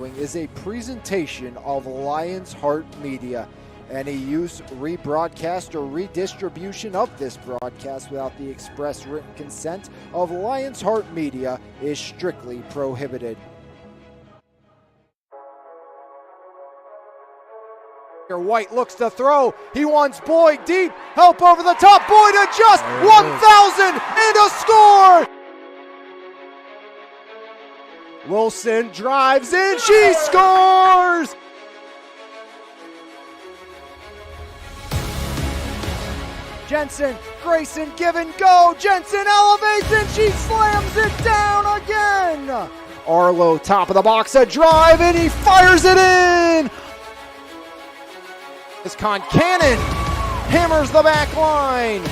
Is a presentation of Lion's Heart Media. Any use, rebroadcast, or redistribution of this broadcast without the express written consent of Lion's Heart Media is strictly prohibited. White looks to throw. He wants Boyd deep. Help over the top. Boyd adjusts. 1,000 and a score. Wilson drives in. She scores. Jensen, Grayson, give and go. Jensen elevates and she slams it down again. Arlo, top of the box, a drive, and he fires it in. This Cannon hammers the back line.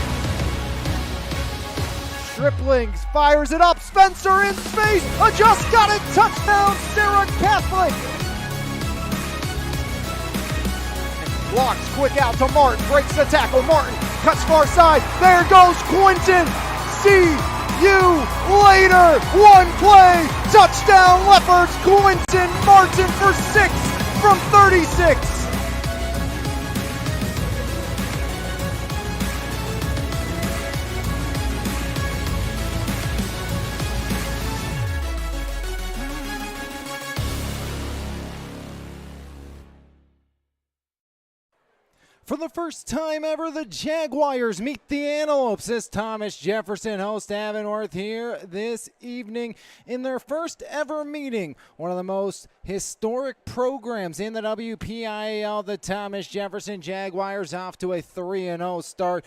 Striplings fires it up. Spencer in space. Just got it. Touchdown, Sarah Catholic. Blocks quick out to Martin. Breaks the tackle. Martin cuts far side. There goes Quinton. See you later. One play. Touchdown, Leopards. Quinton Martin for 6 from 36. For the first time ever, the Jaguars meet the Antelopes as Thomas Jefferson hosts Avonworth here this evening in their first ever meeting. One of the most historic programs in the WPIAL, the Thomas Jefferson Jaguars off to a 3-0 start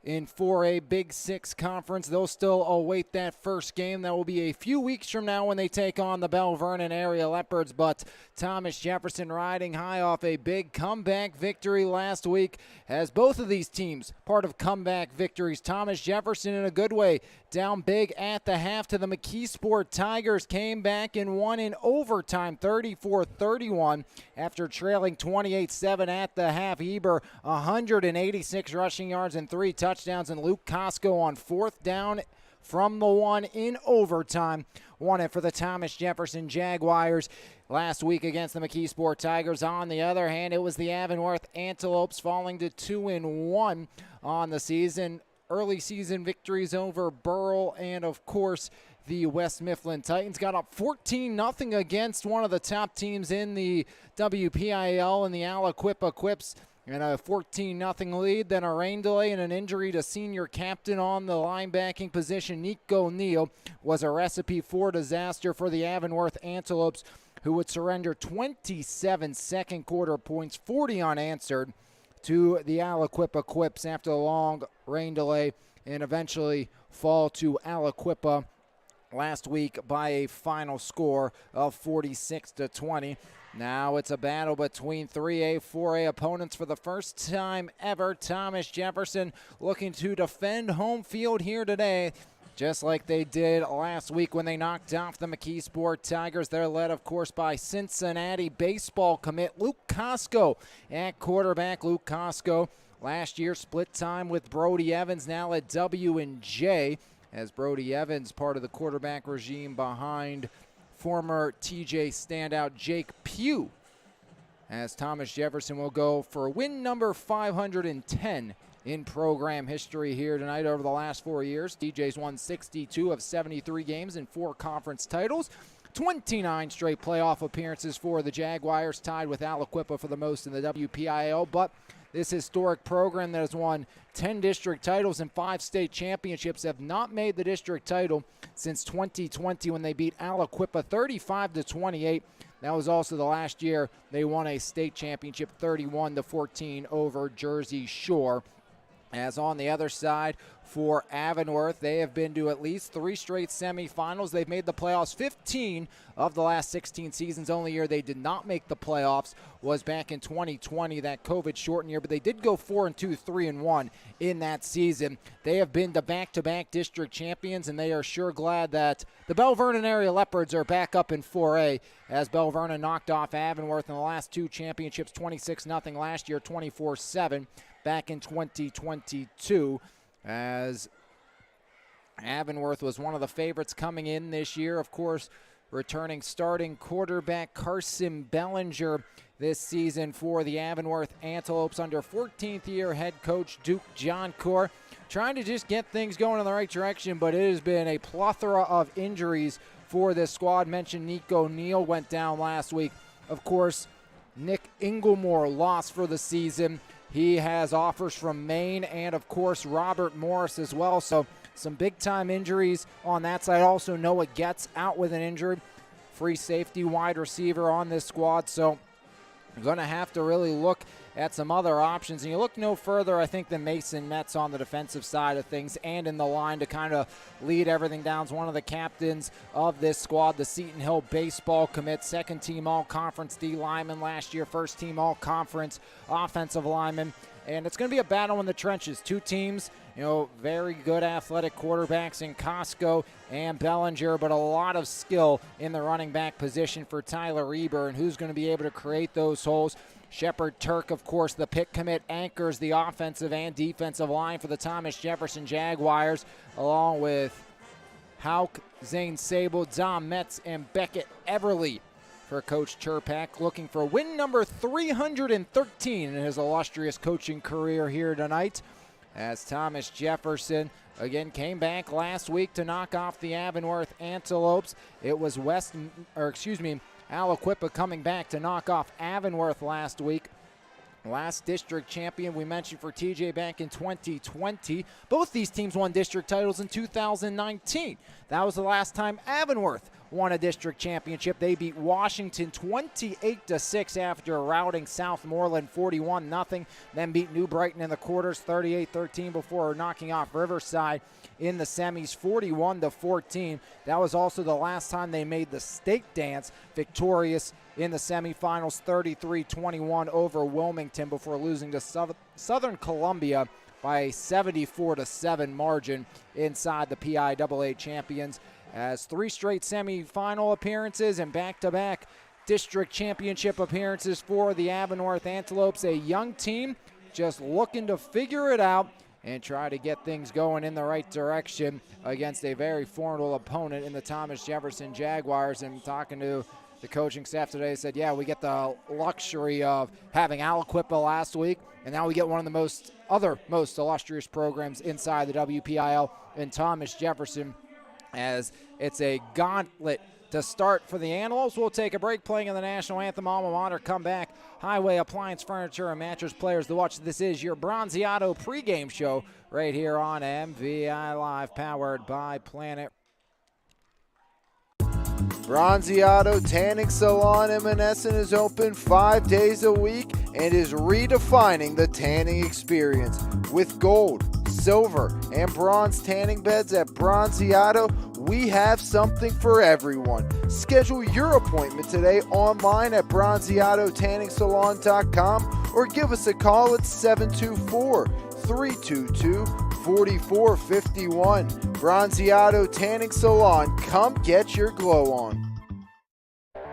in 4A Big Six Conference. They'll still await that first game. That will be a few weeks from now when they take on the Bell Vernon area Leopards. But Thomas Jefferson riding high off a big comeback victory last week, as both of these teams part of comeback victories. Thomas Jefferson in a good way, down big at the half to the McKeesport Tigers, came back and won in overtime 34-31 after trailing 28-7 at the half. Eber 186 rushing yards and 3 touchdowns, and Luke Costco on 4th down from the 1 in overtime won it for the Thomas Jefferson Jaguars. Last week against the McKeesport Tigers, on the other hand, it was the Avonworth Antelopes falling to 2-1 on the season. Early season victories over Burrell and, of course, the West Mifflin Titans. Got up 14-0 against one of the top teams in the WPIAL and the Aliquippa Quips. And a 14-0 lead, then a rain delay and an injury to senior captain on the linebacking position, Nico Neal, was a recipe for disaster for the Avonworth Antelopes, who would surrender 27 second quarter points, 40 unanswered, to the Aliquippa Quips after a long rain delay, and eventually fall to Aliquippa last week by a final score of 46-20. Now it's a battle between 3A, 4A opponents for the first time ever. Thomas Jefferson looking to defend home field here today, just like they did last week when they knocked off the McKeesport Tigers. They're led, of course, by Cincinnati baseball commit Luke Costco at quarterback. Luke Costco last year split time with Brody Evans, now at W&J, as Brody Evans part of the quarterback regime behind former TJ standout Jake Pugh, as Thomas Jefferson will go for win number 510 in program history here tonight. Over the last 4 years, TJ's won 62 of 73 games and 4 conference titles, 29 straight playoff appearances for the Jaguars, tied with Aliquippa for the most in the WPIAL. But this historic program that has won 10 district titles and 5 state championships have not made the district title since 2020 when they beat Aliquippa 35-28. That was also the last year they won a state championship 31-14 over Jersey Shore. As on the other side for Avonworth, they have been to at least 3 straight semifinals. They've made the playoffs 15 of the last 16 seasons. Only year they did not make the playoffs was back in 2020, that COVID-shortened year, but they did go 4-2, 3-1 in that season. They have been to back-to-back district champions, and they are sure glad that the Bell Vernon area Leopards are back up in 4A, as Bell Vernon knocked off Avonworth in the last 2 championships, 26-0 last year, 24-7. Back in 2022, as Avonworth was one of the favorites coming in this year. Of course, returning starting quarterback Carson Bellinger this season for the Avonworth Antelopes under 14th year head coach Duke Johncourt. Trying to just get things going in the right direction, but it has been a plethora of injuries for this squad. Mentioned Nico Neal went down last week. Of course, Nick Inglemore lost for the season. He has offers from Maine and, of course, Robert Morris as well. So some big-time injuries on that side. Also, Noah Getz out with an injury. Free safety wide receiver on this squad. So you're going to have to really look at some other options. And you look no further, I think, than Mason Metz on the defensive side of things and in the line to kind of lead everything down. He's one of the captains of this squad, the Seton Hill baseball commit, second-team all-conference D lineman last year, first-team all-conference offensive lineman. And it's going to be a battle in the trenches. Two teams, very good athletic quarterbacks in Costco and Bellinger, but a lot of skill in the running back position for Tyler Eber, and who's going to be able to create those holes. Shepard Turk, of course, the Pitt commit, anchors the offensive and defensive line for the Thomas Jefferson Jaguars, along with Hauk, Zane Sable, Dom Metz, and Beckett Everly for Coach Turpak, looking for win number 313 in his illustrious coaching career here tonight, as Thomas Jefferson again came back last week to knock off the Avonworth Antelopes. It was Aliquippa coming back to knock off Avonworth last week. Last district champion we mentioned for TJ back in 2020. Both these teams won district titles in 2019. That was the last time Avonworth won a district championship. They beat Washington 28-6 after routing Southmoreland 41-0. Then beat New Brighton in the quarters 38-13 before knocking off Riverside in the semis 41-14. That was also the last time they made the stake dance, victorious in the semifinals 33-21 over Wilmington before losing to Southern Columbia by a 74-7 margin inside the PIAA champions. As 3 straight semifinal appearances and back-to-back district championship appearances for the Avonworth Antelopes, a young team just looking to figure it out and try to get things going in the right direction against a very formidable opponent in the Thomas Jefferson Jaguars. And talking to the coaching staff today, said, yeah, we get the luxury of having Aliquippa last week, and now we get one of the most illustrious programs inside the WPIL in Thomas Jefferson, as it's a gauntlet to start for the Antelopes. We'll take a break, playing in the national anthem, alma mater, come back. Highway Appliance, Furniture, and Mattress Players to watch. This is your Bronziato pregame show right here on MVI Live, powered by Planet. Bronziato Tanning Salon in Monessen is open 5 days a week and is redefining the tanning experience. With gold, silver, and bronze tanning beds at Bronziato, we have something for everyone. Schedule your appointment today online at bronziatotanningsalon.com or give us a call at 724-322-4451. Bronziato Tanning Salon, come get your glow on.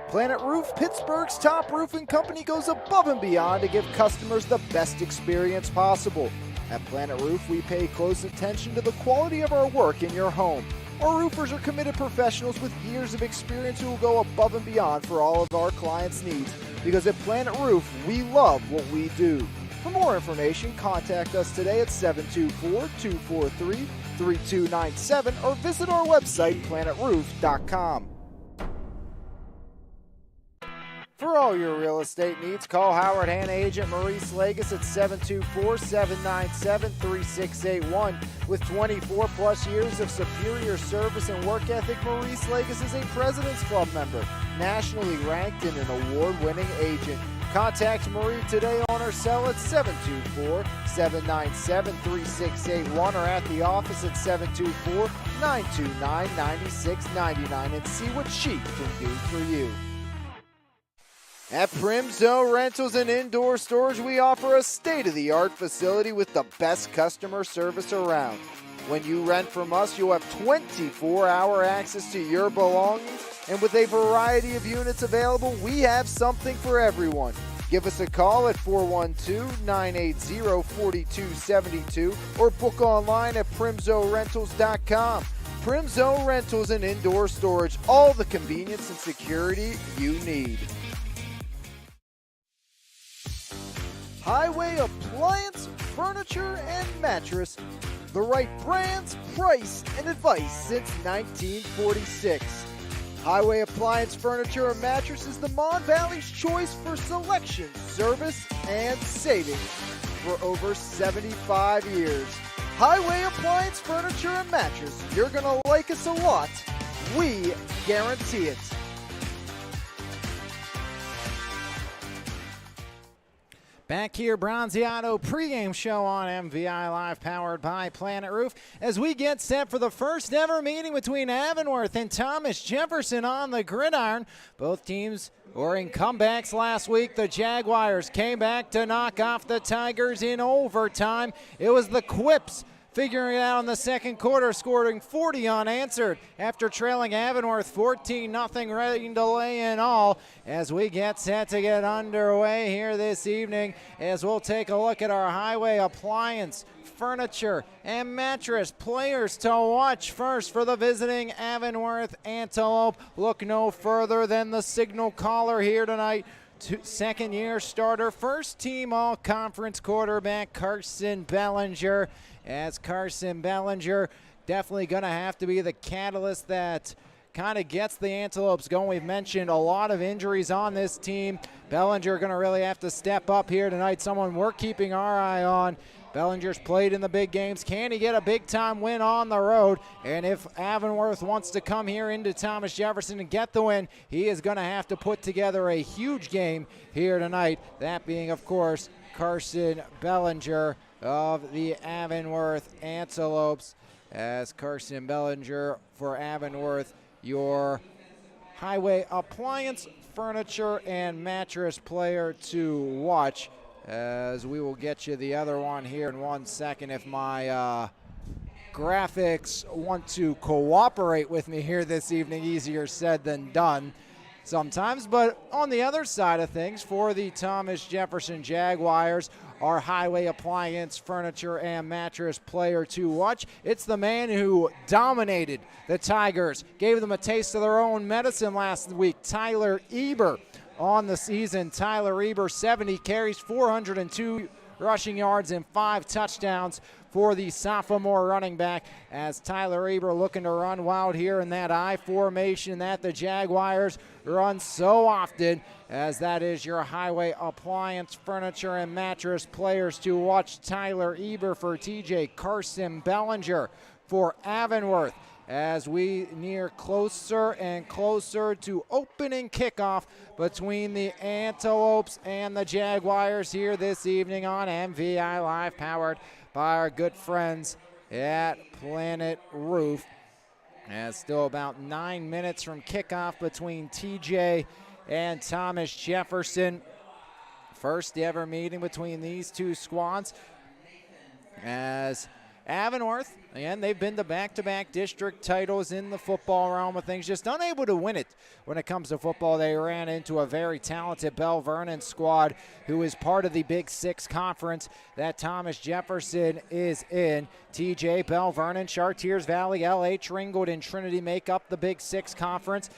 Planet Roof, Pittsburgh's top roofing company, goes above and beyond to give customers the best experience possible. At Planet Roof, we pay close attention to the quality of our work in your home. Our roofers are committed professionals with years of experience who will go above and beyond for all of our clients' needs, because at Planet Roof, we love what we do. For more information, contact us today at 724-243-3297 or visit our website, planetroof.com. For all your real estate needs, call Howard Hanna agent Maurice Lagus at 724-797-3681. With 24-plus years of superior service and work ethic, Maurice Lagus is a President's Club member, nationally ranked and an award-winning agent. Contact Marie today on her cell at 724-797-3681 or at the office at 724-929-9699 and see what she can do for you. At Primzo Rentals and Indoor Storage, we offer a state-of-the-art facility with the best customer service around. When you rent from us, you'll have 24-hour access to your belongings, and with a variety of units available, we have something for everyone. Give us a call at 412-980-4272 or book online at primzorentals.com. Primzone Rentals and Indoor Storage, all the convenience and security you need. Highway Appliance, Furniture, and Mattress. The right brands, price, and advice since 1946. Highway Appliance, Furniture, and Mattress is the Mon Valley's choice for selection, service, and savings for over 75 years. Highway Appliance, Furniture, and Mattress. You're going to like us a lot. We guarantee it. Back here, Bronziato pregame show on MVI Live, powered by Planet Roof, as we get set for the first ever meeting between Avonworth and Thomas Jefferson on the gridiron. Both teams were in comebacks last week. The Jaguars came back to knock off the Tigers in overtime. It was the Quips figuring it out in the second quarter, scoring 40 unanswered after trailing Avonworth 14-0, ready to lay in all as we get set to get underway here this evening, as we'll take a look at our Highway Appliance, Furniture, and Mattress players to watch. First for the visiting Avonworth Antelope, look no further than the signal caller here tonight. Second-year starter, first-team all-conference quarterback Carson Bellinger. As Carson Bellinger definitely going to have to be the catalyst that kind of gets the Antelopes going. We've mentioned a lot of injuries on this team. Bellinger going to really have to step up here tonight, someone we're keeping our eye on. Bellinger's played in the big games. Can he get a big-time win on the road? And if Avonworth wants to come here into Thomas Jefferson and get the win, he is going to have to put together a huge game here tonight. That being, of course, Carson Bellinger of the Avonworth Antelopes. As Carson Bellinger for Avonworth, your Highway Appliance, Furniture, and Mattress player to watch. As we will get you the other one here in 1 second if my graphics want to cooperate with me here this evening. Easier said than done sometimes. But on the other side of things, for the Thomas Jefferson Jaguars, our Highway Appliance, Furniture, and Mattress player to watch, it's the man who dominated the Tigers, gave them a taste of their own medicine last week, Tyler Eber. On the season, Tyler Eber, 70 carries, 402 rushing yards, and 5 touchdowns for the sophomore running back, as Tyler Eber looking to run wild here in that I formation that the Jaguars run so often, as that is your Highway Appliance, Furniture, and Mattress players to watch. Tyler Eber for TJ, Carson Bellinger for Avonworth, as we near closer and closer to opening kickoff between the Antelopes and the Jaguars here this evening on MVI Live, powered by our good friends at Planet Roof. And still about 9 minutes from kickoff between TJ and Thomas Jefferson. First ever meeting between these two squads, as Avonworth, again, they've been to back-to-back district titles in the football realm of things, just unable to win it when it comes to football. They ran into a very talented Bell Vernon squad who is part of the Big Six conference that Thomas Jefferson is in. TJ, Bell Vernon, Chartiers Valley, LH, Ringgold, and Trinity make up the Big Six conference.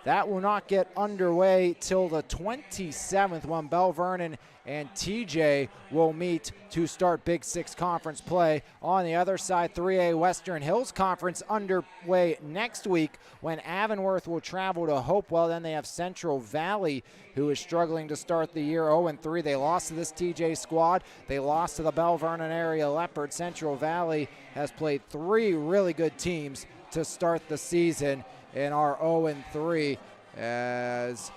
That will not get underway till the 27th, when Bell Vernon and TJ will meet to start Big Six conference play. On the other side, 3A Western Hills Conference underway next week, when Avonworth will travel to Hopewell. Then they have Central Valley, who is struggling to start the year 0-3. They lost to this TJ squad. They lost to the Bell Vernon area Leopards. Central Valley has played 3 really good teams to start the season in our 0-3, as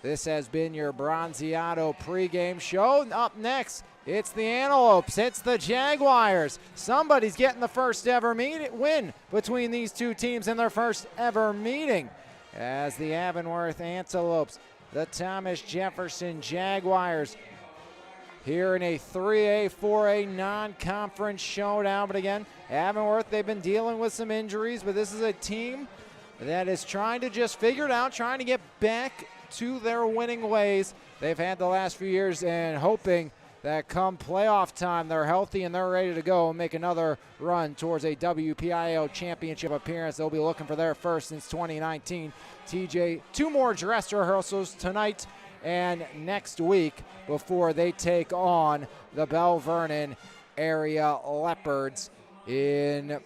this has been your Bronziato pregame show. Up next, it's the Antelopes, it's the Jaguars. Somebody's getting the first ever win between these two teams in their first ever meeting, as the Avonworth Antelopes, the Thomas Jefferson Jaguars, here in a 3A, 4A non-conference showdown. But again, Avonworth, they've been dealing with some injuries, but this is a team that is trying to just figure it out, trying to get back to their winning ways they've had the last few years, and hoping that come playoff time, they're healthy and they're ready to go and make another run towards a WPIAL championship appearance. They'll be looking for their first since 2019. TJ, 2 more dress rehearsals tonight and next week before they take on the Bell Vernon area Leopards in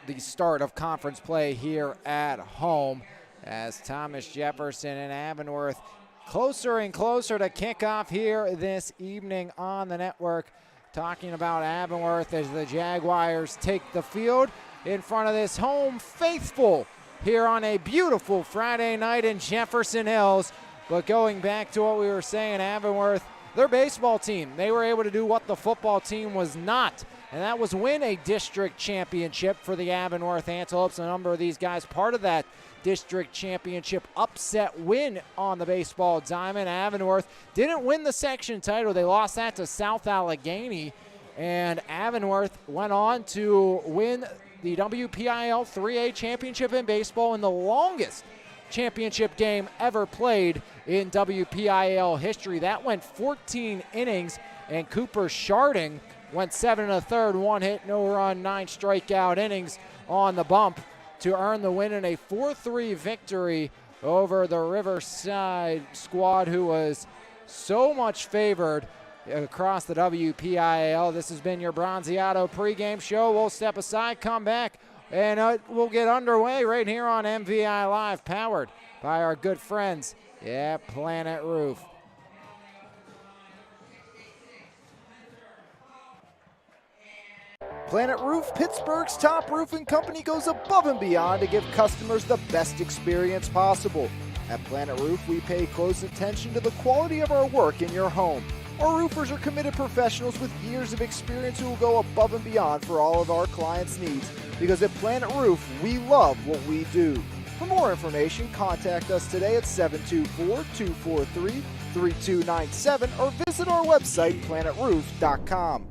the start of conference play here at home, as Thomas Jefferson and Avonworth closer and closer to kickoff here this evening on the network. Talking about Avonworth as the Jaguars take the field in front of this home faithful here on a beautiful Friday night in Jefferson Hills. But going back to what we were saying, Avonworth, their baseball team, they were able to do what the football team was not, and that was win a district championship for the Avonworth Antelopes. A number of these guys part of that district championship upset win on the baseball diamond. Avonworth didn't win the section title. They lost that to South Allegheny, and Avonworth went on to win the WPIL 3A championship in baseball in the longest championship game ever played in WPIL history. That went 14 innings, and Cooper Sharding went 7 1/3, 1 hit, no run, 9 strikeout innings on the bump to earn the win in a 4-3 victory over the Riverside squad, who was so much favored across the WPIAL. This has been your Bronzeado pregame show. We'll step aside, come back, and we'll get underway right here on MVI Live, powered by our good friends at Planet Roof. Planet Roof, Pittsburgh's top roofing company, goes above and beyond to give customers the best experience possible. At Planet Roof, we pay close attention to the quality of our work in your home. Our roofers are committed professionals with years of experience who will go above and beyond for all of our clients' needs. Because at Planet Roof, we love what we do. For more information, contact us today at 724-243-3297 or visit our website, planetroof.com.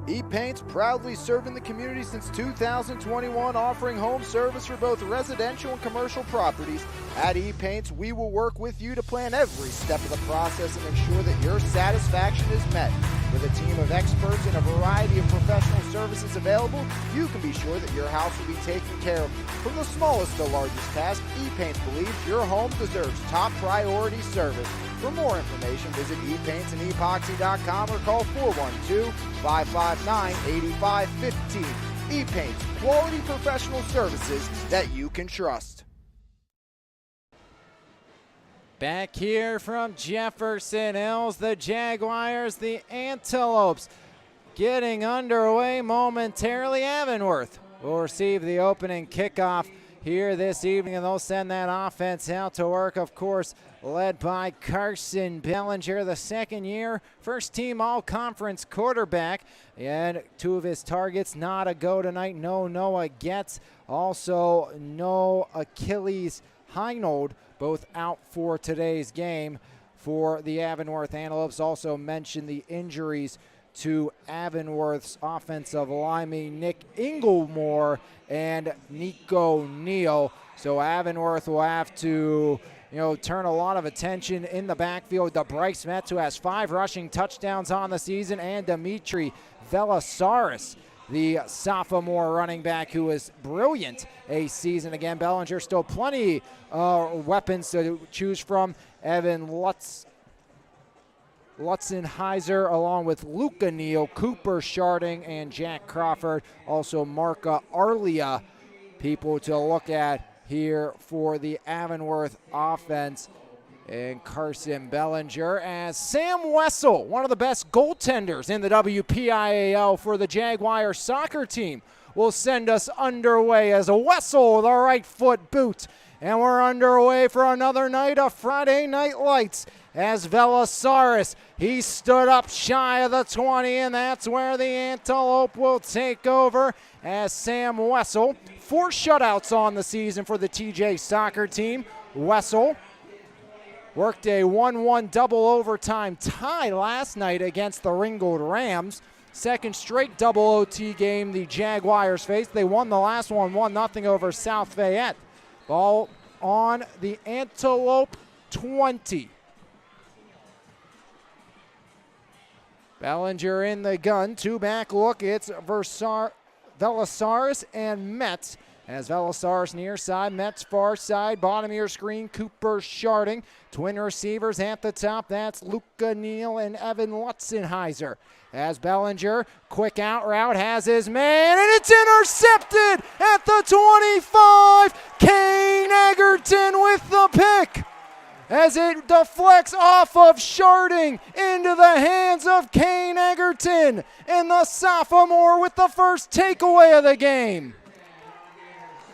E-Paint's proudly serving the community since 2021, offering home service for both residential and commercial properties. At E-Paint's, we will work with you to plan every step of the process and ensure that your satisfaction is met. With a team of experts and a variety of professional services available, you can be sure that your house will be taken care of. From the smallest to largest task, E-Paints believes your home deserves top priority service. For more information, visit epaintsandEpoxy.com or call 412-559-8515. E-Paints, quality professional services that you can trust. Back here from Jefferson Hills, the Jaguars, the Antelopes getting underway momentarily. Avonworth will receive the opening kickoff here this evening, and they'll send that offense out to work, of course, led by Carson Bellinger, the second-year first-team all-conference quarterback. And 2 of his targets not a go tonight. No Noah Getz, also no Achilles Heinold, both out for today's game for the Avonworth Antelopes. Also mentioned the injuries to Avonworth's offensive lineman Nick Inglemore and Nico Neal. So Avonworth will have to, turn a lot of attention in the backfield to Bryce Metz, who has 5 rushing touchdowns on the season, and Dimitri Velasaris, the sophomore running back who was brilliant a season. Again, Bellinger still plenty weapons to choose from. Evan Lutzenheiser, along with Luca Neal, Cooper Sharding, and Jack Crawford. Also Marca Arlia, people to look at here for the Avonworth offense. And Carson Bellinger, as Sam Wessel, one of the best goaltenders in the WPIAL for the Jaguar soccer team, will send us underway as a Wessel with a right foot boot. And we're underway for another night of Friday Night Lights as Velasaris, he stood up shy of the 20, and that's where the Antelope will take over as Sam Wessel. 4 shutouts on the season for the TJ soccer team. Wessel worked a 1-1 double overtime tie last night against the Ringgold Rams. Second straight double OT game the Jaguars faced. They won the last one 1-0 over South Fayette. Ball on the Antelope 20. Bellinger in the gun, two-back look. It's Velasaris and Metz. As Velasaris near side, Metz far side, bottom of your screen, Cooper Sharding. Twin receivers at the top, that's Luca Neal and Evan Lutzenheiser. As Bellinger, quick out route, has his man, and it's intercepted at the 25. Kane Egerton with the pick. As it deflects off of Sharding into the hands of Kane Egerton, and the sophomore with the first takeaway of the game.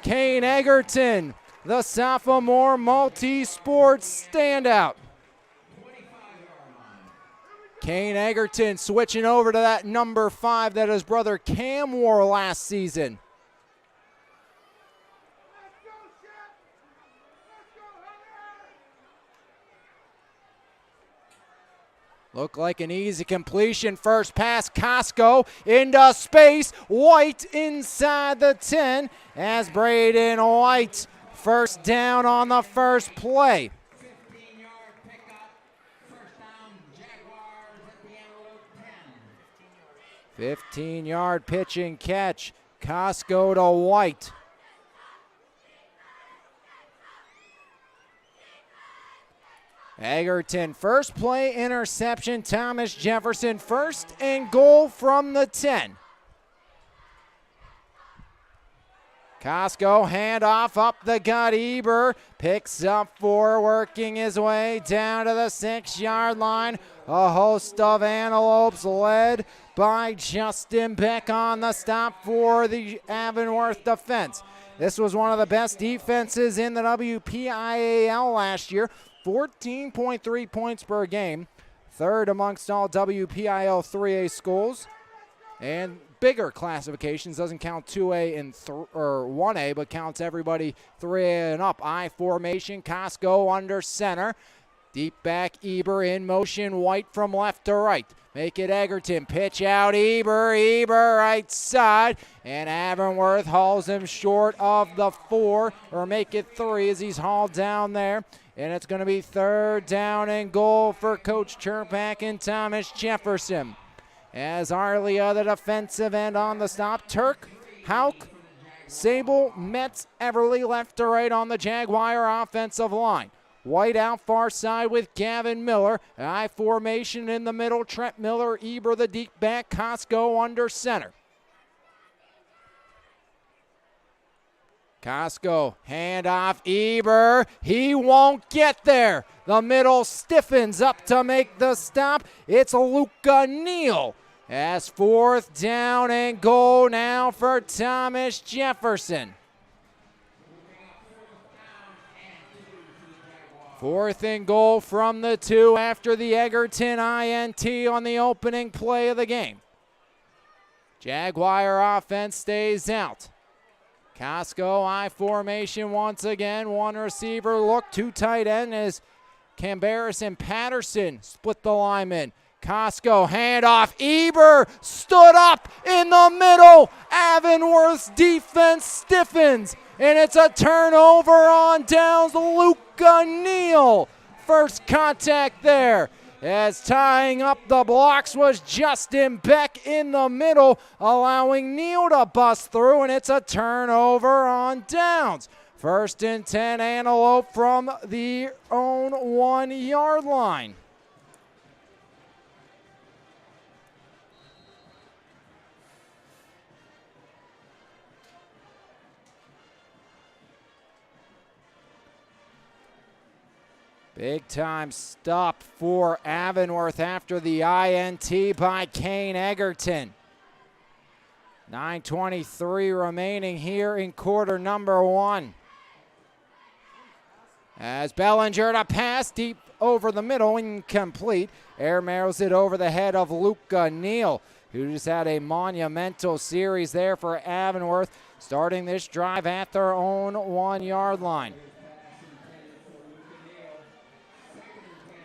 Kane Egerton, the sophomore multi-sports standout. Kane Egerton switching over to that number 5 that his brother Cam wore last season. Looked like an easy completion. First pass, Costco into space. White inside the 10 as Braden White first down on the first play. 15-yard pickup. First down, Jaguars at the Antelope 10. 15-yard pitch and catch. Costco to White. Egerton, first play interception. Thomas Jefferson, first and goal from the 10. Costco, handoff up the gut. Eber picks up 4, working his way down to the 6-yard line. A host of Antelopes led by Justin Beck on the stop for the Avonworth defense. This was one of the best defenses in the WPIAL last year. 14.3 points per game, third amongst all WPIL 3A schools, and bigger classifications, doesn't count 2A and or 1A, but counts everybody 3A and up. I formation, Costco under center, deep back Eber in motion, White from left to right. Make it Egerton, pitch out Eber right side, and Avonworth hauls him short of the 4, or make it 3 as he's hauled down there. And it's going to be third down and goal for Coach Chirpak and Thomas Jefferson. As Arlia, the defensive end on the stop. Turk, Hauk, Sable, Metz, Everly left to right on the Jaguar offensive line. White out far side with Gavin Miller. I formation in the middle. Trent Miller, Eber the deep back. Costco under center. Costco, handoff, Eber, he won't get there. The middle stiffens up to make the stop. It's Luca Neal. As fourth down and goal now for Thomas Jefferson. Fourth and goal from the 2 after the Egerton INT on the opening play of the game. Jaguar offense stays out. Costco, I formation once again. One receiver look, 2 tight end as Cambaris and Patterson split the linemen. Costco, handoff. Eber stood up in the middle. Avonworth's defense stiffens, and it's a turnover on downs. Luca Neal. First contact there. As tying up the blocks was Justin Beck in the middle, allowing Neal to bust through, and it's a turnover on downs. First and 10, Antelope from the own 1-yard line. Big time stop for Avonworth after the INT by Kane Egerton. 9:23 remaining here in quarter number 1. As Bellinger to pass deep over the middle, incomplete. Air mails it over the head of Luca Neal, who just had a monumental series there for Avonworth, starting this drive at their own 1-yard line.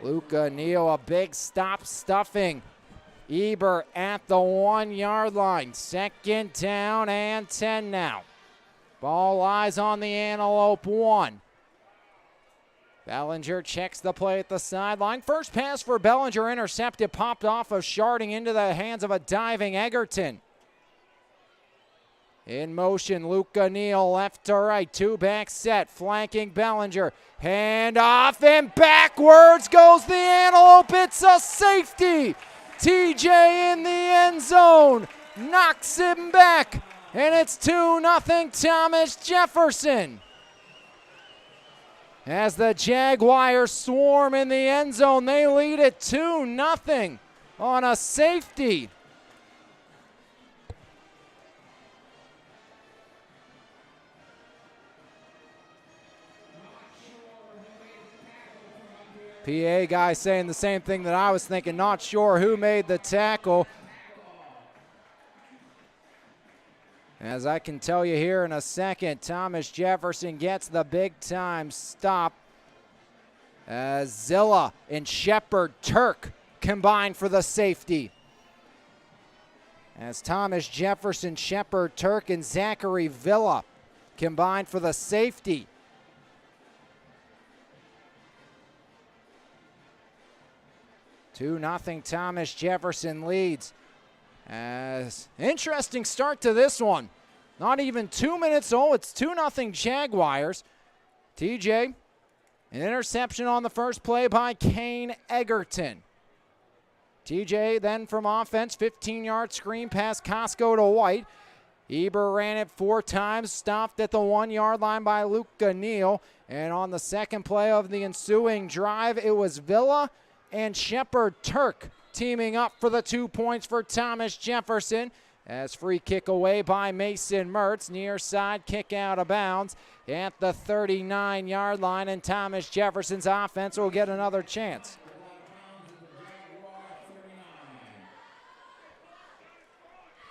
Luca Neal, a big stop stuffing. Eber at the 1-yard line. Second down and 10 now. Ball lies on the Antelope 1. Bellinger checks the play at the sideline. First pass for Bellinger intercepted, popped off of Sharding into the hands of a diving Egerton. In motion, Luca Neal left to right, two-back set, flanking Bellinger. Hand off and backwards goes the Antelope. It's a safety. TJ in the end zone knocks him back, and it's 2-0 Thomas Jefferson. As the Jaguars swarm in the end zone, they lead it 2-0 on a safety. PA guy saying the same thing that I was thinking, not sure who made the tackle. As I can tell you here in a second, Thomas Jefferson gets the big-time stop as Zilla and Shepard Turk combine for the safety. As Thomas Jefferson, Shepard Turk, and Zachary Villa combine for the safety. 2-0 Thomas Jefferson leads. As interesting start to this one. Not even 2 minutes old. It's 2-0 Jaguars. TJ, an interception on the first play by Kane Egerton. TJ then from offense, 15-yard screen pass Costco to White. Eber ran it 4 times, stopped at the 1-yard line by Luca Neal. And on the second play of the ensuing drive, it was Villa and Shepard Turk teaming up for the 2 points for Thomas Jefferson. As free kick away by Mason Mertz, near side kick out of bounds at the 39-yard line, and Thomas Jefferson's offense will get another chance.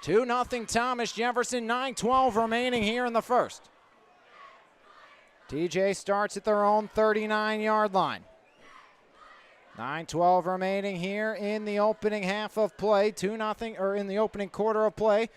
Two 2-0 Thomas Jefferson, 9:12 remaining here in the first. TJ starts at their own 39-yard line. 9:12 remaining here in the opening half of play. 2-0, or in the opening quarter of play.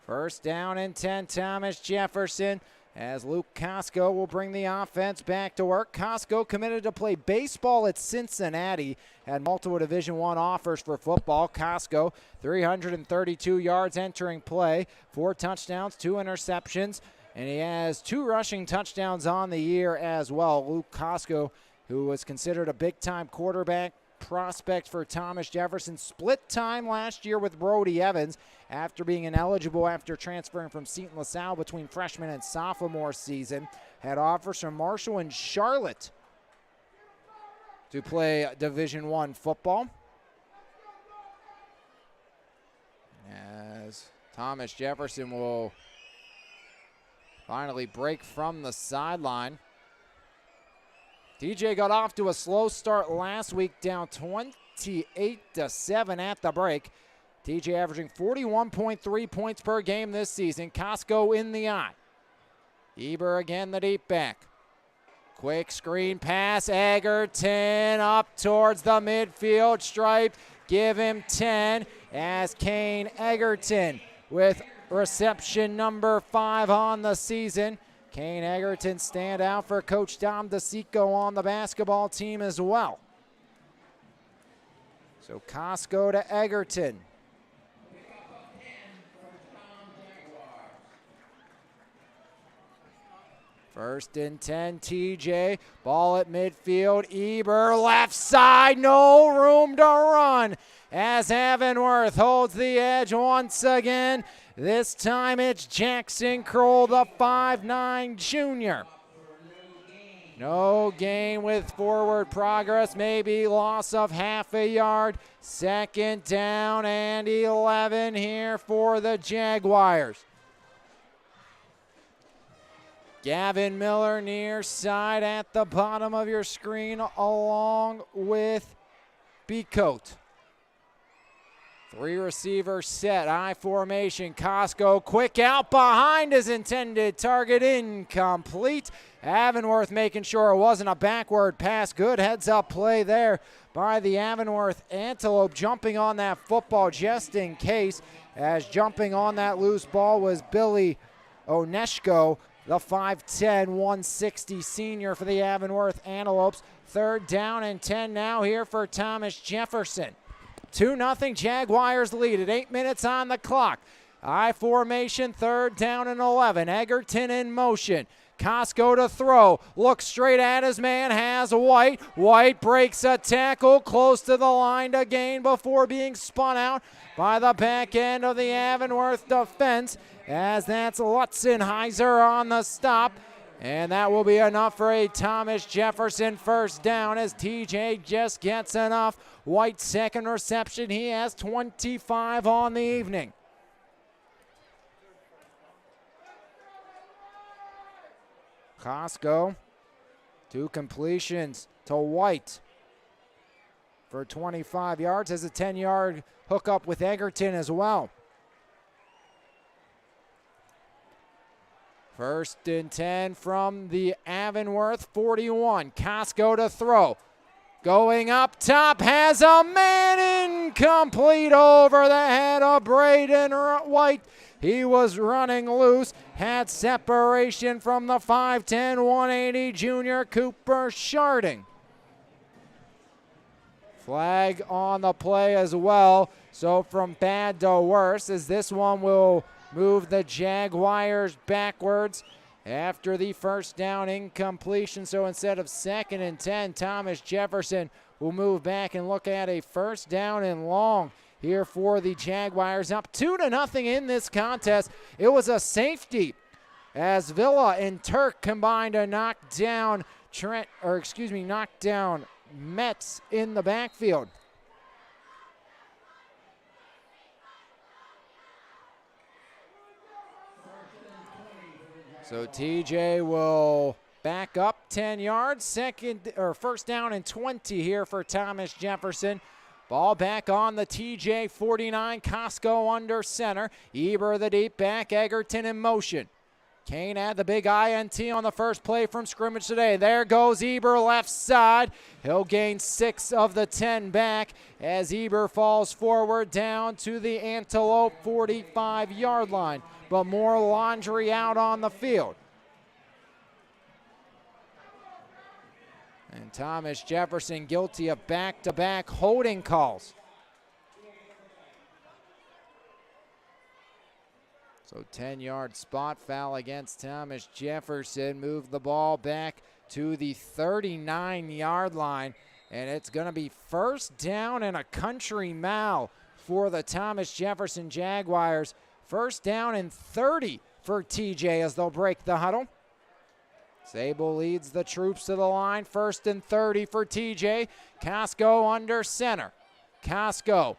First down and 10, Thomas Jefferson, as Luke Costco will bring the offense back to work. Costco committed to play baseball at Cincinnati, had multiple Division I offers for football. Costco, 332 yards entering play, 4 touchdowns, 2 interceptions, and he has 2 rushing touchdowns on the year as well. Luke Costco, who was considered a big-time quarterback prospect for Thomas Jefferson, split time last year with Brody Evans after being ineligible after transferring from Seton LaSalle between freshman and sophomore season. Had offers from Marshall and Charlotte to play Division I football. As Thomas Jefferson will finally break from the sideline. DJ got off to a slow start last week, down 28-7 at the break. DJ averaging 41.3 points per game this season. Costco in the eye. Eber again, the deep back. Quick screen pass, Egerton up towards the midfield stripe. Give him 10 as Kane Egerton with reception number 5 on the season. Kane Egerton stand out for Coach Dom DeSico on the basketball team as well. So Costco to Egerton. First and 10, TJ. Ball at midfield. Eber left side, no room to run as Avonworth holds the edge once again. This time it's Jackson Kroll, the 5'9 junior. No gain with forward progress, maybe loss of half a yard. Second down and 11 here for the Jaguars. Gavin Miller near side at the bottom of your screen along with Becote. 3 receiver set, I formation. Costco quick out behind his intended target, incomplete. Avonworth making sure it wasn't a backward pass. Good heads up play there by the Avonworth Antelope, jumping on that football just in case, as jumping on that loose ball was Billy Oneshko, the 5'10", 160 senior for the Avonworth Antelopes. 3rd down and 10 now here for Thomas Jefferson. 2-0 Jaguars lead at 8 minutes on the clock. I formation, 3rd down and 11. Egerton in motion. Costco to throw, looks straight at his man, has White. White breaks a tackle close to the line to gain before being spun out by the back end of the Avonworth defense, as that's Lutzenheiser on the stop. And that will be enough for a Thomas Jefferson 1st down as TJ just gets enough. White 2nd reception, he has 25 on the evening. Costco, 2 completions to White for 25 yards. Has a 10-yard hookup with Egerton as well. 1st and 10 from the Avonworth 41. Costco to throw. Going up top, has a man incomplete over the head of Braden White. He was running loose, had separation from the 5'10", 180 junior Cooper Sharding. Flag on the play as well, so from bad to worse, as this one will move the Jaguars backwards after the 1st down incompletion. So instead of 2nd and 10, Thomas Jefferson will move back and look at a 1st down and long here for the Jaguars. Up 2-0 in this contest. It was a safety as Villa and Turk combined to knock down Metz in the backfield. So TJ will back up 10 yards. 1st down and 20 here for Thomas Jefferson. Ball back on the TJ 49. Costco under center. Eber the deep back. Egerton in motion. Kane had the big INT on the first play from scrimmage today. There goes Eber left side. He'll gain 6 of the 10 back as Eber falls forward down to the Antelope 45-yard line. But more laundry out on the field. And Thomas Jefferson guilty of back-to-back holding calls. So 10-yard spot foul against Thomas Jefferson. Move the ball back to the 39-yard line. And it's going to be 1st down and a country mile for the Thomas Jefferson Jaguars. 1st down and 30 for TJ as they'll break the huddle. Sable leads the troops to the line. 1st and 30 for TJ. Costco under center. Costco.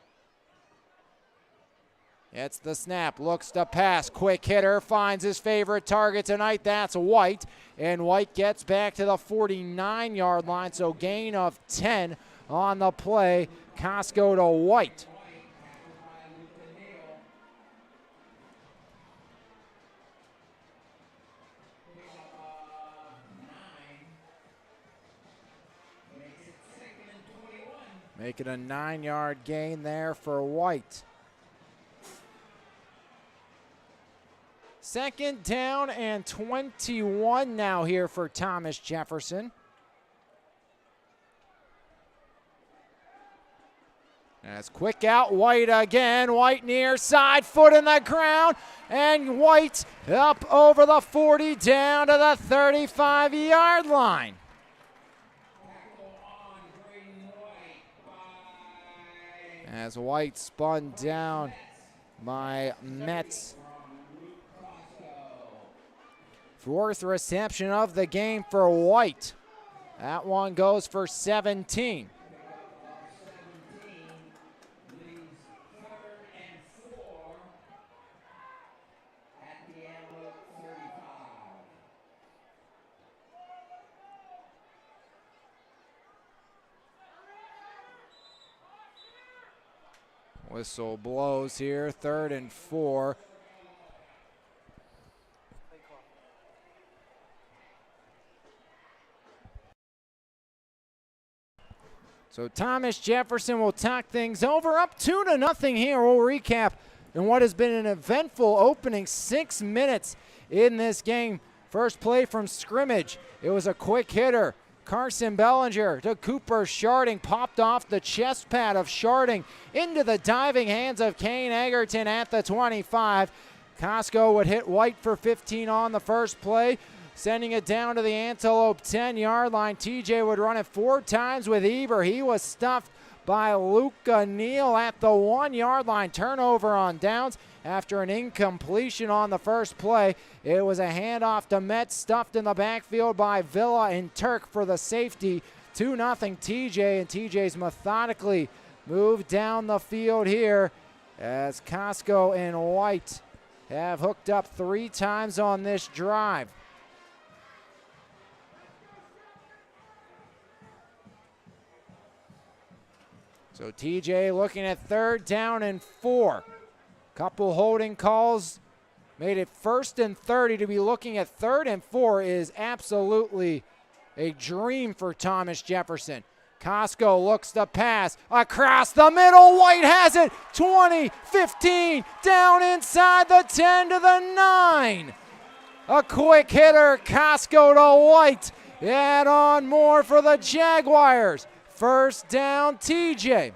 It's the snap, looks to pass, quick hitter, finds his favorite target tonight, that's White. And White gets back to the 49-yard line, so gain of 10 on the play. Costco to White. Make it a 9-yard gain there for White. 2nd down and 21 now here for Thomas Jefferson. That's quick out, White again. White near side, foot in the ground, and White up over the 40 down to the 35-yard line. As White spun down by Metz. 4th reception of the game for White. That one goes for 17. Whistle blows here, 3rd and 4. So Thomas Jefferson will talk things over, up 2-0 here. We'll recap in what has been an eventful opening 6 minutes in this game First play from scrimmage. It was a quick hitter. Carson Bellinger to Cooper Sharding, popped off the chest pad of Sharding into the diving hands of Kane Egerton at the 25. Costco would hit White for 15 on the first play, sending it down to the Antelope 10-yard line. TJ would run it 4 times with Eber. He was stuffed by Luca Neal at the 1-yard line. Turnover on downs after an incompletion on the first play. It was a handoff to Metz, stuffed in the backfield by Villa and Turk for the safety. 2-0 TJ, and TJ's methodically moved down the field here as Costco and White have hooked up 3 times on this drive. So TJ looking at 3rd down and 4. Couple holding calls made it 1st and 30. To be looking at 3rd and 4 is absolutely a dream for Thomas Jefferson. Costco looks to pass across the middle. White has it. 20, 15, down inside the 10 to the 9. A quick hitter, Costco to White. Add on more for the Jaguars. First down, TJ.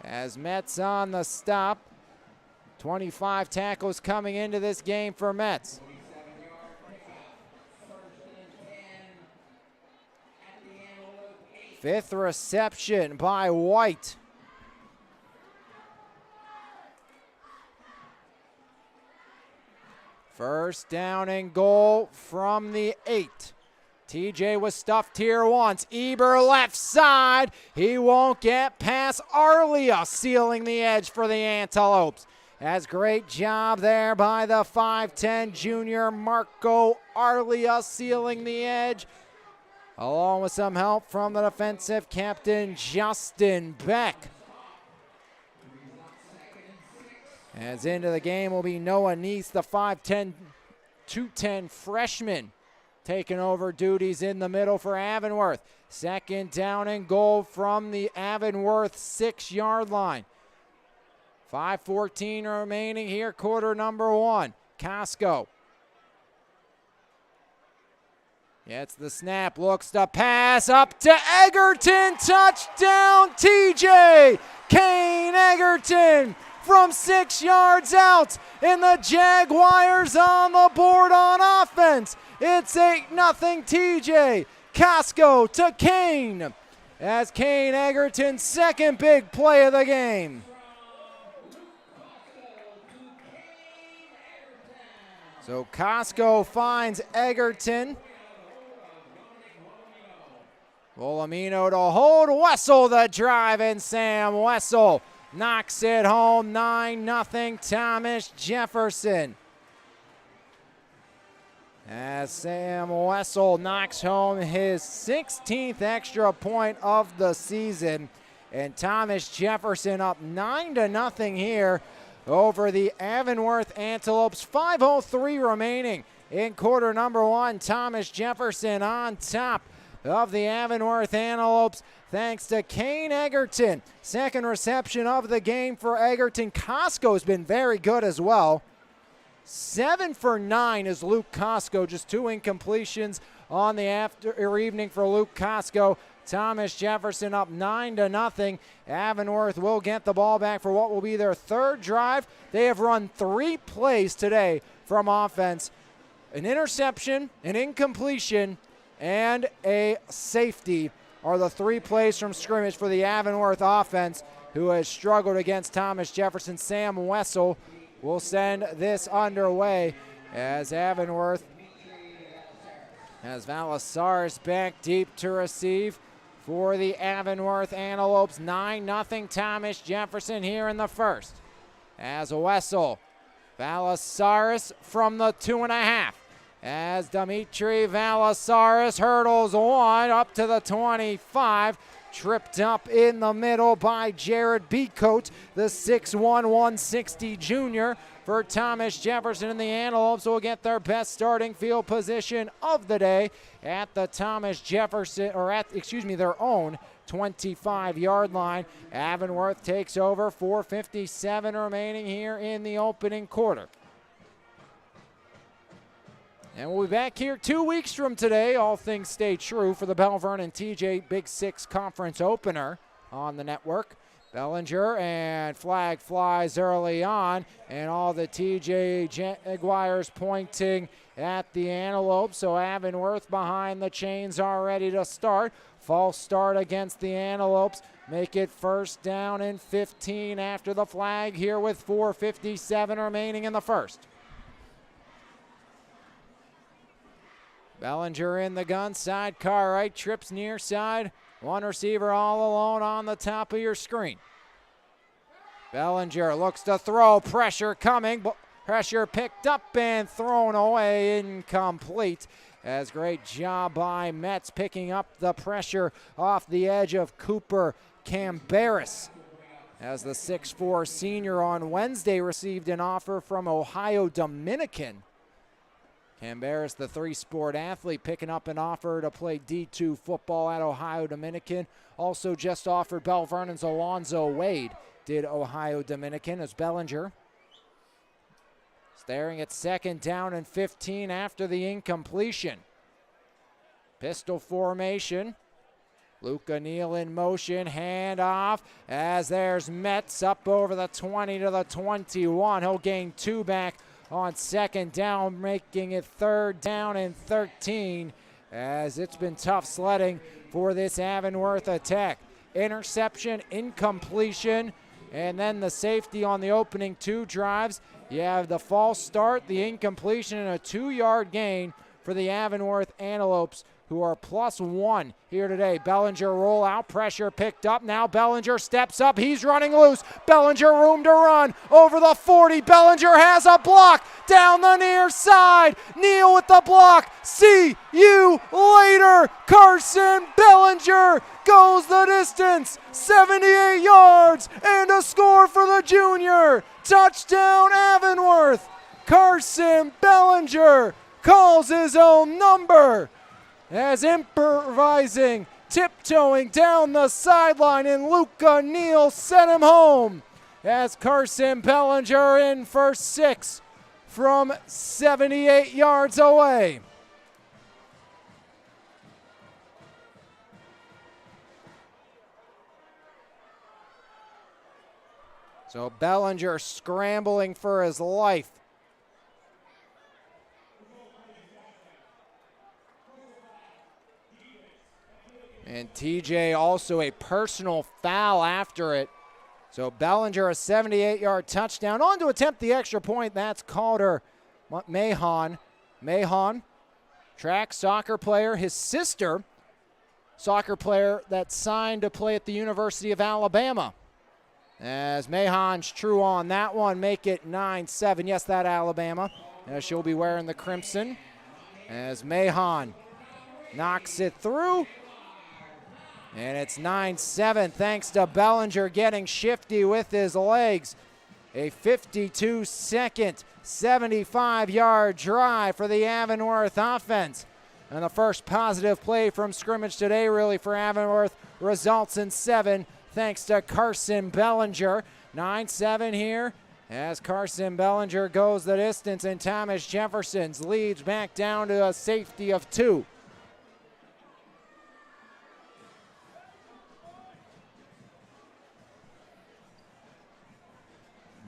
As Metz on the stop. 25 tackles coming into this game for Metz. 5th reception by White. First down and goal from the 8. TJ was stuffed here once. Eber left side. He won't get past Arlia, sealing the edge for the Antelopes. As great job there by the 5'10 junior Marco Arlia, sealing the edge, along with some help from the defensive captain Justin Beck. As into the game will be Noah Neese, the 5'10, 210 freshman, taking over duties in the middle for Avonworth. Second down and goal from the Avonworth 6-yard line. 5:14 remaining here, quarter number 1. Costco gets the snap, looks to pass up to Egerton. Touchdown, TJ! Kane Egerton from 6 yards out, and the Jaguars on the board on offense. It's 8-0 TJ. Costco to Kane, as Kane Egerton's second big play of the game. So Costco finds Egerton. Volamino to hold. Wessel the drive, and Sam Wessel knocks it home. 9-0 Thomas Jefferson. As Sam Wessel knocks home his 16th extra point of the season. And Thomas Jefferson up 9-0 here over the Avonworth Antelopes. 5:03 remaining in quarter number 1. Thomas Jefferson on top of the Avonworth Antelopes thanks to Kane Egerton. Second reception of the game for Egerton. Costco's been very good as well. 7 for 9 is Luke Costco. Just 2 incompletions on the evening for Luke Costco. Thomas Jefferson up 9-0. Avonworth will get the ball back for what will be their 3rd drive. They have run 3 plays today from offense. An interception, an incompletion, and a safety are the 3 plays from scrimmage for the Avonworth offense, who has struggled against Thomas Jefferson. Sam Wessel will send this underway as Avonworth has Valasaris back deep to receive for the Avonworth Antelopes. 9-0 Thomas Jefferson here in the first. As Wessel, Valasaris from the 2.5. As Dimitri Valasaris hurdles 1 up to the 25. Tripped up in the middle by Jared Becote, the 6'1", 160 junior for Thomas Jefferson, and the Antelopes will get their best starting field position of the day at the Thomas Jefferson, their own 25-yard line. Avonworth takes over. 4:57 remaining here in the opening quarter. And we'll be back here 2 weeks from today. All things stay true for the Bell Vernon TJ Big Six Conference opener on the network. Bellinger, and flag flies early on, and all the TJ Jaguars pointing at the Antelopes. So Avonworth behind the chains are ready to start. False start against the Antelopes. Make it first down and 15 after the flag here with 4:57 remaining in the first. Bellinger in the gun, sidecar right, trips near side. One receiver all alone on the top of your screen. Bellinger looks to throw, pressure coming, pressure picked up and thrown away, incomplete. As great job by Metz picking up the pressure off the edge of Cooper Camberis. As the 6'4 senior on Wednesday received an offer from Ohio Dominican. Camberis, the three-sport athlete, picking up an offer to play D2 football at Ohio Dominican. Also just offered Bell Vernon's Alonzo Wade, did Ohio Dominican, as Bellinger staring at second down and 15 after the incompletion. Pistol formation. Luca Neal in motion, hand off, as there's Metz up over the 20 to the 21. He'll gain 2 back on second down, making it third down and 13, as it's been tough sledding for this Avonworth attack. Interception, incompletion, and then the safety on the opening 2 drives. You have the false start, the incompletion, and a 2-yard gain for the Avonworth Antelopes, who are +1 here today. Bellinger roll out, pressure picked up. Now Bellinger steps up, he's running loose. Bellinger room to run over the 40. Bellinger has a block down the near side. Neal with the block. See you later. Carson Bellinger goes the distance. 78 yards and a score for the junior. Touchdown Avonworth. Carson Bellinger calls his own number, as improvising, tiptoeing down the sideline, and Luca Neal sent him home, as Carson Bellinger in for 6 from 78 yards away. So Bellinger scrambling for his life. And TJ also a personal foul after it. So Bellinger a 78-yard touchdown. On to attempt the extra point. That's Calder Mahon. Mahon, track soccer player. His sister, soccer player that signed to play at the University of Alabama. As Mahon's true on that one, make it 9-7. Yes, that Alabama. As she'll be wearing the crimson. As Mahon knocks it through. And it's 9-7 thanks to Bellinger getting shifty with his legs. A 52-second, 75-yard drive for the Avonworth offense. And the first positive play from scrimmage today really for Avonworth results in 7 thanks to Carson Bellinger. 9-7 here as Carson Bellinger goes the distance, and Thomas Jefferson's leads back down to a safety of 2.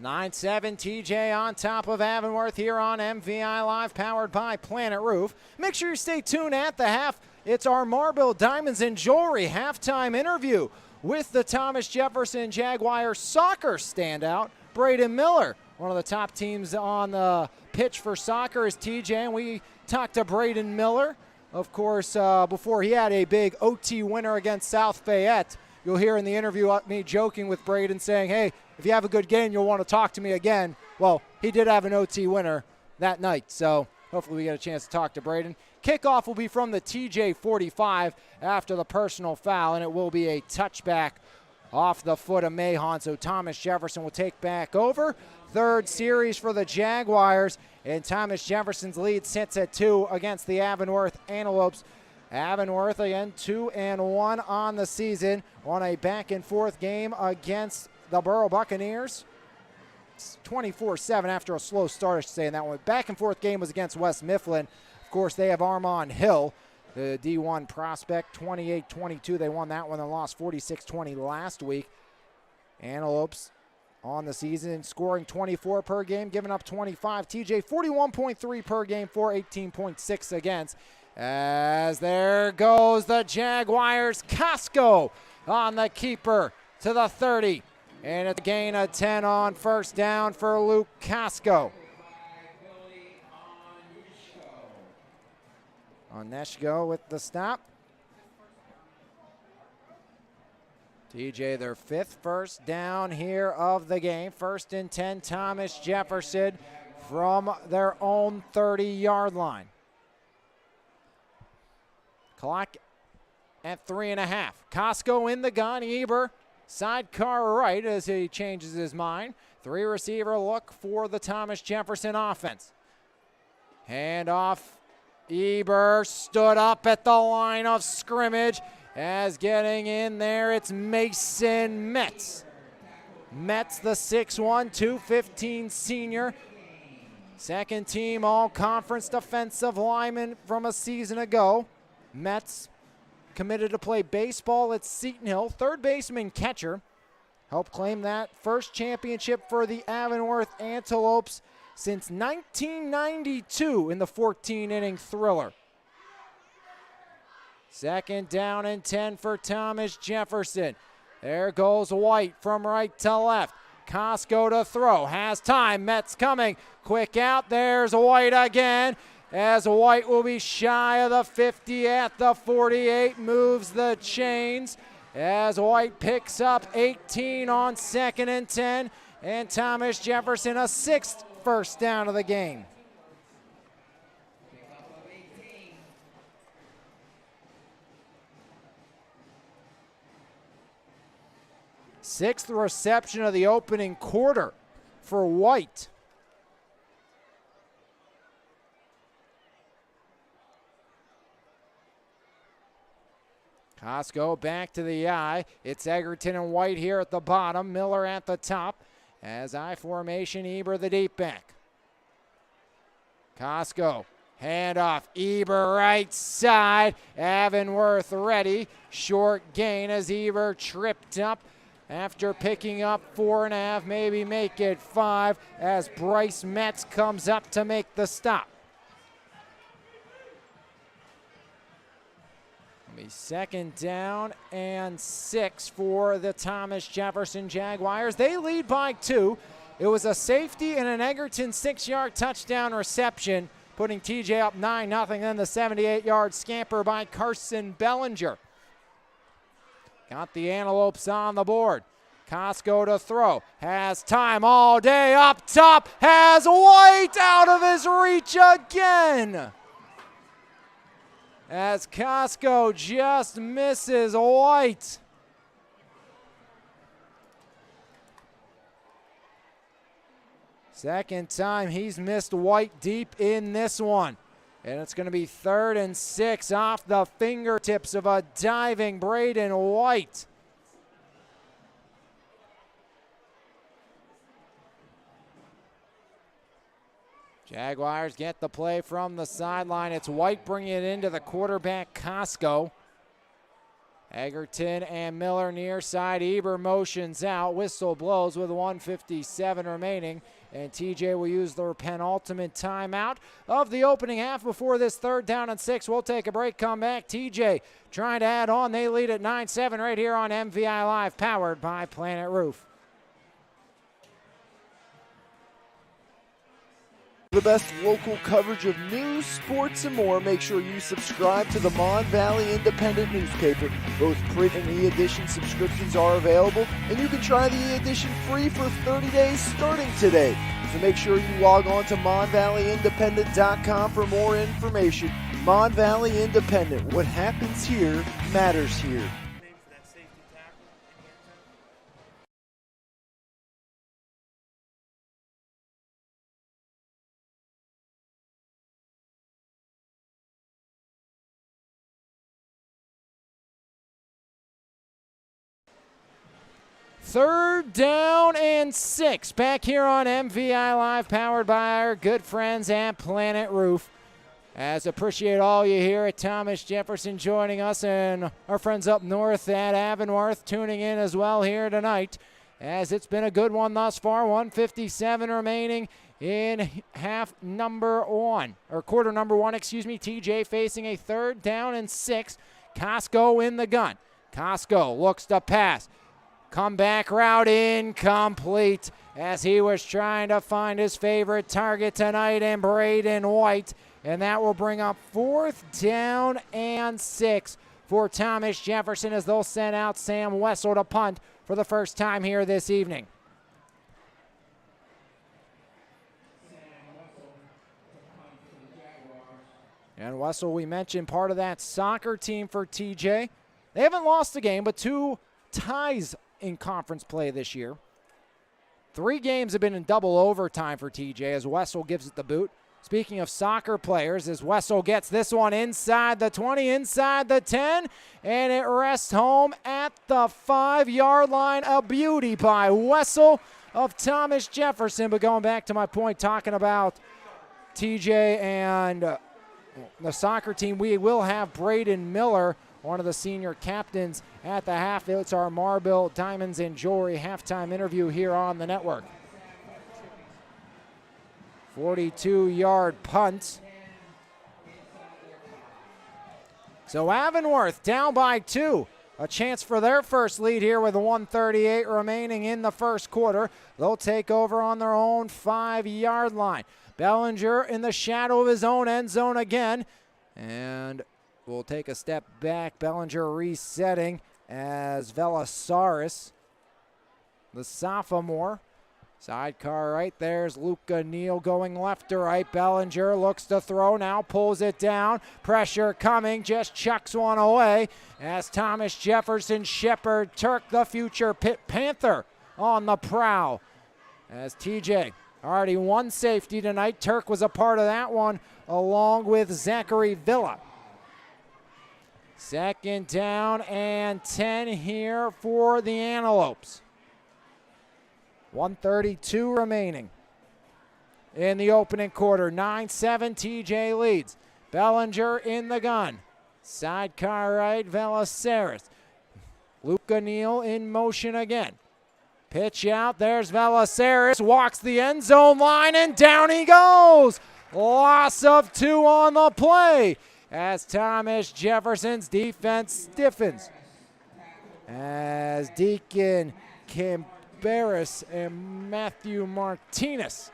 9-7 TJ on top of Avonworth here on MVI Live, powered by Planet Roof. Make sure you stay tuned at the half. It's our Marble Diamonds and Jewelry halftime interview with the Thomas Jefferson Jaguars soccer standout, Braden Miller. One of the top teams on the pitch for soccer is TJ, and we talked to Braden Miller, of course, before he had a big OT winner against South Fayette. You'll hear in the interview me joking with Braden saying, hey, if you have a good game, you'll want to talk to me again. Well, he did have an OT winner that night, so hopefully we get a chance to talk to Braden. Kickoff will be from the TJ 45 after the personal foul, and it will be a touchback off the foot of Mahon, so Thomas Jefferson will take back over. Third series for the Jaguars, and Thomas Jefferson's lead sits at 2 against the Avonworth Antelopes. Avonworth again 2-1 on the season on a back-and-forth game against the Borough Buccaneers. 24-7 after a slow start, I should say, in that one. Back-and-forth game was against West Mifflin. course, they have Armand Hill, the D1 prospect, 28-22. They won that one and lost 46-20 last week. Antelopes on the season, scoring 24 per game, giving up 25. TJ, 41.3 per game for 18.6 against. As there goes the Jaguars. Costco on the keeper to the 30. And a gain of 10 on first down for Luke Costco. Oneshko with the stop. TJ, their 5th first down here of the game. 1st and 10, Thomas Jefferson from their own 30-yard line. Clock at 3.5. Costco in the gun. Eber, sidecar right as he changes his mind. 3-receiver look for the Thomas Jefferson offense. Hand off. Eber stood up at the line of scrimmage. As getting in there, it's Mason Metz. Metz, the 6'1", 215 senior. Second team all-conference defensive lineman from a season ago. Metz committed to play baseball at Seton Hill. Third baseman catcher. Helped claim that first championship for the Avonworth Antelopes since 1992 in the 14-inning thriller. 2nd down and 10 for Thomas Jefferson. There goes White from right to left. Costco to throw. Has time. Metz coming. Quick out. There's White again. As White will be shy of the 50 at the 48. Moves the chains. As White picks up 18 on 2nd and 10. And Thomas Jefferson a 6th first down of the game. Sixth reception of the opening quarter for White. Costco back to the eye. It's Egerton and White here at the bottom. Miller at the top. As I formation, Eber the deep back. Costco, handoff. Eber right side. Avonworth ready. Short gain as Eber tripped up after picking up 4.5, maybe make it 5 as Bryce Metz comes up to make the stop. It'll be 2nd down and 6 for the Thomas Jefferson Jaguars. They lead by 2. It was a safety and an Egerton 6-yard touchdown reception, putting TJ up 9-0. Then the 78-yard scamper by Carson Bellinger. Got the Antelopes on the board. Costco to throw. Has time all day up top. Has White out of his reach again. As Costco just misses White. Second time he's missed White deep in this one. And it's going to be 3rd and 6 off the fingertips of a diving Braden White. Jaguars get the play from the sideline. It's White bringing it into the quarterback, Costco. Egerton and Miller near side. Eber motions out. Whistle blows with 1:57 remaining. And TJ will use their penultimate timeout of the opening half before this 3rd down and 6. We'll take a break, come back. TJ trying to add on. They lead at 9-7 right here on MVI Live, powered by Planet Roof. The best local coverage of news, sports, and more. Make sure you subscribe to the Mon Valley Independent newspaper. Both print and e-edition subscriptions are available, and you can try the e-edition free for 30 days starting today. So make sure you log on to MonValleyIndependent.com for more information. Mon Valley Independent. What happens here matters here. Third down and 6. Back here on MVI Live, powered by our good friends at Planet Roof. As appreciate all you here at Thomas Jefferson joining us, and our friends up north at Avonworth tuning in as well here tonight, as it's been a good one thus far. 1:57 remaining in quarter number one, TJ facing a 3rd down and 6. Costco in the gun. Costco looks to pass. Comeback route incomplete, as he was trying to find his favorite target tonight in Braden White. And that will bring up 4th down and 6 for Thomas Jefferson, as they'll send out Sam Wessel to punt for the first time here this evening. And Wessel, we mentioned, part of that soccer team for TJ. They haven't lost a game, but 2 ties in conference play this year. 3 games have been in double overtime for TJ, as Wessel gives it the boot. Speaking of soccer players, as Wessel gets this one inside the 20, inside the 10, and it rests home at the 5-yard line. A beauty by Wessel of Thomas Jefferson. But going back to my point, talking about TJ and the soccer team, we will have Braden Miller, one of the senior captains, at the half. It's our Marble Diamonds and Jewelry halftime interview here on the network. 42-yard punt. So Avonworth down by 2. A chance for their first lead here with 1:38 remaining in the first quarter. They'll take over on their own 5-yard line. Bellinger in the shadow of his own end zone again. And we'll take a step back. Bellinger resetting as Velasaurus, the sophomore. Sidecar right, there's Luca Neal going left to right. Bellinger looks to throw, now pulls it down. Pressure coming, just chucks one away as Thomas Jefferson, Shepard, Turk, the future Pitt Panther, on the prowl. As TJ already one safety tonight. Turk was a part of that one along with Zachary Villa. 2nd down and 10 here for the Antelopes. 1:32 remaining in the opening quarter. 9-7, TJ leads. Bellinger in the gun. Sidecar right, Velasaris. Luca Neal in motion again. Pitch out, there's Velasaris. Walks the end zone line, and down he goes. Loss of 2 on the play as Thomas Jefferson's defense stiffens. As Deacon Barris and Matthew Martinez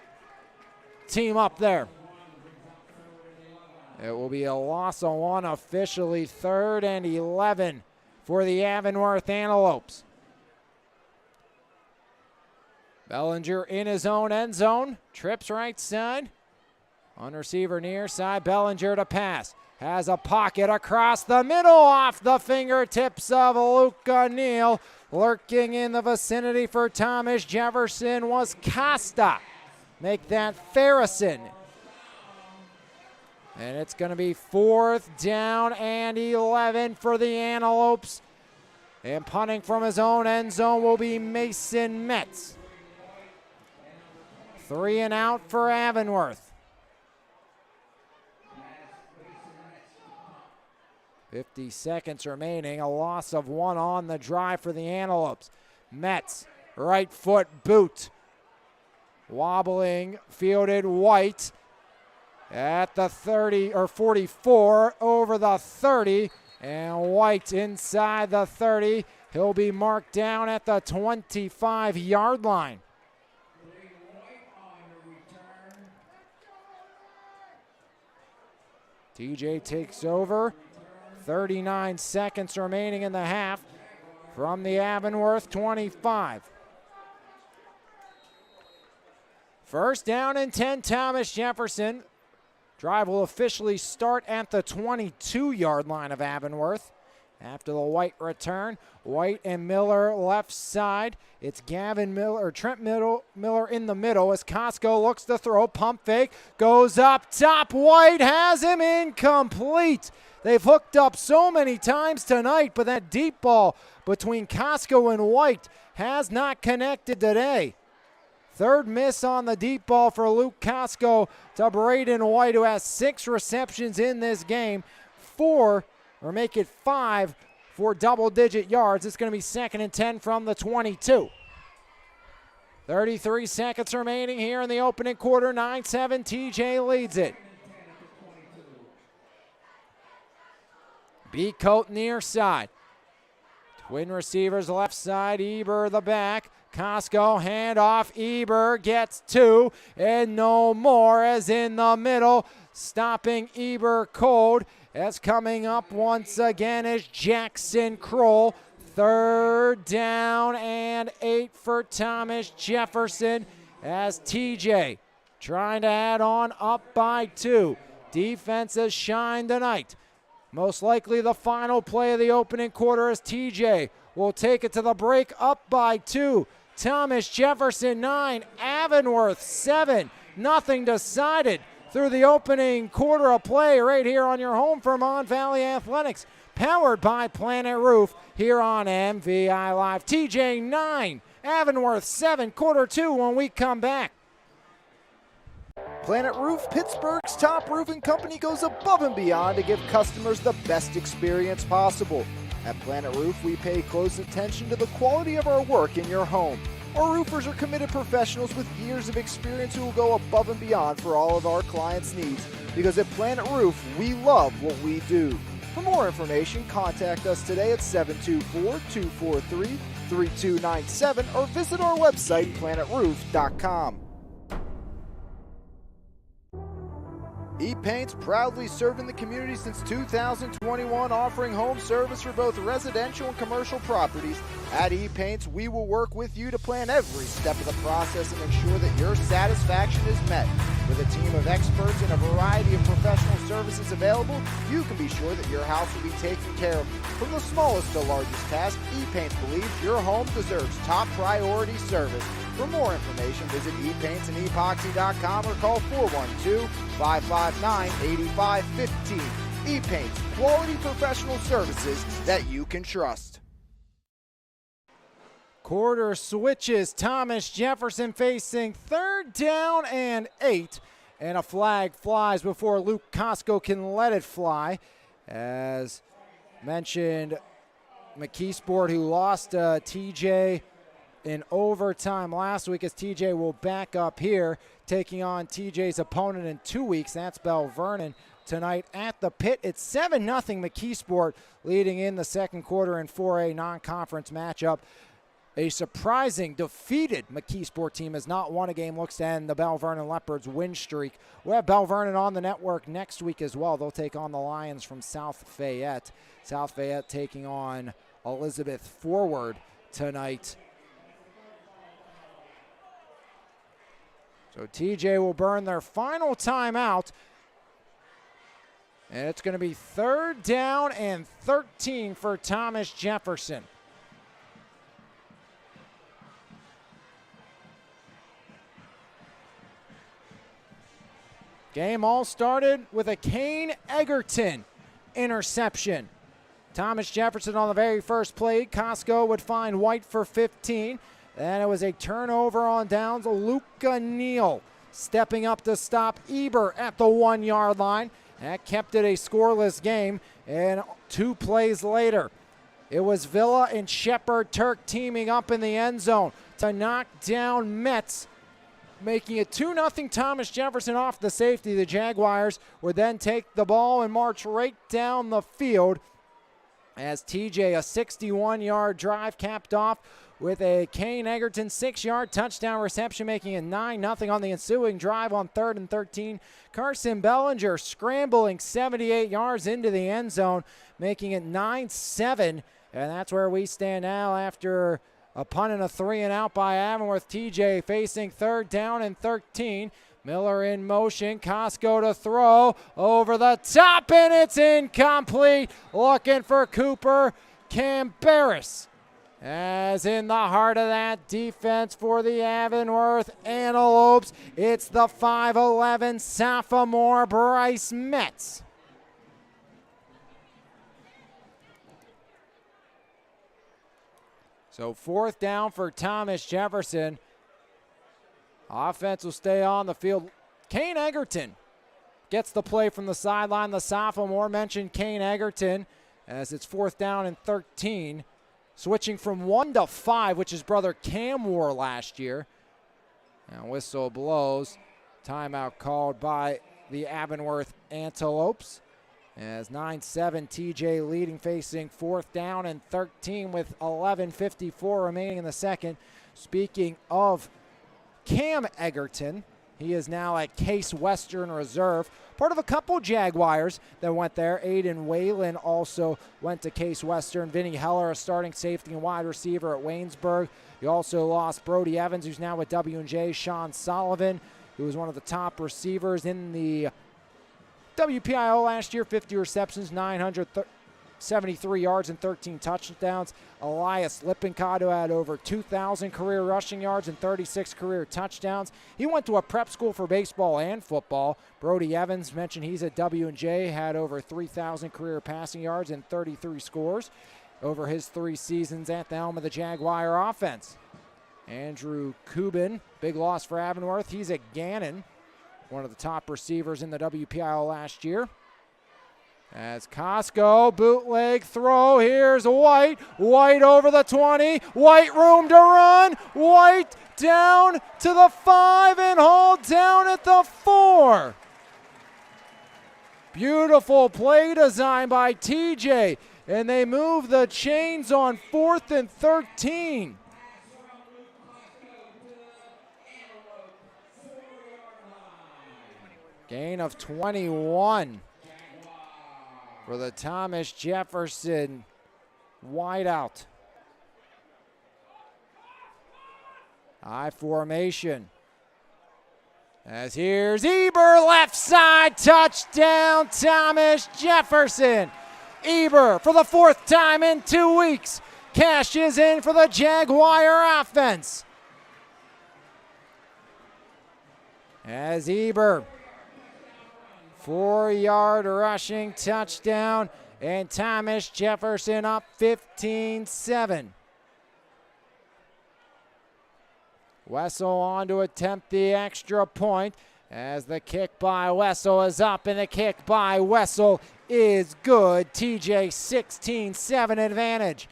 team up there. It will be a loss of 1, officially 3rd and 11 for the Avonworth Antelopes. Bellinger in his own end zone, trips right side. On receiver near side, Bellinger to pass. Has a pocket across the middle, off the fingertips of Luca Neal. Lurking in the vicinity for Thomas Jefferson was Costa. Make that Farrison. And it's going to be 4th down and 11 for the Antelopes. And punting from his own end zone will be Mason Metz. 3 and out for Avonworth. 50 seconds remaining, a loss of 1 on the drive for the Antelopes. Metz, right foot boot. Wobbling, fielded White at the 30 or 44, over the 30, and White inside the 30. He'll be marked down at the 25-yard line. TJ takes over. 39 seconds remaining in the half from the Avonworth 25. 1st down and 10, Thomas Jefferson. Drive will officially start at the 22-yard line of Avonworth. After the White return, White and Miller left side. It's Gavin Miller, or Trent Miller in the middle as Costco looks to throw. Pump fake, goes up top. White has him, incomplete. They've hooked up so many times tonight, but that deep ball between Costco and White has not connected today. Third miss on the deep ball for Luke Costco to Braden White, who has 6 receptions in this game. 4, or make it 5, for double-digit yards. It's going to be 2nd and 10 from the 22. 33 seconds remaining here in the opening quarter. 9-7, TJ leads it. B Coat near side. Twin receivers left side, Eber the back. Costco handoff, Eber gets 2 and no more, as in the middle. Stopping Eber cold. As coming up once again is Jackson Kroll. 3rd down and 8 for Thomas Jefferson, as TJ trying to add on, up by 2. Defense has shined tonight. Most likely the final play of the opening quarter, as TJ will take it to the break, up by 2. Thomas Jefferson 9, Avonworth 7. Nothing decided through the opening quarter of play right here on your home for Mon Valley Athletics. Powered by Planet Roof here on MVI Live. TJ 9, Avonworth 7, quarter 2 when we come back. Planet Roof, Pittsburgh's top roofing company, goes above and beyond to give customers the best experience possible. At Planet Roof, we pay close attention to the quality of our work in your home. Our roofers are committed professionals with years of experience who will go above and beyond for all of our clients' needs. Because at Planet Roof, we love what we do. For more information, contact us today at 724-243-3297 or visit our website, planetroof.com. E-Paint's proudly serving the community since 2021, offering home service for both residential and commercial properties. At E-Paint's, we will work with you to plan every step of the process and ensure that your satisfaction is met. With a team of experts and a variety of professional services available, you can be sure that your house will be taken care of. From the smallest to largest task, E-Paints believes your home deserves top priority service. For more information, visit epaintssandepoxy.com or call 412-559-8515. E-Paints, quality professional services that you can trust. Quarter switches. Thomas Jefferson facing 3rd down and 8. And a flag flies before Luke Costco can let it fly. As mentioned, McKeesport, who lost TJ in overtime last week, as TJ will back up here, taking on TJ's opponent in 2 weeks. That's Bell Vernon tonight at the Pit. It's 7-0 McKeesport, leading in the second quarter in 4A non-conference matchup. A surprising defeated McKeesport team has not won a game, looks to end the Bell Vernon Leopards win streak. We'll have Bell Vernon on the network next week as well. They'll take on the Lions from South Fayette. South Fayette taking on Elizabeth Forward tonight. So TJ will burn their final timeout. And it's going to be 3rd down and 13 for Thomas Jefferson. Game all started with a Kane Egerton interception. Thomas Jefferson on the very first play. Costco would find White for 15. Then it was a turnover on downs. Luca Neal stepping up to stop Eber at the 1-yard line. That kept it a scoreless game. And 2 plays later, it was Villa and Shepard Turk teaming up in the end zone to knock down Metz, making it 2-0 Thomas Jefferson off the safety. The Jaguars would then take the ball and march right down the field as TJ, a 61-yard drive, capped off with a Kane Egerton 6-yard touchdown reception, making it 9-0 on the ensuing drive on 3rd and 13. Carson Bellinger scrambling 78 yards into the end zone, making it 9-7. And that's where we stand now after a punt and a 3-and-out by Avonworth. TJ facing 3rd down and 13. Miller in motion, Costco to throw over the top, and it's incomplete. Looking for Cooper Camberis. As in the heart of that defense for the Avonworth Antelopes, it's the 5'11" sophomore Bryce Metz. So 4th down for Thomas Jefferson. Offense will stay on the field. Kane Egerton gets the play from the sideline. The sophomore mentioned Kane Egerton as it's 4th down and 13. Switching from 1 to 5, which his brother Cam wore last year. Now whistle blows. Timeout called by the Avonworth Antelopes. As 9-7 TJ leading, facing 4th down and 13 with 11:54 remaining in the second. Speaking of Cam Egerton, he is now at Case Western Reserve. Part of a couple Jaguars that went there. Aiden Whalen also went to Case Western. Vinny Heller, a starting safety and wide receiver at Waynesburg. You also lost Brody Evans, who's now with W&J. Sean Sullivan, who was one of the top receivers in the WPIO last year. 50 receptions, 973 yards and 13 touchdowns. Elias Lippincott, who had over 2,000 career rushing yards and 36 career touchdowns. He went to a prep school for baseball and football. Brody Evans, mentioned he's at W&J, had over 3,000 career passing yards and 33 scores over his 3 seasons at the helm of the Jaguar offense. Andrew Kubin, big loss for Avonworth. He's at Gannon, one of the top receivers in the WPIL last year. As Costco, bootleg throw, here's White. White over the 20, White room to run. White down to the 5 and hauled down at the 4. Beautiful play design by TJ, and they move the chains on 4th and 13. Gain of 21 for the Thomas Jefferson wideout. I formation. As here's Eber, left side, touchdown, Thomas Jefferson. Eber, for the 4th time in 2 weeks, cashes in for the Jaguar offense. As Eber, 4-yard rushing touchdown, and Thomas Jefferson up 15-7. Wessel on to attempt the extra point as the kick by Wessel is up, and the kick by Wessel is good. TJ 16-7 advantage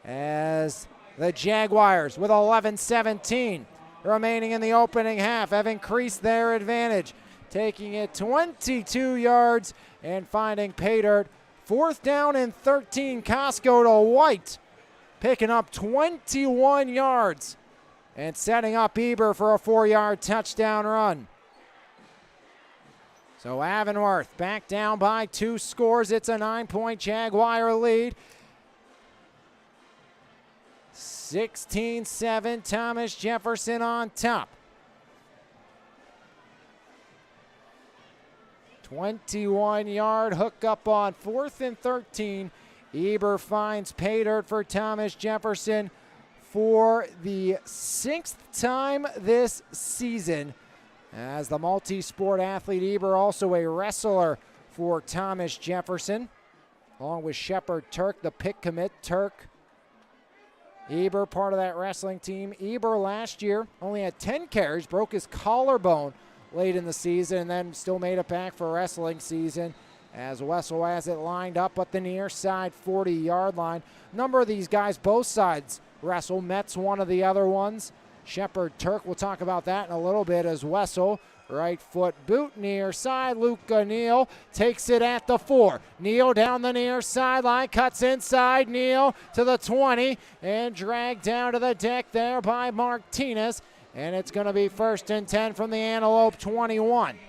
as the Jaguars with 11-17 remaining in the opening half have increased their advantage, taking it 22 yards and finding pay dirt. 4th down and 13. Costco to White, picking up 21 yards and setting up Eber for a 4-yard touchdown run. So Avonworth back down by 2 scores. It's a 9-point Jaguar lead. 16-7, Thomas Jefferson on top. 21-yard hookup on 4th and 13. Eber finds pay dirt for Thomas Jefferson for the 6th time this season. As the multi-sport athlete, Eber also a wrestler for Thomas Jefferson, along with Shepard Turk, the pick commit. Turk, Eber, part of that wrestling team. Eber last year only had 10 carries, broke his collarbone late in the season, and then still made it back for wrestling season as Wessel has it lined up at the near side 40-yard line. A number of these guys, both sides wrestle. Met's one of the other ones. Shepard Turk, we'll talk about that in a little bit as Wessel. Right foot boot near side. Luca Neal takes it at the 4. Neal down the near sideline, cuts inside. Neal to the 20 and dragged down to the deck there by Martinez. And it's going to be 1st and 10 from the Antelope 21.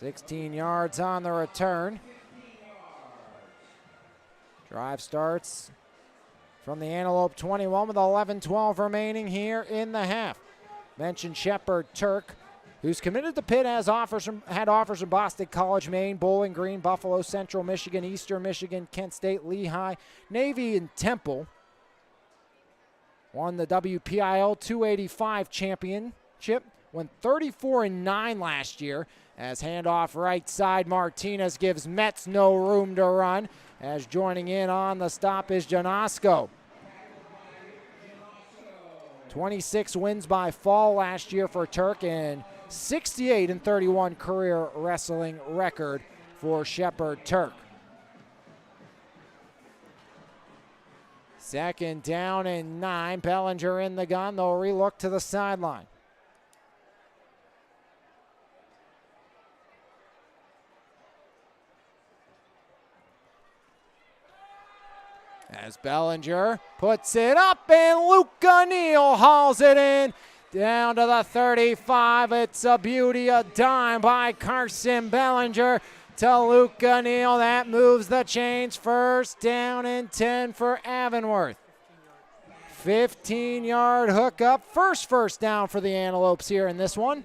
16 yards on the return. Drive starts from the Antelope 21 with 11-12 remaining here in the half. Mentioned Shepard Turk, who's committed to Pitt, had offers from Boston College, Maine, Bowling Green, Buffalo, Central Michigan, Eastern Michigan, Kent State, Lehigh, Navy, and Temple. Won the WPIL 285 championship, went 34-9 last year. As handoff right side, Martinez gives Metz no room to run. As joining in on the stop is Janosko. 26 wins by fall last year for Turk, and 68-31 career wrestling record for Shepherd Turk. Second down and 9. Bellinger in the gun. They'll relook to the sideline. As Bellinger puts it up, and Luke O'Neill hauls it in down to the 35. It's a beauty, a dime by Carson Bellinger to Luke O'Neill. That moves the chains. First down and 10 for Avonworth. 15-yard hookup. First down for the Antelopes here in this one.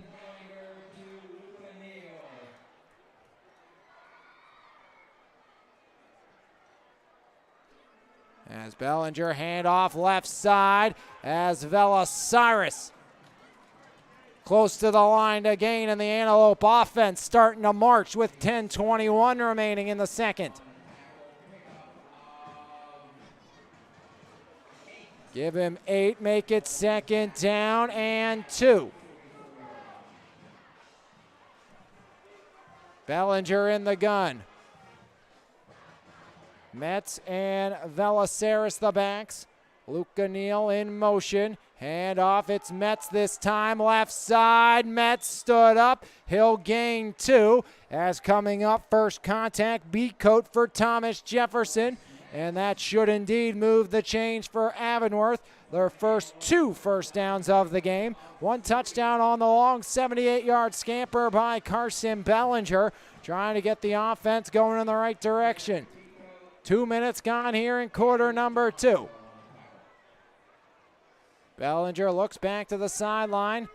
As Bellinger handoff left side as Velociris close to the line to gain, and the Antelope offense starting to march with 10:21 remaining in the second. Give him 8, make it second down and 2. Bellinger in the gun. Metz and Velociris the backs. Luke O'Neill in motion. Hand off, it's Metz this time. Left side, Metz stood up. He'll gain 2. As coming up, first contact, beat coat for Thomas Jefferson. And that should indeed move the chains for Avonworth. Their first 2 first downs of the game. 1 touchdown on the long 78-yard scamper by Carson Bellinger, trying to get the offense going in the right direction. 2 minutes gone here in quarter number 2. Bellinger looks back to the sideline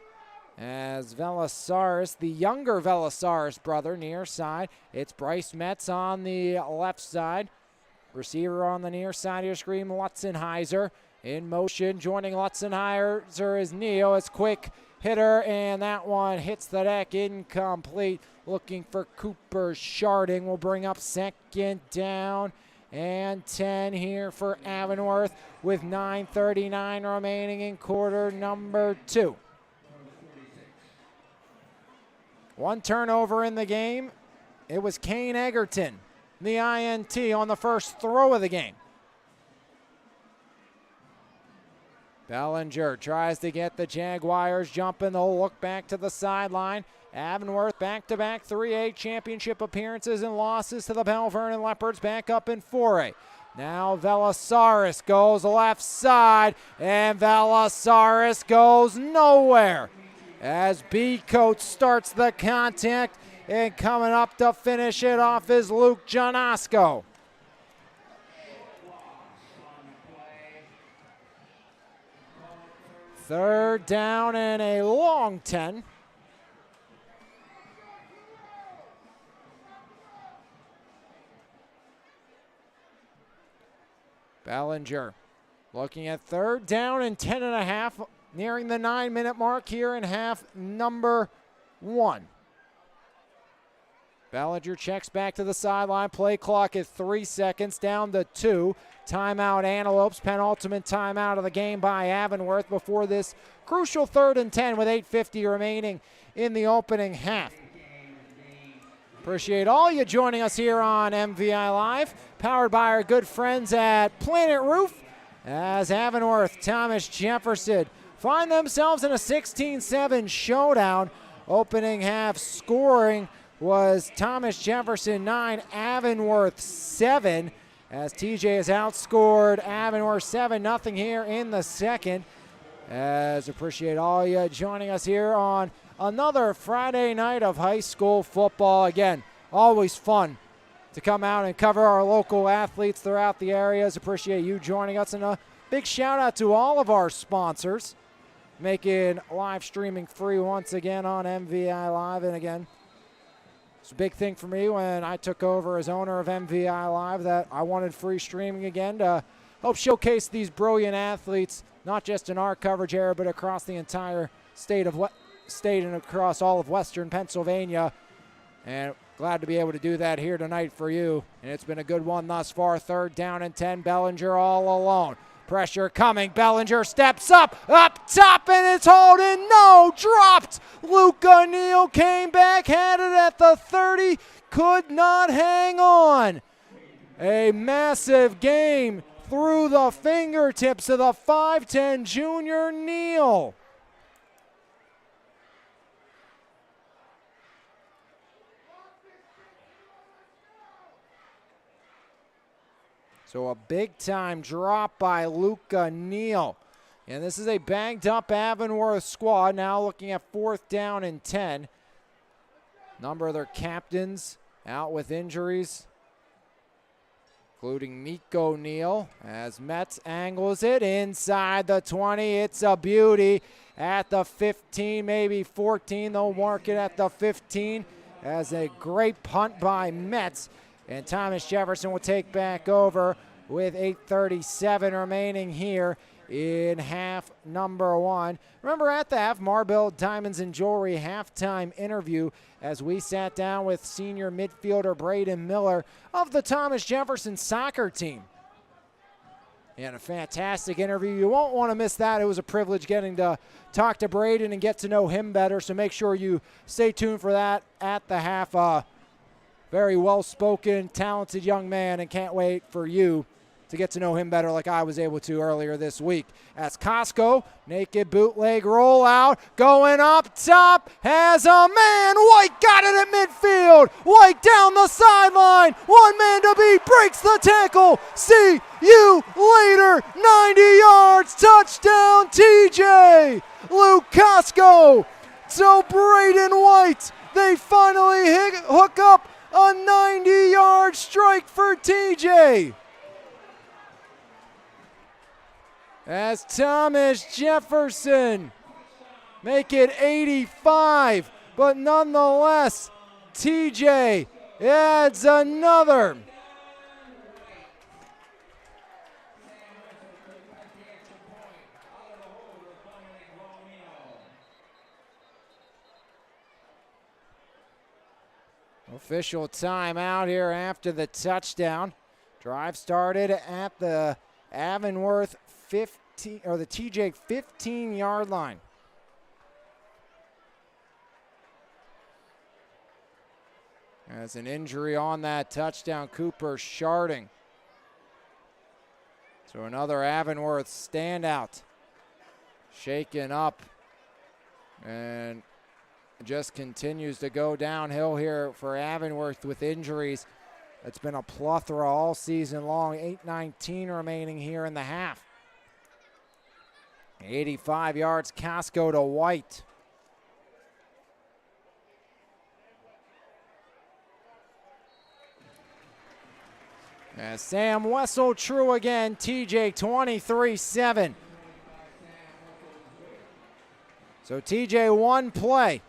as Velociris, the younger Velociris brother, near side. It's Bryce Metz on the left side. Receiver on the near side of your screen, Lutzenheiser in motion. Joining Lutzenheiser is Neo. It's quick hitter, and that one hits the deck, incomplete. Looking for Cooper Sharding. Will bring up second down and 10 here for Avonworth with 9:39 remaining in quarter number 2. 1 turnover in the game. It was Kane Egerton, the INT, on the first throw of the game. Bellinger tries to get the Jaguars jumping. They'll look back to the sideline. Avonworth back-to-back 3A championship appearances and losses to the Bell Vernon Leopards, back up in 4A. Now Velociris goes left side, and Velociris goes nowhere as B Coates starts the contact, and coming up to finish it off is Luke Janasco. Third down and a long 10. Bellinger looking at third down and 10.5, nearing the 9-minute mark here in half number 1. Bellinger checks back to the sideline. Play clock at 3 seconds, down to 2. Timeout Antelopes, penultimate timeout of the game by Avonworth before this crucial 3rd and 10 with 8:50 remaining in the opening half. Appreciate all you joining us here on MVI Live, powered by our good friends at Planet Roof, as Avonworth, Thomas Jefferson find themselves in a 16-7 showdown. Opening half scoring was Thomas Jefferson 9, Avonworth 7, as TJ has outscored Avonworth 7-0 here in the second. As appreciate all you joining us here on another Friday night of high school football. Again, always fun to come out and cover our local athletes throughout the areas. Appreciate you joining us, and a big shout out to all of our sponsors making live streaming free once again on MVI Live. And again, it's a big thing for me when I took over as owner of MVI Live that I wanted free streaming again to help showcase these brilliant athletes, not just in our coverage area, but across the entire state and across all of Western Pennsylvania. And glad to be able to do that here tonight for you. And it's been a good one thus far. 3rd down and 10. Bellinger all alone. Pressure coming. Bellinger steps up top, and it's holding. No, dropped. Luca Neal came back, had it at the 30, could not hang on. A massive game through the fingertips of the 5'10 junior Neal. So a big-time drop by Luca Neal. And this is a banged-up Avonworth squad now looking at 4th down and 10. Number of their captains out with injuries, including Miko Neal as Metz angles it inside the 20. It's a beauty at the 15, maybe 14. They'll mark it at the 15 as a great punt by Metz. And Thomas Jefferson will take back over with 8:37 remaining here in half number 1. Remember at the half, Marble Diamonds and Jewelry halftime interview as we sat down with senior midfielder Braden Miller of the Thomas Jefferson soccer team. And a fantastic interview. You won't want to miss that. It was a privilege getting to talk to Braden and get to know him better, so make sure you stay tuned for that at the half. Very well-spoken, talented young man, and can't wait for you to get to know him better like I was able to earlier this week. As Costco, naked bootleg rollout, going up top, has a man. White got it at midfield. White down the sideline. One man to beat, breaks the tackle. See you later. 90 yards, touchdown TJ. Luke Costco to Braden White. They finally hook up a 90-yard strike for TJ. As Thomas Jefferson make it 85, but nonetheless, TJ adds another. Official timeout here after the touchdown. Drive started at the Avonworth 15 or the TJ 15-yard line. As an injury on that touchdown, Cooper Sharding. So another Avonworth standout. Shaken up and just continues to go downhill here for Avonworth with injuries. It's been a plethora all season long. 8:19 remaining here in the half. 85 yards, Costco to White. As Sam Wessel true again, TJ 23-7. So TJ one play.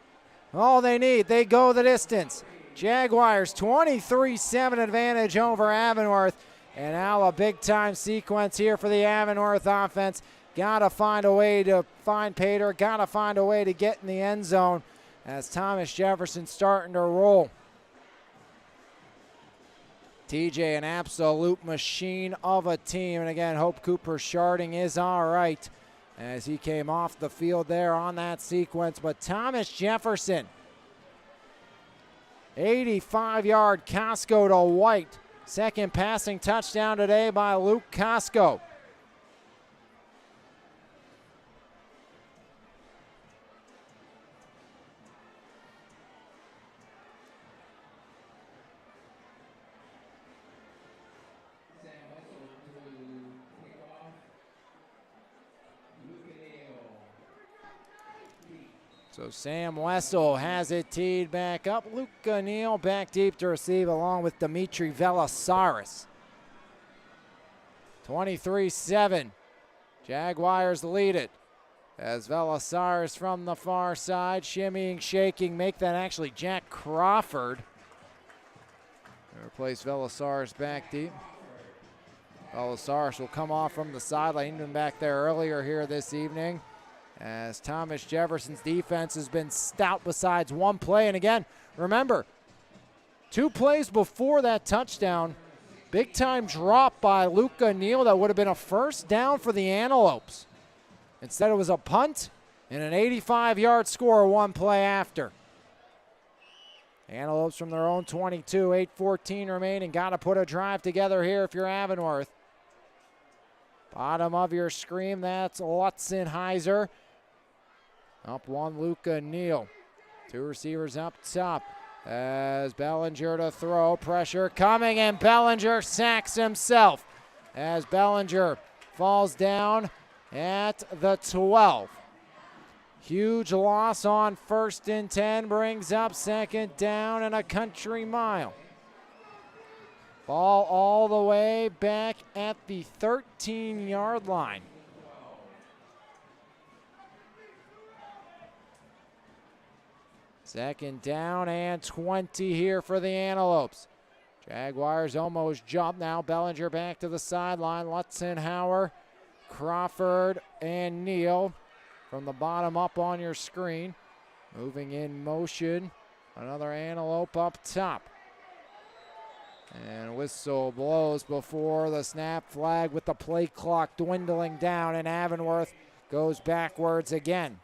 All they need, they go the distance. Jaguars 23-7 advantage over Avonworth. And now a big-time sequence here for the Avonworth offense. Got to find a way to find Pater. Got to find a way to get in the end zone as Thomas Jefferson starting to roll. TJ, an absolute machine of a team. And again, hope Cooper Sharding is all right as he came off the field there on that sequence. But Thomas Jefferson, 85-yard Costco to White. Second passing touchdown today by Luke Costco. So Sam Wessel has it teed back up. Luca Neal back deep to receive along with Dimitri Velasaris. 23-7. Jaguars lead it as Velasaris from the far side, shimmying, shaking, make that actually Jack Crawford. They replace Velasaris back deep. Velasaris will come off from the sideline. He's been back there earlier here this evening, as Thomas Jefferson's defense has been stout besides one play. And again, remember, 2 plays before that touchdown, Big time drop by Luca Neal that would have been a first down for the Antelopes. Instead, it was a punt and an 85-yard score one play after. Antelopes from their own 22, 8:14 remaining. Got to put a drive together here if you're Avonworth. Bottom of your screen, that's Lutzenheiser. Up one, Luca Neal. Two receivers up top. As Bellinger to throw, pressure coming, and Bellinger sacks himself. As Bellinger falls down at the 12. Huge loss on 1st and 10, brings up 2nd down and a country mile. Ball all the way back at the 13-yard line. Second down and 20 here for the Antelopes. Jaguars almost jump now. Bellinger back to the sideline. Lutzenhauer, Crawford, and Neal from the bottom up on your screen. Moving in motion. Another Antelope up top. And whistle blows before the snap flag with the play clock dwindling down, and Avonworth goes backwards again.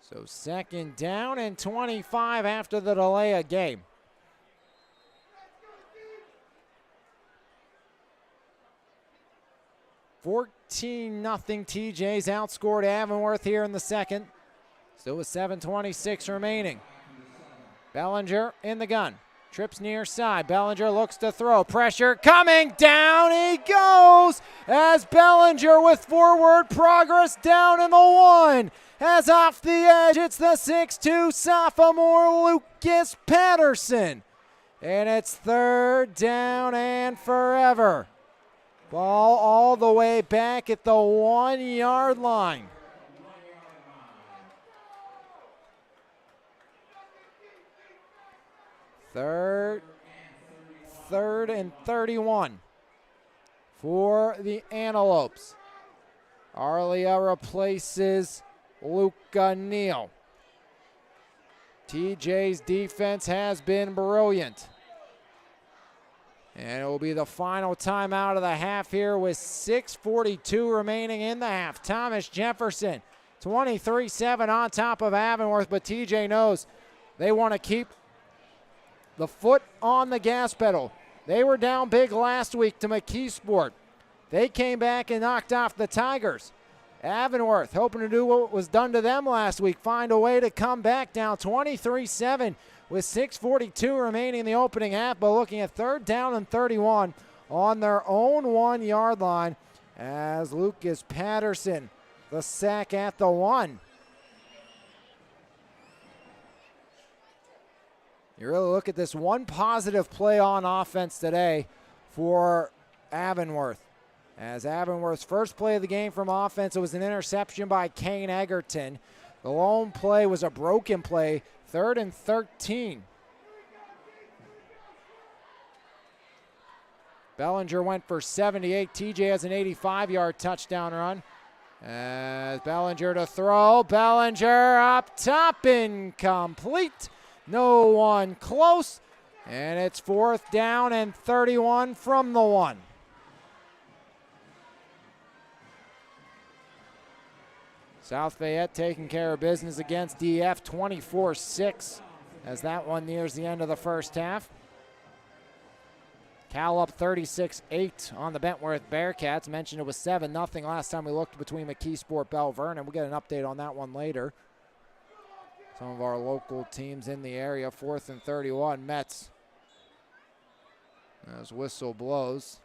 So 2nd down and 25 after the delay of game. $14-0 TJ's outscored Avonworth here in the second. Still with 7:26 remaining. Bellinger in the gun. Trips near side. Bellinger looks to throw. Pressure coming. Down he goes as Bellinger with forward progress down in the 1. As off the edge, it's the 6'2 sophomore Lucas Patterson. And it's 3rd down and forever. Ball all the way back at the 1-yard line. Third and 31 for the Antelopes. Arlia replaces Luca Neal. TJ's defense has been brilliant. And it will be the final timeout of the half here with 6:42 remaining in the half. Thomas Jefferson, 23-7 on top of Avonworth, but TJ knows they want to keep the foot on the gas pedal. They were down big last week to McKeesport. They came back and knocked off the Tigers. Avonworth hoping to do what was done to them last week, find a way to come back down 23-7 with 6:42 remaining in the opening half, but looking at 3rd down and 31 on their own 1-yard line as Lucas Patterson, the sack at the 1. You really look at this one positive play on offense today for Avonworth. As Avonworth's first play of the game from offense, it was an interception by Kane Egerton. The lone play was a broken play, 3rd and 13. Bellinger went for 78. TJ has an 85-yard touchdown run. As Bellinger to throw. Bellinger up top, incomplete. No one close. And it's 4th down and 31 from the 1. South Fayette taking care of business against DF 24-6 as that one nears the end of the first half. Cal up 36-8 on the Bentworth Bearcats. Mentioned it was 7-0 last time we looked between McKeesport, Belle Vernon. We'll get an update on that one later. Some of our local teams in the area. 4th and 31, Mets. As whistle blows.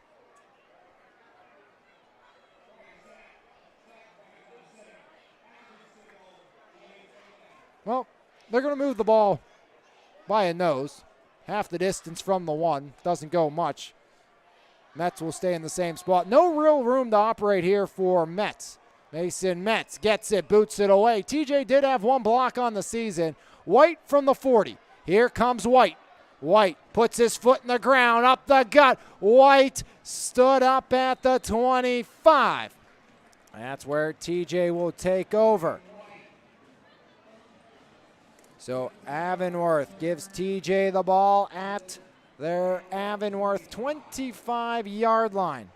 Well, they're going to move the ball by a nose. Half the distance from the 1. Doesn't go much. Mets will stay in the same spot. No real room to operate here for Mets. Mason Metz gets it, boots it away. TJ did have one block on the season. White from the 40. Here comes White. White puts his foot in the ground, up the gut. White stood up at the 25. That's where TJ will take over. So Avonworth gives TJ the ball at their Avonworth 25-yard line.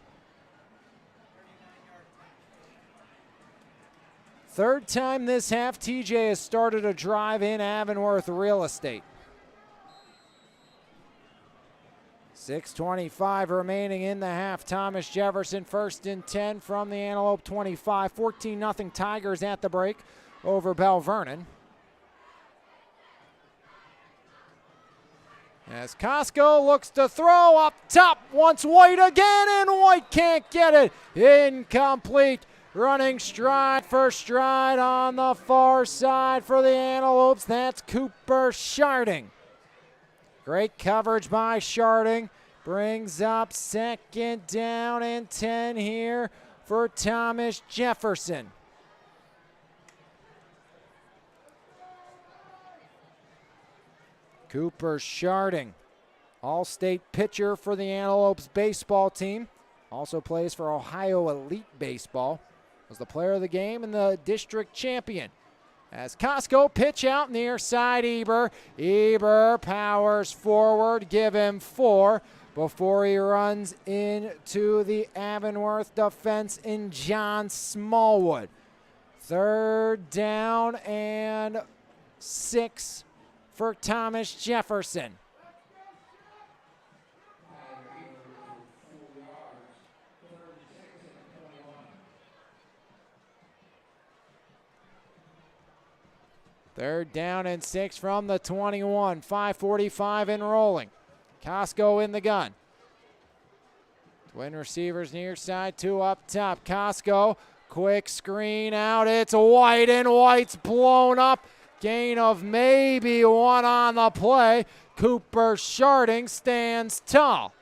Third time this half, TJ has started a drive in Avonworth real estate. 6:25 remaining in the half. Thomas Jefferson 1st and 10 from the Antelope 25. 14-0 Tigers at the break over Bell Vernon. As Costco looks to throw up top, wants White again, and White can't get it. Incomplete. Running stride for stride on the far side for the Antelopes. That's Cooper Sharding. Great coverage by Sharding. Brings up 2nd down and 10 here for Thomas Jefferson. Cooper Sharding, All-State pitcher for the Antelopes baseball team. Also plays for Ohio Elite Baseball. Was the player of the game and the district champion. As Costco pitch out near side Eber. Eber powers forward, give him 4 before he runs into the Avonworth defense in John Smallwood. 3rd down and 6 for Thomas Jefferson. Third down and 6 from the 21. 5:45 and rolling. Costco in the gun. Twin receivers near side, 2 up top. Costco, quick screen out. It's White, and White's blown up. Gain of maybe 1 on the play. Cooper Sharding stands tall.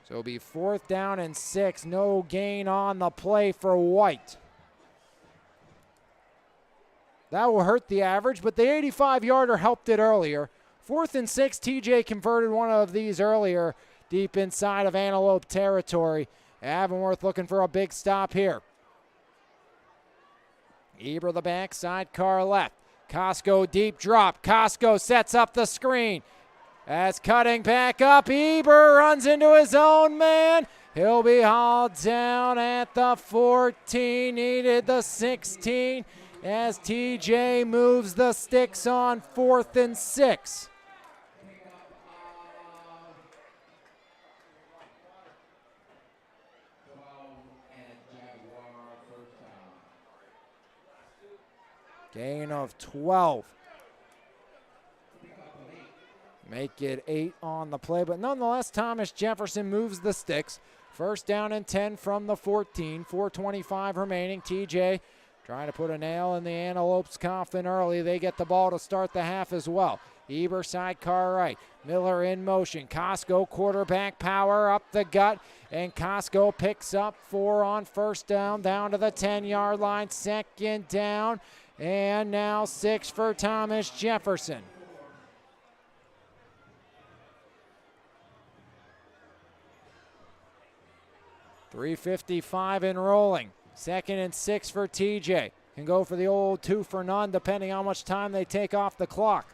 So it'll be 4th down and 6. No gain on the play for White. That will hurt the average, but the 85-yarder helped it earlier. 4th and 6, TJ converted one of these earlier deep inside of Antelope territory. Avonworth looking for a big stop here. Eber the backside, car left. Costco deep drop. Costco sets up the screen. As cutting back up, Eber runs into his own man. He'll be hauled down at the 14, needed the 16 as TJ moves the sticks on 4th and 6. Gain of 12. Make it 8 on the play, but nonetheless, Thomas Jefferson moves the sticks. 1st down and 10 from the 14. 4:25 remaining. TJ trying to put a nail in the Antelopes' coffin early. They get the ball to start the half as well. Eber sidecar right. Miller in motion. Costco quarterback power up the gut, and Costco picks up 4 on 1st down to the 10-yard line. 2nd down, and now 6 for Thomas Jefferson. 3:55 and rolling. 2nd and 6 for TJ. Can go for the old 2 for none depending on how much time they take off the clock.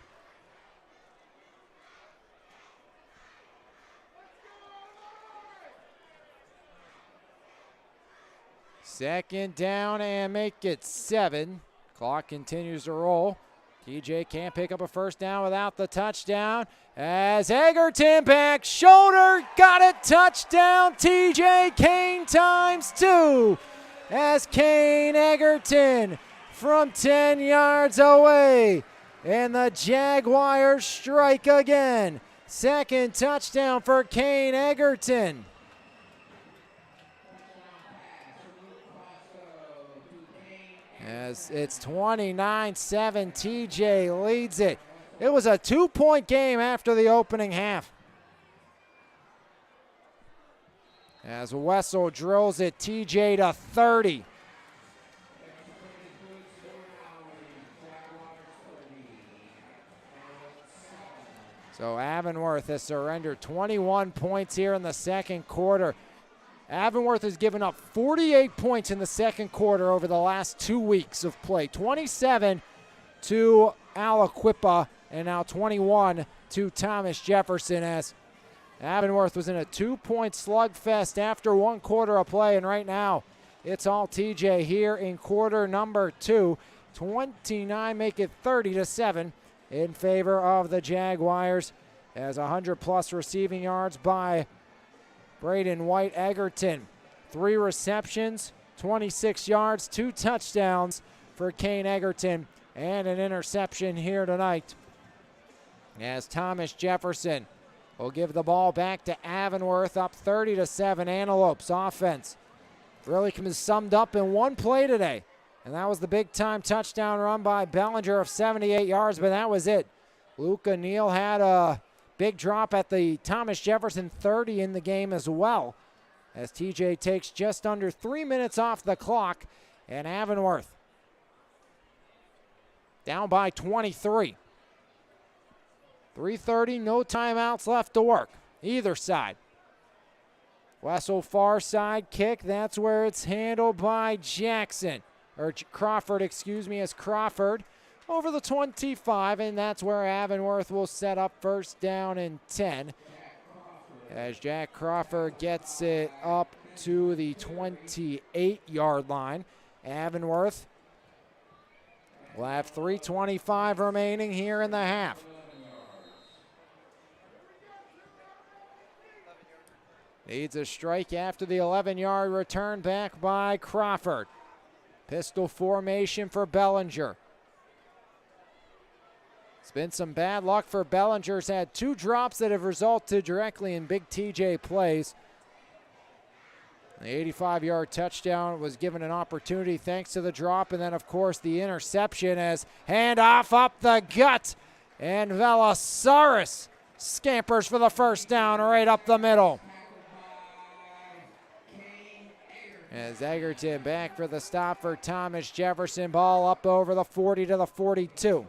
Second down and make it 7. Clock continues to roll. TJ can't pick up a 1st down without the touchdown. As Egerton back shoulder, got it, touchdown. TJ Kane ×2. As Kane Egerton from 10 yards away. And the Jaguars strike again. 2nd touchdown for Kane Egerton. As it's 29-7, TJ leads it. It was a 2-point game after the opening half. As Wessel drills it, TJ to 30. So Avonworth has surrendered 21 points here in the second quarter. Avonworth has given up 48 points in the second quarter over the last 2 weeks of play. 27 to Aliquippa and now 21 to Thomas Jefferson, as Avonworth was in a 2-point slugfest after 1 quarter of play, and right now it's all TJ here in quarter number 2. 29 make it 30-7 in favor of the Jaguars, as 100-plus receiving yards by Braden White Egerton. 3 receptions, 26 yards, 2 touchdowns for Kane Egerton, and an interception here tonight, as Thomas Jefferson will give the ball back to Avonworth, up 30-7. Antelope's offense really summed up in 1 play today, and that was the big-time touchdown run by Bellinger of 78 yards, but that was it. Luca Neal had a big drop at the Thomas Jefferson 30 in the game as well, as TJ takes just under 3 minutes off the clock, and Avonworth down by 23. 3:30, no timeouts left to work, either side. Wessel far side kick, that's where it's handled by Crawford, as Crawford over the 25, and that's where Avonworth will set up first down and 10. As Jack Crawford gets it up to the 28-yard line. Avonworth will have 3:25 remaining here in the half. Needs a strike after the 11-yard return back by Crawford. Pistol formation for Bellinger. It's been some bad luck for Bellinger's had 2 drops that have resulted directly in big TJ plays. The 85-yard touchdown was given an opportunity thanks to the drop, and then, of course, the interception as handoff up the gut, and Velosaurus scampers for the first down right up the middle. As Egerton back for the stop for Thomas Jefferson. Ball up over the 40 to the 42.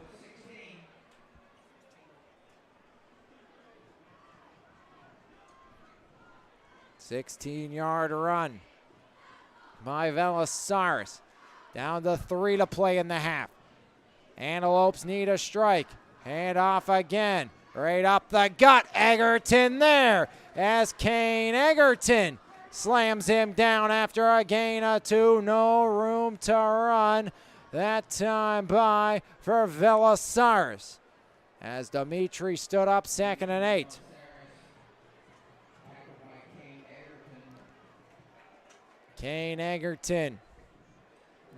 $16-yard run by Velosaurus. Down to 3 to play in the half. Antelopes need a strike. Hand off again. Right up the gut. Egerton there as Kane Egerton slams him down after a gain of 2. No room to run that time by for Velosaurus, as Dimitri stood up 2nd and 8. Kane Egerton,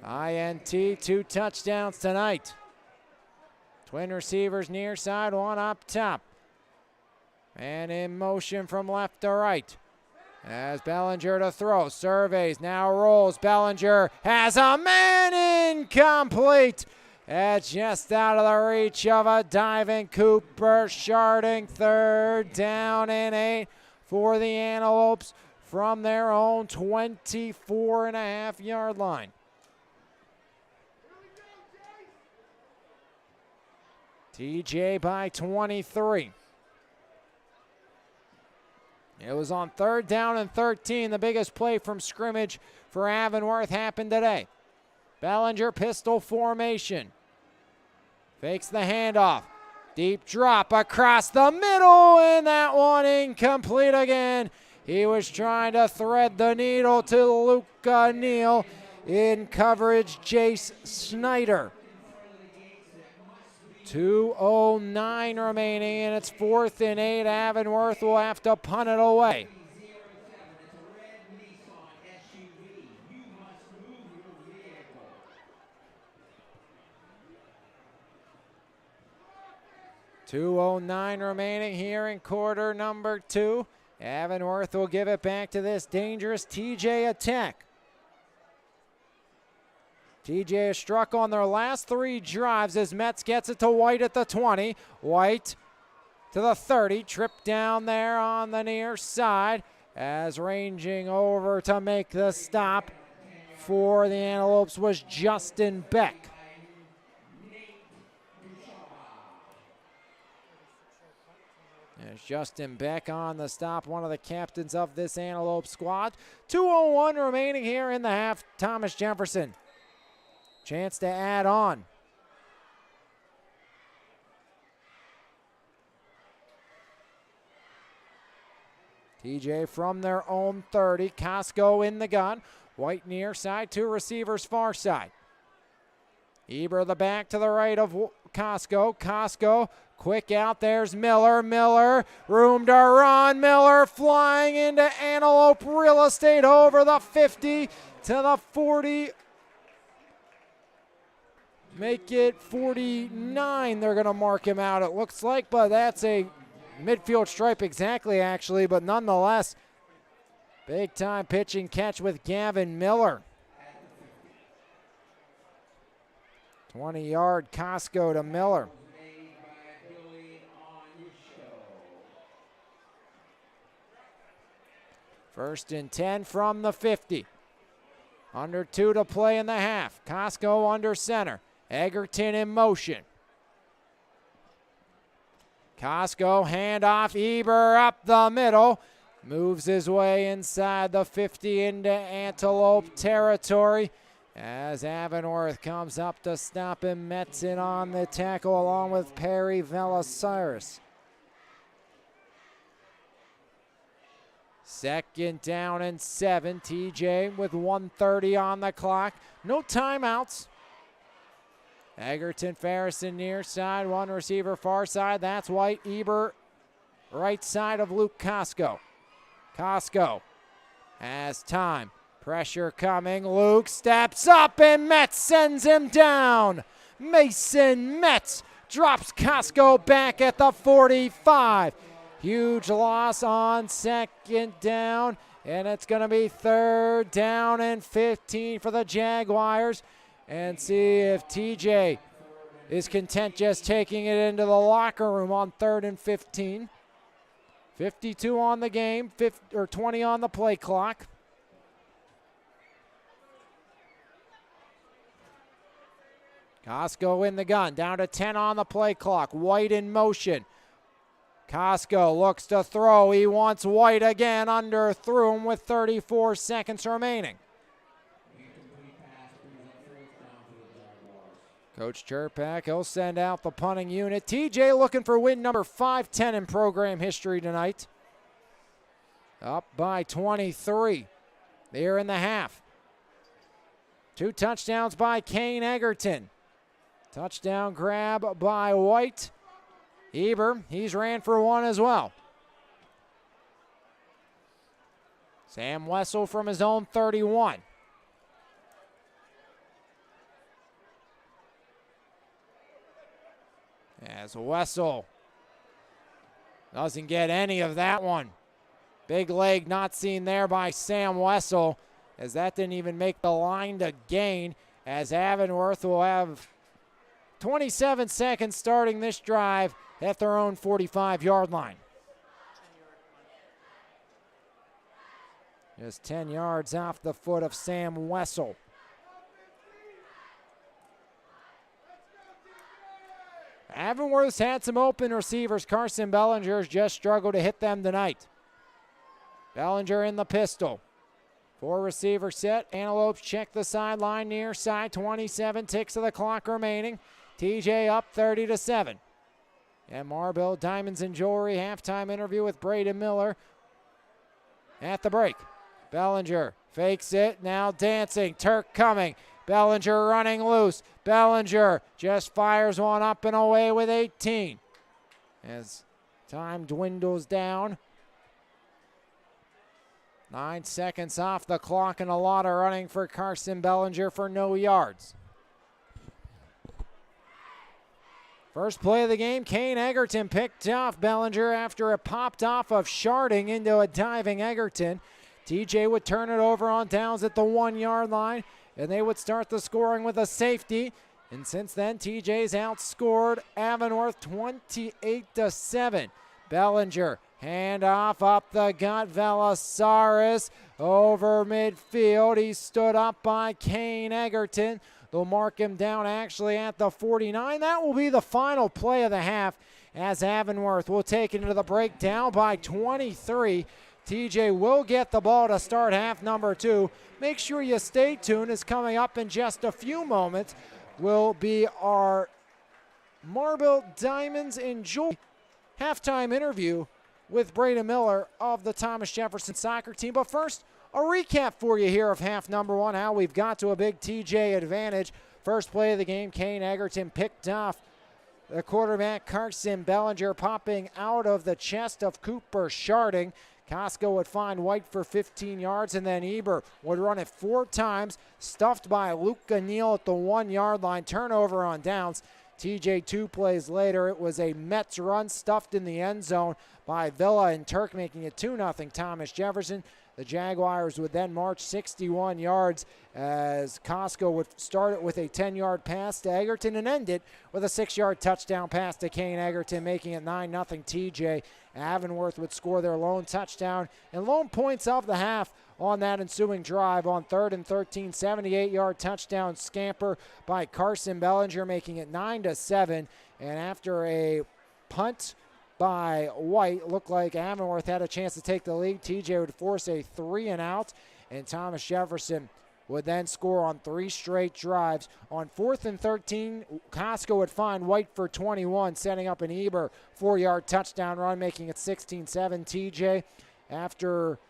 INT, 2 touchdowns tonight. Twin receivers near side, 1 up top. And in motion from left to right. As Bellinger to throw, surveys, now rolls. Bellinger has a man, incomplete. It's just out of the reach of a diving Cooper Sharding. 3rd down and 8 for the Antelopes from their own 24.5-yard line. TJ by 23. It was on 3rd down and 13. The biggest play from scrimmage for Avonworth happened today. Bellinger pistol formation. Fakes the handoff. Deep drop across the middle, and that one incomplete again. He was trying to thread the needle to Luca Neal. In coverage, Jace Snyder. 2:09 remaining, and it's 4th and 8. Avonworth will have to punt it away. .209 remaining here in quarter number 2. Avonworth will give it back to this dangerous TJ attack. TJ has struck on their last 3 drives as Metz gets it to White at the 20. White to the 30, tripped down there on the near side as ranging over to make the stop for the Antelopes was Justin Beck. There's Justin Beck on the stop, one of the captains of this Antelope squad. 2:01 remaining here in the half. Thomas Jefferson. Chance to add on. TJ from their own 30. Costco in the gun. White near side, two receivers far side. Eber the back to the right of Costco. Costco quick out. There's Miller. Miller room to run. Miller flying into Antelope real estate over the 50 to the 40. Make it 49. They're going to mark him out, it looks like, but that's a midfield stripe exactly, actually, but nonetheless, big time pitch and catch with Gavin Miller. 20-yard Costco to Miller. First and 10 from the 50. Under 2 to play in the half. Costco under center. Egerton in motion. Costco handoff. Eber up the middle. Moves his way inside the 50 into Antelope territory as Avonworth comes up to stop him. Metzen on the tackle along with Perry Velociris. Second down and 7. TJ with 1:30 on the clock. No timeouts. Egerton, Farrison near side. One receiver far side. That's White. Eber right side of Luke Costco. Costco has time. Pressure coming. Luke steps up and Metz sends him down. Mason Metz drops Costco back at the 45. Huge loss on second down, and it's going to be third down and 15 for the Jaguars. And see if TJ is content just taking it into the locker room on 3rd and 15. 52 on the game, 20 on the play clock. Costco in the gun, down to 10 on the play clock. White in motion. Costco looks to throw. He wants White again, underthrew him with 34 seconds remaining. Coach Chirpak, he'll send out the punting unit. TJ looking for win number 510 in program history tonight. Up by 23 there in the half. 2 touchdowns by Kane Egerton. Touchdown grab by White. Eber, he's ran for 1 as well. Sam Wessel from his own 31. As Wessel doesn't get any of that one. Big leg not seen there by Sam Wessel, as that didn't even make the line to gain, as Avonworth will have 27 seconds starting this drive at their own 45-yard line. Just 10 yards off the foot of Sam Wessel. Avonworth's had some open receivers. Carson Bellinger's just struggled to hit them tonight. Bellinger in the pistol. 4 receiver set. Antelopes check the sideline near side. 27 ticks of the clock remaining. TJ up 30-7. And Marble Diamonds and Jewelry halftime interview with Braden Miller at the break. Bellinger fakes it, now dancing. Turk coming. Bellinger running loose. Bellinger just fires one up and away with 18. As time dwindles down. 9 seconds off the clock and a lot of running for Carson Bellinger for no yards. First play of the game, Kane Egerton picked off Bellinger after it popped off of Sharding into a diving Egerton. TJ would turn it over on downs at the 1-yard line, and they would start the scoring with a safety. And since then, TJ's outscored Avonworth 28-7. Bellinger, handoff up the gut, Velociris over midfield. He stood up by Kane Egerton. They'll mark him down actually at the 49. That will be the final play of the half as Avonworth will take it into the break down by 23. TJ will get the ball to start half number 2. Make sure you stay tuned, as coming up in just a few moments will be our Marble Diamonds Enjoy halftime interview with Braden Miller of the Thomas Jefferson soccer team. But first, a recap for you here of half number 1, how we've got to a big TJ advantage. First play of the game, Kane Egerton picked off the quarterback Carson Bellinger, popping out of the chest of Cooper Sharding. Costco would find White for 15 yards, and then Eber would run it 4 times, stuffed by Luca Neal at the 1-yard line. Turnover on downs. TJ 2 plays later, it was a Mets run stuffed in the end zone by Villa and Turk, making it 2-0 Thomas Jefferson. The Jaguars would then march 61 yards as Costco would start it with a 10-yard pass to Egerton and end it with a 6-yard touchdown pass to Kane Egerton, making it 9-0 TJ. Avonworth would score their lone touchdown and lone points of the half on that ensuing drive. On 3rd and 13, 78-yard touchdown scamper by Carson Bellinger, making it 9-7. And after a punt by White, looked like Avonworth had a chance to take the lead. TJ would force a 3-and-out, and Thomas Jefferson would then score on 3 straight drives. On 4th and 13, Costco would find White for 21, setting up an Eber 4-yard touchdown run, making it 16-7 TJ. After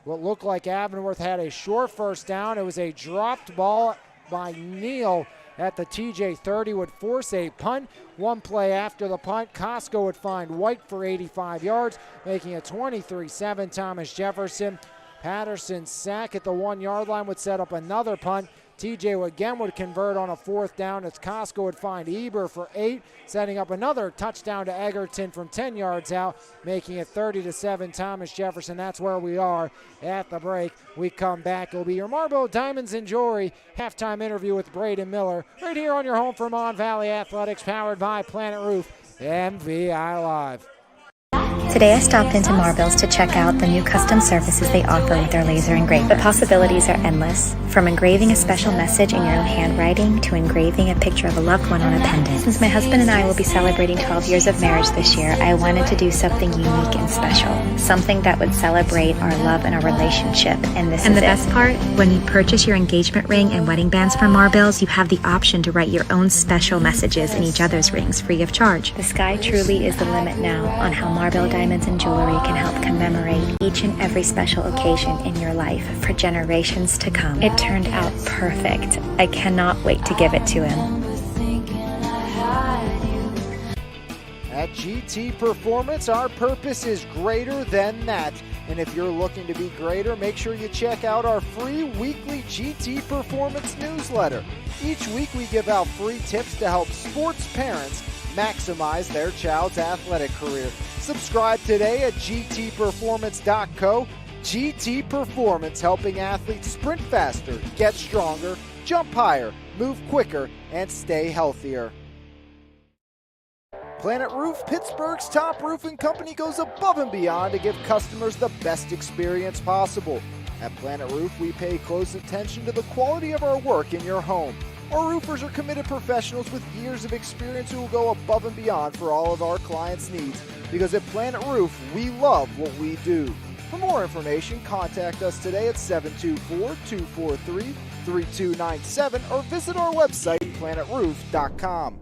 what looked like Avonworth had a short first down, it was a dropped ball by Neal at the TJ 30, would force a punt. 1 play after the punt, Costco would find White for 85 yards, making it 23-7 Thomas Jefferson. Patterson's sack at the 1-yard line would set up another punt. TJ again would convert on a 4th down as Costco would find Eber for 8, setting up another touchdown to Egerton from 10 yards out, making it 30-7 Thomas Jefferson. That's where we are at the break. We come back. It'll be your Marble Diamonds and Jewelry halftime interview with Braden Miller right here on your home for Mon Valley Athletics, powered by Planet Roof, MVI Live. Today I stopped into Marvell's to check out the new custom services they offer with their laser engraver. The possibilities are endless, from engraving a special message in your own handwriting to engraving a picture of a loved one on a pendant. Since my husband and I will be celebrating 12 years of marriage this year, I wanted to do something unique and special, something that would celebrate our love and our relationship. And the best part, when you purchase your engagement ring and wedding bands from Marvell's, you have the option to write your own special messages in each other's rings free of charge. The sky truly is the limit now on how Marvell Diamonds and Jewelry can help commemorate each and every special occasion in your life for generations to come. It turned out perfect. I cannot wait to give it to him. At GT Performance, our purpose is greater than that. And if you're looking to be greater, make sure you check out our free weekly GT Performance newsletter. Each week we give out free tips to help sports parents maximize their child's athletic career. Subscribe today at gtperformance.co. GT Performance, helping athletes sprint faster, get stronger, jump higher, move quicker, and stay healthier. Planet Roof, Pittsburgh's top roofing company, goes above and beyond to give customers the best experience possible. At Planet Roof, we pay close attention to the quality of our work in your home. Our roofers are committed professionals with years of experience who will go above and beyond for all of our clients' needs. Because at Planet Roof, we love what we do. For more information, contact us today at 724-243-3297 or visit our website, planetroof.com.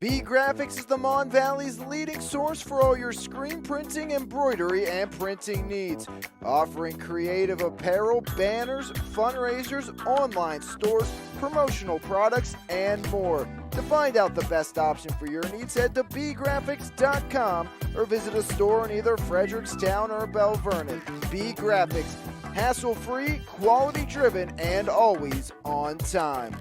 B Graphics is the Mon Valley's leading source for all your screen printing, embroidery, and printing needs. Offering creative apparel, banners, fundraisers, online stores, promotional products, and more. To find out the best option for your needs, head to bgraphics.com or visit a store in either Frederickstown or Belle Vernon. B Graphics, hassle-free, quality-driven, and always on time.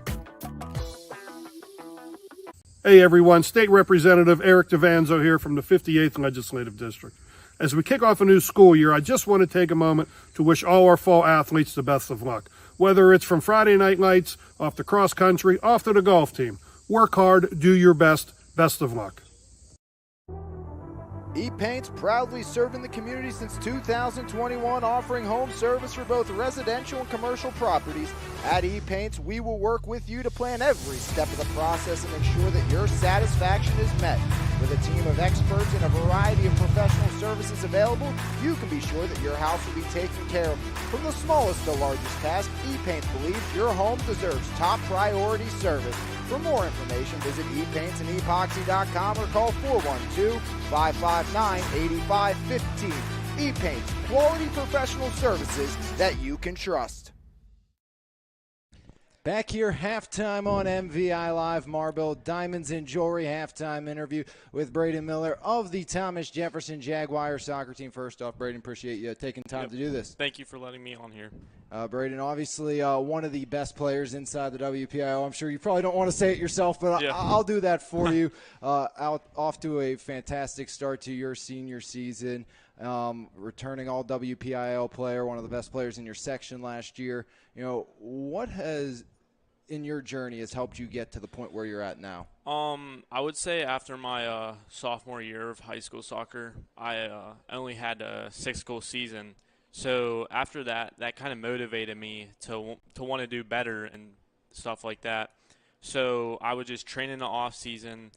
Hey everyone, State Representative Eric DeVanzo here from the 58th Legislative District. As we kick off a new school year, I just want to take a moment to wish all our fall athletes the best of luck. Whether it's from Friday night lights, off to cross country, off to the golf team. Work hard, do your best, best of luck. E-Paint's proudly serving the community since 2021, offering home service for both residential and commercial properties. At E-Paint's, we will work with you to plan every step of the process and ensure that your satisfaction is met. With a team of experts and a variety of professional services available, you can be sure that your house will be taken care of. From the smallest to largest task, E-Paints believes your home deserves top priority service. For more information, visit epaintsанdepoxy.com or call 412-559-8515. E-Paints, quality professional services that you can trust. Back here, halftime on MVI Live, Marble Diamonds and Jewelry halftime interview with Braden Miller of the Thomas Jefferson Jaguar soccer team. First off, Braden, appreciate you taking time to do this. Thank you for letting me on here. Braden, obviously one of the best players inside the WPIO. I'm sure you probably don't want to say it yourself, but Yeah. I'll do that for you. Off to a fantastic start to your senior season, returning all WPIO player, one of the best players in your section last year. You know, what has in your journey has helped you get to the point where you're at now? I would say after my sophomore year of high school soccer, I only had a 6-goal season. So after that kind of motivated me to want to do better and stuff like that. So I would just train in the off season,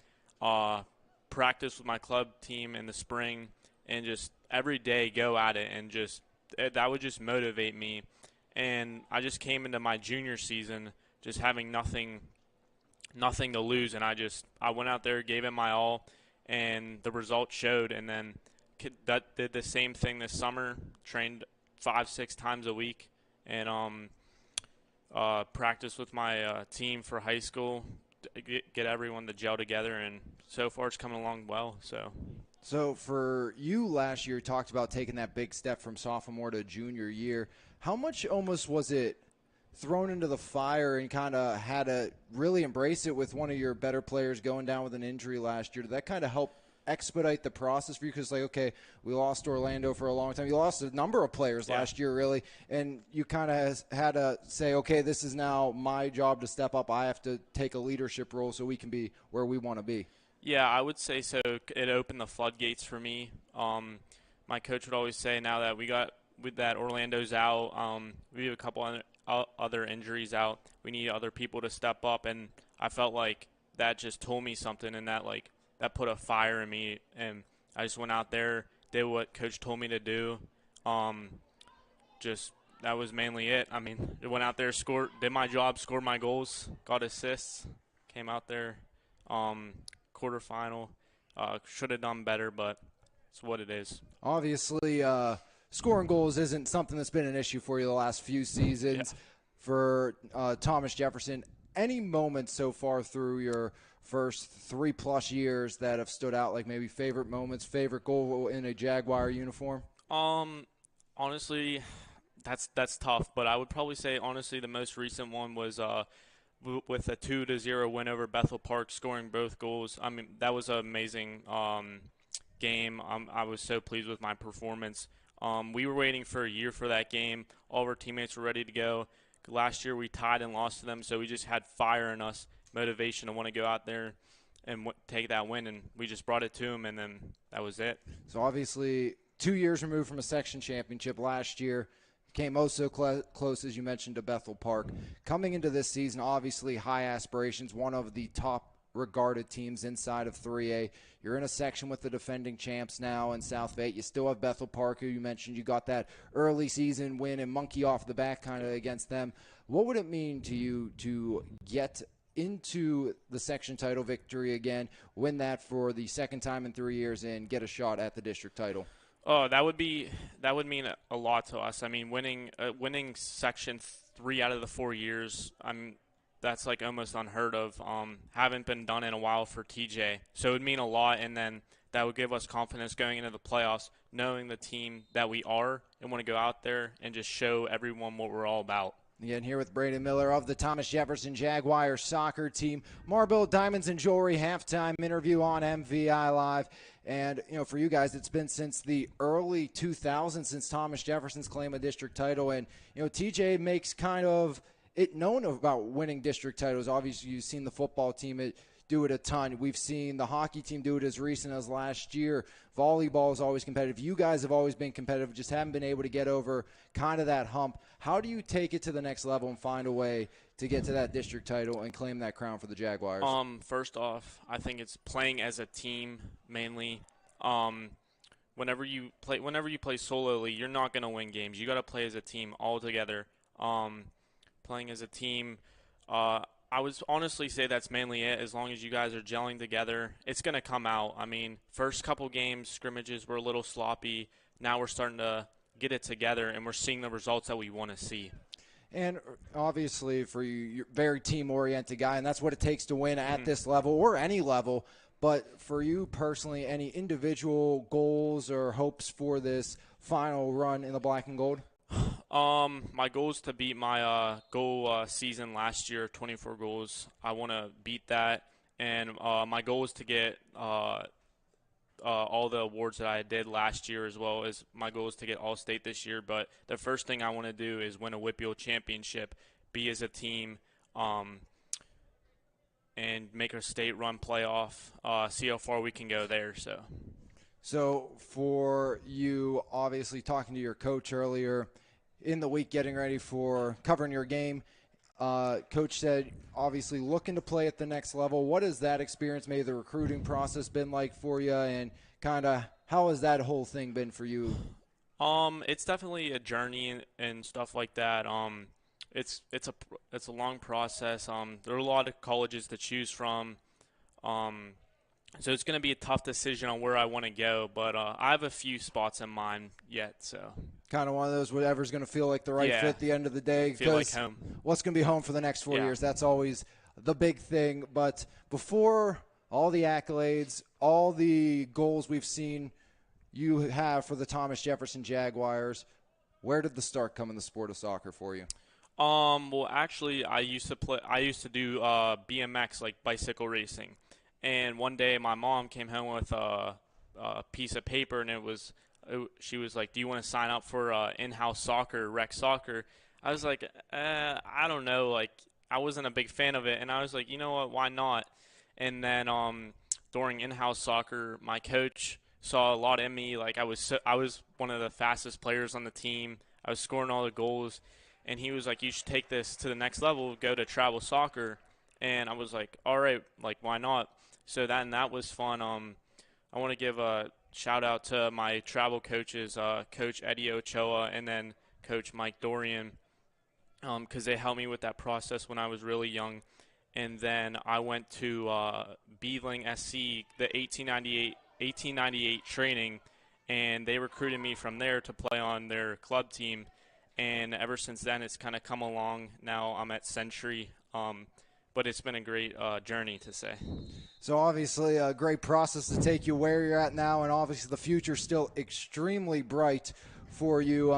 practice with my club team in the spring, and just every day go at it, and just that would just motivate me. And I just came into my junior season just having nothing to lose, and I went out there, gave it my all, and the results showed. And then that did the same thing this summer, trained 5-6 times a week, and practiced with my team for high school, get everyone to gel together, and so far it's coming along well. So for you last year, you talked about taking that big step from sophomore to junior year. How much almost was it thrown into the fire and kind of had to really embrace it with one of your better players going down with an injury last year? Did that kind of help expedite the process for you? Because, like, okay, we lost Orlando for a long time. You lost a number of players last year, really, and you kind of had to say, okay, this is now my job to step up. I have to take a leadership role so we can be where we want to be. Yeah, I would say so. It opened the floodgates for me. My coach would always say, now that with that Orlando's out, we have a couple other injuries out, we need other people to step up, and I felt like that just told me something, and that put a fire in me, and I just went out there, did what coach told me to do. That was mainly it. I mean, I went out there, did my job, scored my goals, got assists, came out there, quarterfinal. Should have done better, but it's what it is. Obviously, scoring goals isn't something that's been an issue for you the last few seasons. For Thomas Jefferson, any moments so far through your first 3+ years that have stood out, like maybe favorite moments, favorite goal in a Jaguar uniform? Honestly, that's tough, but I would probably say, honestly, the most recent one was with a 2-0 win over Bethel Park, scoring both goals. I mean, that was an amazing game. I was so pleased with my performance. We were waiting for a year for that game. All of our teammates were ready to go. Last year we tied and lost to them, so we just had fire in us, motivation to want to go out there and take that win, and we just brought it to them, and then that was it. So obviously 2 years removed from a section championship last year. Came oh so close, as you mentioned, to Bethel Park. Coming into this season, obviously high aspirations, one of the top regarded teams inside of 3A. You're in a section with the defending champs now in South Bay. You still have Bethel Park, who you mentioned you got that early season win and monkey off the back kind of against them. What would it mean to you to get into the section title victory again, win that for the second time in 3 years, and get a shot at the district title? Oh, that would mean a lot to us. I mean, winning section 3 out of the 4 years, that's like almost unheard of. Haven't been done in a while for TJ, so it would mean a lot, and then that would give us confidence going into the playoffs, knowing the team that we are, and want to go out there and just show everyone what we're all about. Again, here with Braden Miller of the Thomas Jefferson Jaguar soccer team. Marble Diamonds and Jewelry halftime interview on MVI Live. And, you know, for you guys, it's been since the early 2000s since Thomas Jefferson's claimed a district title. And, you know, TJ makes kind of it known about winning district titles. Obviously, you've seen the football team. do it a ton. We've seen the hockey team do it as recent as last year. Volleyball is always competitive. You guys have always been competitive, just haven't been able to get over kind of that hump. How do you take it to the next level and find a way to get to that district title and claim that crown for the Jaguars? First off, I think it's playing as a team mainly. Whenever you play solely, you're not going to win games. You got to play as a team all together. Playing as a team, I would honestly say that's mainly it. As long as you guys are gelling together, it's going to come out. I mean, first couple games, scrimmages were a little sloppy. Now we're starting to get it together, and we're seeing the results that we want to see. And obviously for you, you're a very team-oriented guy, and that's what it takes to win at this level or any level. But for you personally, any individual goals or hopes for this final run in the black and gold? My goal is to beat my goal season last year, 24 goals. I want to beat that, and my goal is to get all the awards that I did last year, as well as my goal is to get All-State this year. But the first thing I want to do is win a WPIAL championship, be as a team, and make a state run playoff, see how far we can go there. So for you, obviously talking to your coach earlier in the week, getting ready for covering your game, coach said obviously looking to play at the next level. What has that experience, maybe the recruiting process, been like for you, and kind of how has that whole thing been for you? It's definitely a journey and stuff like that. It's a long process. There are a lot of colleges to choose from. So it's going to be a tough decision on where I want to go, but I have a few spots in mind yet. So kind of one of those whatever's going to feel like the right fit at the end of the day. Feel like home. What's going to be home for the next 4 years? That's always the big thing. But before all the accolades, all the goals we've seen you have for the Thomas Jefferson Jaguars, where did the start come in the sport of soccer for you? Well, actually, I used to do BMX, like bicycle racing. And one day my mom came home with a piece of paper, and she was like, "Do you want to sign up for in-house soccer, rec soccer?" I was like, I don't know. Like, I wasn't a big fan of it. And I was like, you know what, why not? And then during in-house soccer, my coach saw a lot in me. Like, I was one of the fastest players on the team. I was scoring all the goals. And he was like, you should take this to the next level, go to travel soccer. And I was like, all right, like, why not? So that was fun. I want to give a shout-out to my travel coaches, Coach Eddie Ochoa and then Coach Mike Dorian, because they helped me with that process when I was really young. And then I went to Beadling SC, the 1898 training, and they recruited me from there to play on their club team. And ever since then, it's kind of come along. Now I'm at Century, but it's been a great journey, to say. So obviously a great process to take you where you're at now, and obviously the future's still extremely bright for you.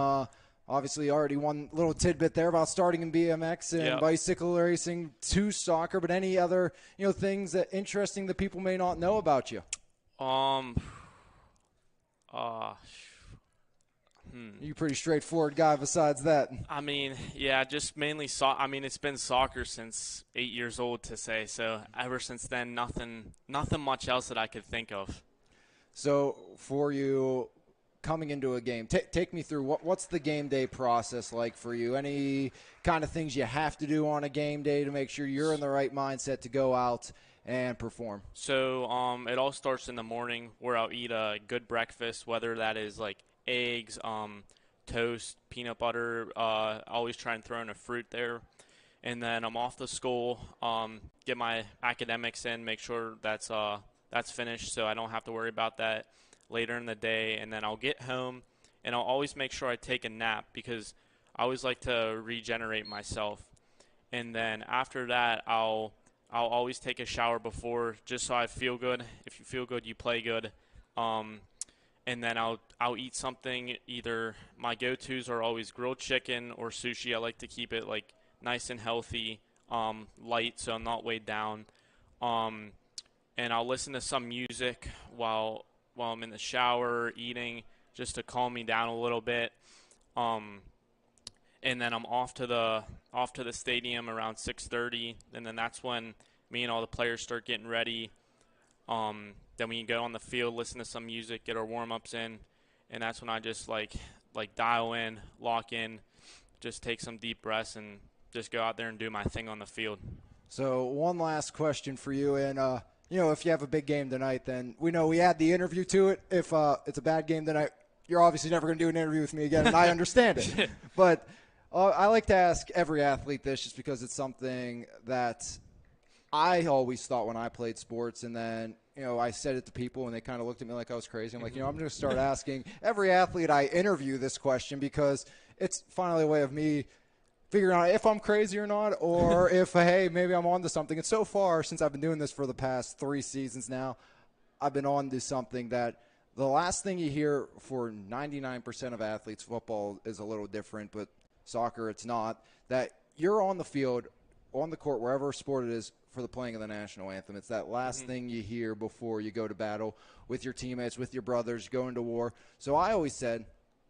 Obviously already one little tidbit there about starting in BMX and bicycle racing to soccer, but any other things that interesting that people may not know about you? You're a pretty straightforward guy besides that. I mean, yeah, just mainly it's been soccer since 8 years old, to say. So ever since then, nothing much else that I could think of. So for you coming into a game, take me through what's the game day process like for you? Any kind of things you have to do on a game day to make sure you're in the right mindset to go out and perform? So it all starts in the morning, where I'll eat a good breakfast, whether that is like eggs, toast, peanut butter. Always try and throw in a fruit there. And then I'm off to school, get my academics in, make sure that's finished so I don't have to worry about that later in the day. And then I'll get home, and I'll always make sure I take a nap because I always like to regenerate myself. And then after that, I'll always take a shower before, just so I feel good. If you feel good, you play good. And then I'll eat something. Either my go-tos are always grilled chicken or sushi. I like to keep it like nice and healthy, light, so I'm not weighed down. And I'll listen to some music while I'm in the shower eating, just to calm me down a little bit. And then I'm off to the stadium around 6:30, and then that's when me and all the players start getting ready. Then we go on the field, listen to some music, get our warm-ups in, and that's when I just like dial in, lock in, just take some deep breaths and just go out there and do my thing on the field. So one last question for you, and if you have a big game tonight, then we know we add the interview to it. If it's a bad game tonight, you're obviously never going to do an interview with me again, and I understand it. But I like to ask every athlete this just because it's something that I always thought when I played sports, and then I said it to people and they kind of looked at me like I was crazy. I'm like, I'm going to start asking every athlete I interview this question because it's finally a way of me figuring out if I'm crazy or not, or if, hey, maybe I'm onto something. And so far, since I've been doing this for the past 3 seasons now, I've been on to something that the last thing you hear for 99% of athletes, football is a little different, but soccer it's not, that you're on the field, on the court, wherever sport it is, for the playing of the national anthem. It's that last thing you hear before you go to battle with your teammates, with your brothers, going to war. So I always said,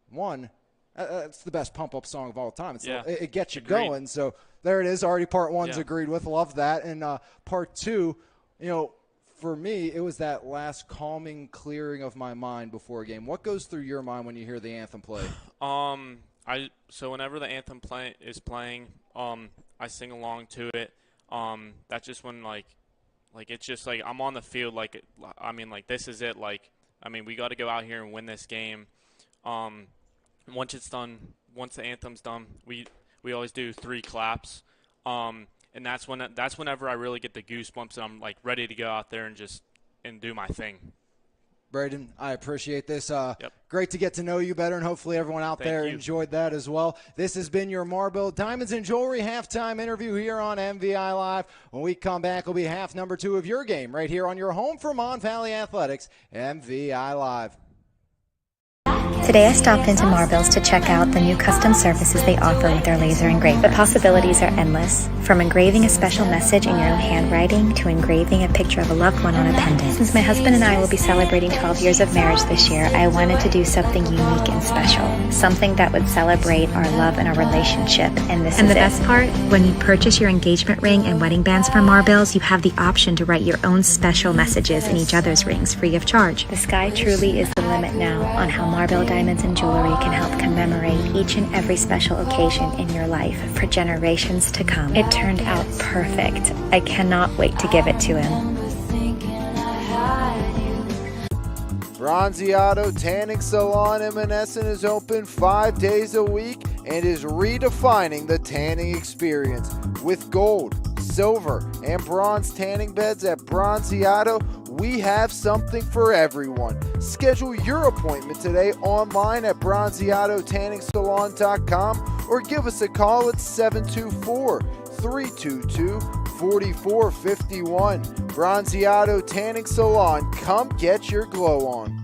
one, it's the best pump-up song of all time. It gets you going. So there it is. Already part one's agreed with. Love that. And part two, for me, it was that last calming clearing of my mind before a game. What goes through your mind when you hear the anthem play? So whenever the anthem is playing, I sing along to it. That's just when it's just like I'm on the field. This is it. We got to go out here and win this game. Once it's done, once the anthem's done, we always do 3 claps. And that's whenever I really get the goosebumps and I'm ready to go out there and do my thing. Braden, I appreciate this. Yep. Great to get to know you better, and hopefully everyone out there enjoyed that as well. This has been your Marble Diamonds and Jewelry halftime interview here on MVI Live. When we come back, it'll be half number 2 of your game right here on your home for Mon Valley Athletics, MVI Live. Today I stopped into Marbills to check out the new custom services they offer with their laser engraver. The possibilities are endless, from engraving a special message in your own handwriting to engraving a picture of a loved one on a pendant. Since my husband and I will be celebrating 12 years of marriage this year, I wanted to do something unique and special, something that would celebrate our love and our relationship. And the best part, when you purchase your engagement ring and wedding bands from Marbills, you have the option to write your own special messages in each other's rings free of charge. The sky truly is the limit now on how Marble Diamonds and Jewelry can help commemorate each and every special occasion in your life for generations to come. It turned out perfect. I cannot wait to give it to him. Bronzeado Tanning Salon in Menneson is open 5 days a week and is redefining the tanning experience. With gold, silver, and bronze tanning beds at Bronzeado, we have something for everyone. Schedule your appointment today online at bronzeadotanningsalon.com or give us a call at 724-322-4451. Bronzeado Tanning Salon, come get your glow on.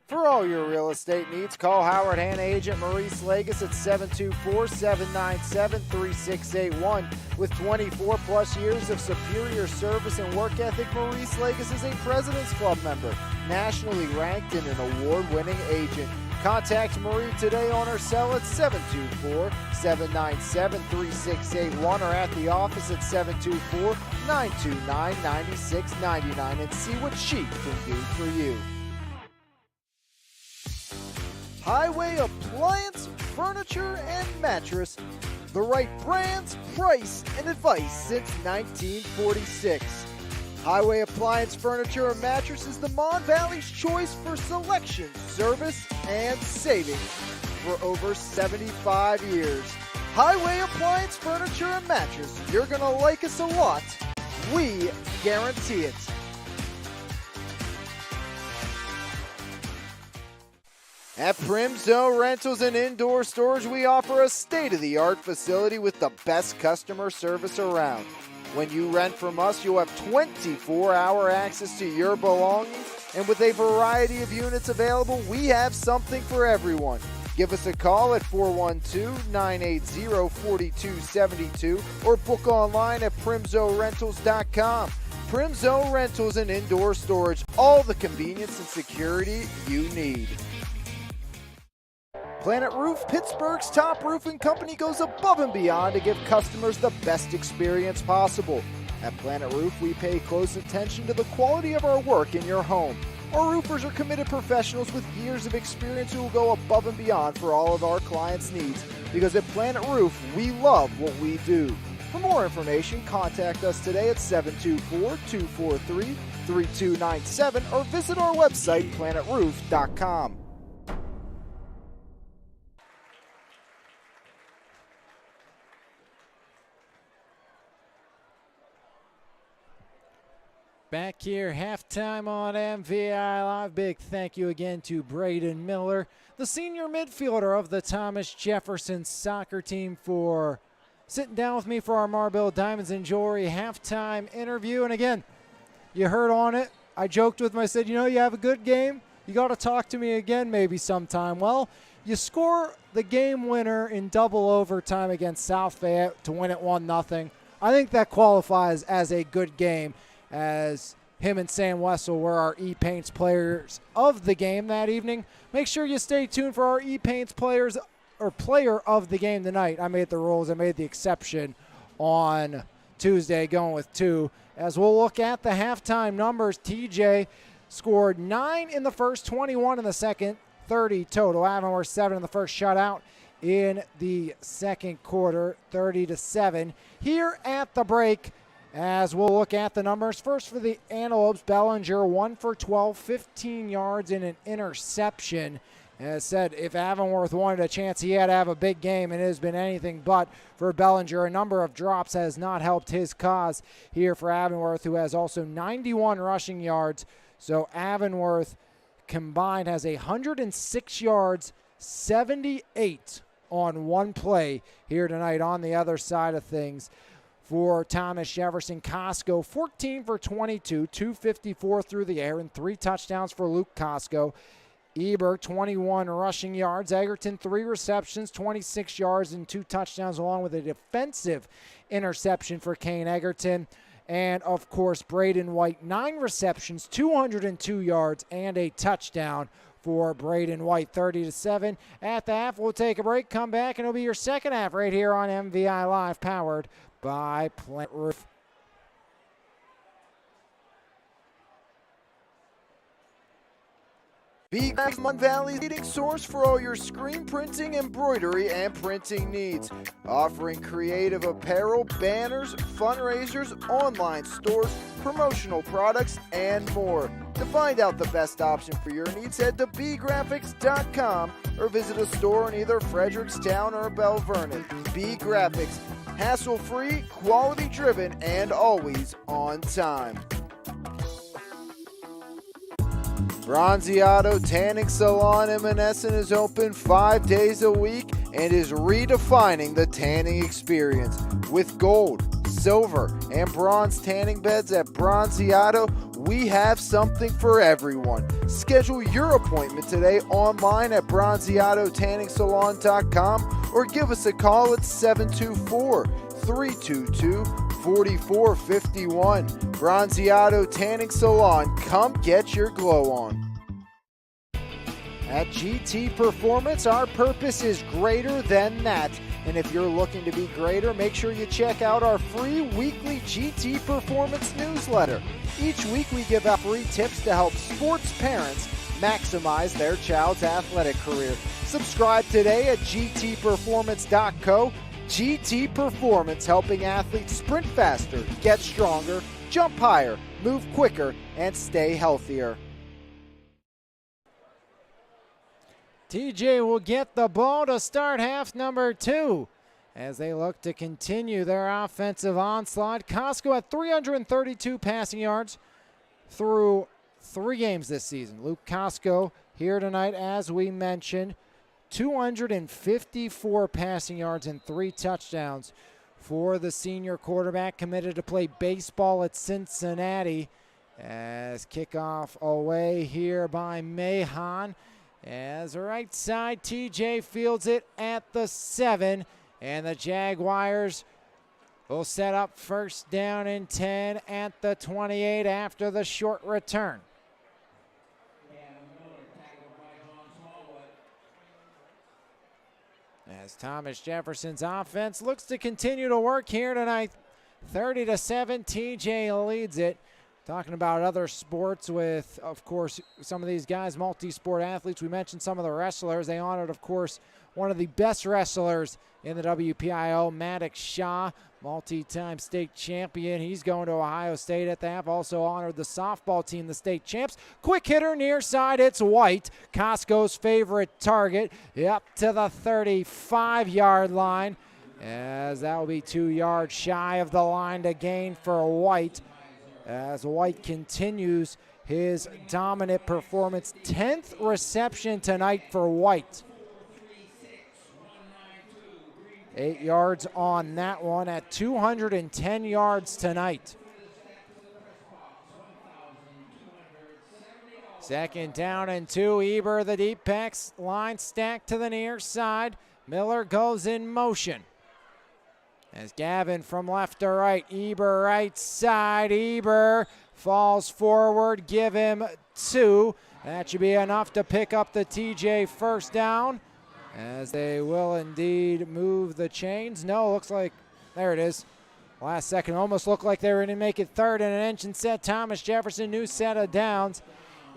For all your real estate needs, call Howard Hanna agent Maurice Lagus at 724-797-3681. With 24-plus years of superior service and work ethic, Maurice Lagus is a President's Club member, nationally ranked and an award-winning agent. Contact Marie today on her cell at 724-797-3681 or at the office at 724-929-9699 and see what she can do for you. Highway Appliance, Furniture, and Mattress. The right brands, price, and advice since 1946. Highway Appliance, Furniture, and Mattress is the Mon Valley's choice for selection, service, and savings for over 75 years. Highway Appliance, Furniture, and Mattress. You're going to like us a lot. We guarantee it. At Primzo Rentals and Indoor Storage, we offer a state-of-the-art facility with the best customer service around. When you rent from us, you'll have 24-hour access to your belongings, and with a variety of units available, we have something for everyone. Give us a call at 412-980-4272 or book online at primzorentals.com. Primzo Rentals and Indoor Storage, all the convenience and security you need. Planet Roof, Pittsburgh's top roofing company, goes above and beyond to give customers the best experience possible. At Planet Roof, we pay close attention to the quality of our work in your home. Our roofers are committed professionals with years of experience who will go above and beyond for all of our clients' needs. Because at Planet Roof, we love what we do. For more information, contact us today at 724-243-3297 or visit our website, planetroof.com. Back here, halftime on MVI Live. Big thank you again to Braden Miller, the senior midfielder of the Thomas Jefferson soccer team, for sitting down with me for our Marlboro Diamonds and Jewelry halftime interview. And again, you heard on it, I joked with him, I said, you know, you have a good game, you got to talk to me again maybe sometime. Well, you score the game winner in double overtime against South Fayette to win it 1-0. I think that qualifies as a good game, as him and Sam Wessel were our E-Paints players of the game that evening. Make sure you stay tuned for our E-Paints players or player of the game tonight. I made the rules. I made the exception on Tuesday, going with 2. As we'll look at the halftime numbers, TJ scored 9 in the first, 21 in the second, 30 total. Avonworth 7 in the first, shutout in the second quarter, 30-7. Here at the break, as we'll look at the numbers, first for the Antelopes, Bellinger 1 for 12, 15 yards and an interception. As said, if Avonworth wanted a chance, he had to have a big game, and it has been anything but for Bellinger. A number of drops has not helped his cause here for Avonworth, who has also 91 rushing yards. So Avonworth combined has 106 yards, 78 on one play here tonight. On the other side of things, for Thomas Jefferson, Costco 14 for 22, 254 through the air, and 3 touchdowns for Luke Costco. Eber, 21 rushing yards. Egerton, 3 receptions, 26 yards, and 2 touchdowns, along with a defensive interception for Kane Egerton. And, of course, Braden White, 9 receptions, 202 yards, and a touchdown for Braden White, 30-7. At the half, we'll take a break, come back, and it'll be your second half right here on MVI Live, powered by Planet Roof. Pregame, Mon Valley's leading source for all your screen printing, embroidery, and printing needs. Offering creative apparel, banners, fundraisers, online stores, promotional products, and more. To find out the best option for your needs, head to bgraphics.com or visit a store in either Frederickstown or Belle Vernon. B Graphics, hassle-free, quality-driven, and always on time. Bronzeado Tanning Salon in Monessen is open 5 days a week and is redefining the tanning experience. With gold, silver, and bronze tanning beds at Bronzeado, we have something for everyone. Schedule your appointment today online at bronzeadotanningsalon.com or give us a call at 724-322-4451. Bronzeado Tanning Salon, come get your glow on. At GT Performance, our purpose is greater than that. And if you're looking to be greater, make sure you check out our free weekly GT Performance newsletter. Each week we give out free tips to help sports parents maximize their child's athletic career. Subscribe today at gtperformance.co. GT Performance, helping athletes sprint faster, get stronger, jump higher, move quicker, and stay healthier. TJ will get the ball to start half number 2 as they look to continue their offensive onslaught. Costco at 332 passing yards through 3 games this season. Luke Costco here tonight, as we mentioned, 254 passing yards and 3 touchdowns for the senior quarterback, committed to play baseball at Cincinnati. As kickoff away here by Mahan. As right side, TJ fields it at the 7, and the Jaguars will set up first down and 10 at the 28 after the short return. As Thomas Jefferson's offense looks to continue to work here tonight. 30-7, TJ leads it. Talking about other sports with, of course, some of these guys, multi-sport athletes. We mentioned some of the wrestlers. They honored, of course, one of the best wrestlers in the WPIO, Maddox Shaw, multi-time state champion. He's going to Ohio State at the half. Also honored the softball team, the state champs. Quick hitter near side, it's White, Costco's favorite target, up to the 35-yard line, as that will be 2 yards shy of the line to gain for White, as White continues his dominant performance. 10th reception tonight for White. 8 yards on that one at 210 yards tonight. Second down and 2. Eber, the deep packs, line stacked to the near side. Miller goes in motion. As Gavin from left to right, Eber right side, Eber falls forward, give him 2. That should be enough to pick up the TJ first down, as they will indeed move the chains. No, looks like, there it is. Last second, almost looked like they were going to make it third and an inch and set. Thomas Jefferson, new set of downs.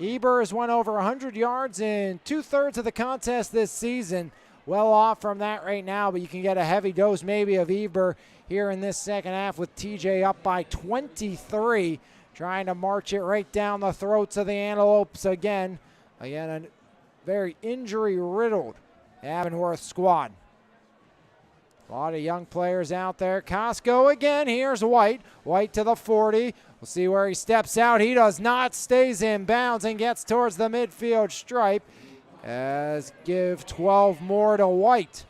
Eber has went over 100 yards in 2/3 of the contest this season. Well off from that right now, but you can get a heavy dose maybe of Eber here in this second half with TJ up by 23, trying to march it right down the throats of the Antelopes again. Again, a very injury-riddled Avonworth squad. A lot of young players out there. Costco again. Here's White. White to the 40. We'll see where he steps out. He does not. Stays in bounds and gets towards the midfield stripe. As give 12 more to White.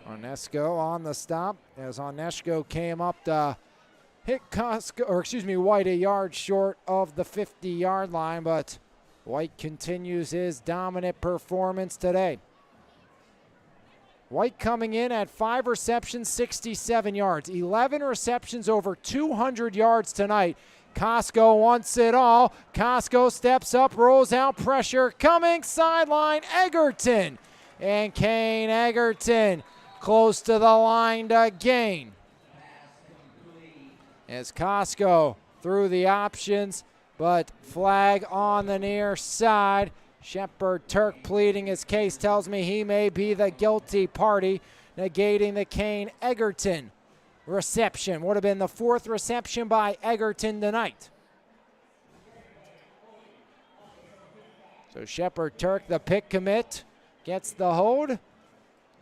Onesko on the stop, as Onesko came up to hit White a yard short of the 50-yard line, but White continues his dominant performance today. White coming in at 5 receptions, 67 yards. 11 receptions over 200 yards tonight. Costco wants it all. Costco steps up, rolls out, pressure coming, sideline, Egerton. And Kane Egerton close to the line to gain. As Costco through the options, but flag on the near side. Shepard Turk pleading his case, tells me he may be the guilty party, negating the Kane Egerton reception. Would have been the 4th reception by Egerton tonight. So Shepard Turk, the pick commit, gets the hold.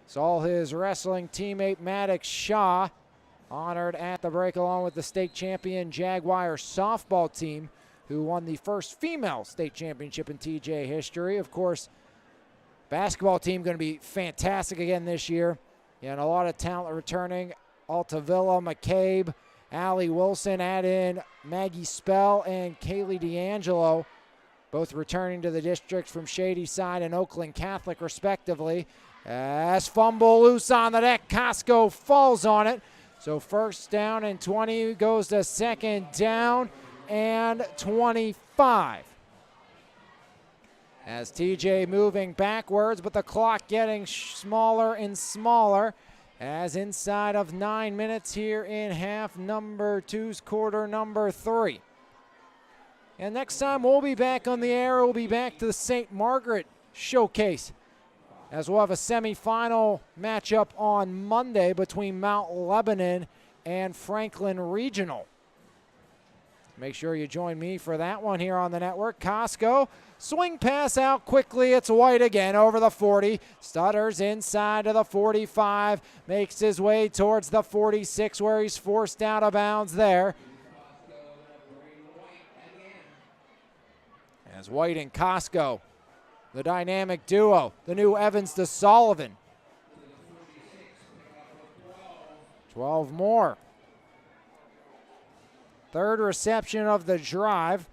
Saw his wrestling teammate Maddox Shaw honored at the break, along with the state champion Jaguar softball team, who won the first female state championship in TJ history. Of course, basketball team going to be fantastic again this year. And a lot of talent returning. Altavilla, McCabe, Allie Wilson, add in Maggie Spell and Kaylee D'Angelo, both returning to the district from Shadyside and Oakland Catholic, respectively. As fumble loose on the deck, Costco falls on it. So first down and 20, goes to second down and 25. As TJ moving backwards, but the clock getting smaller and smaller, as inside of 9 minutes here in half number 2's quarter number 3. And next time we'll be back on the air, we'll be back to the St. Margaret Showcase, as we'll have a semifinal matchup on Monday between Mount Lebanon and Franklin Regional. Make sure you join me for that one here on the network. Costco, swing pass out quickly. It's White again over the 40. Stutters inside to the 45. Makes his way towards the 46, where he's forced out of bounds there. As White and Costco, the dynamic duo, the new Evans to Sullivan. 12 more. Third reception of the drive.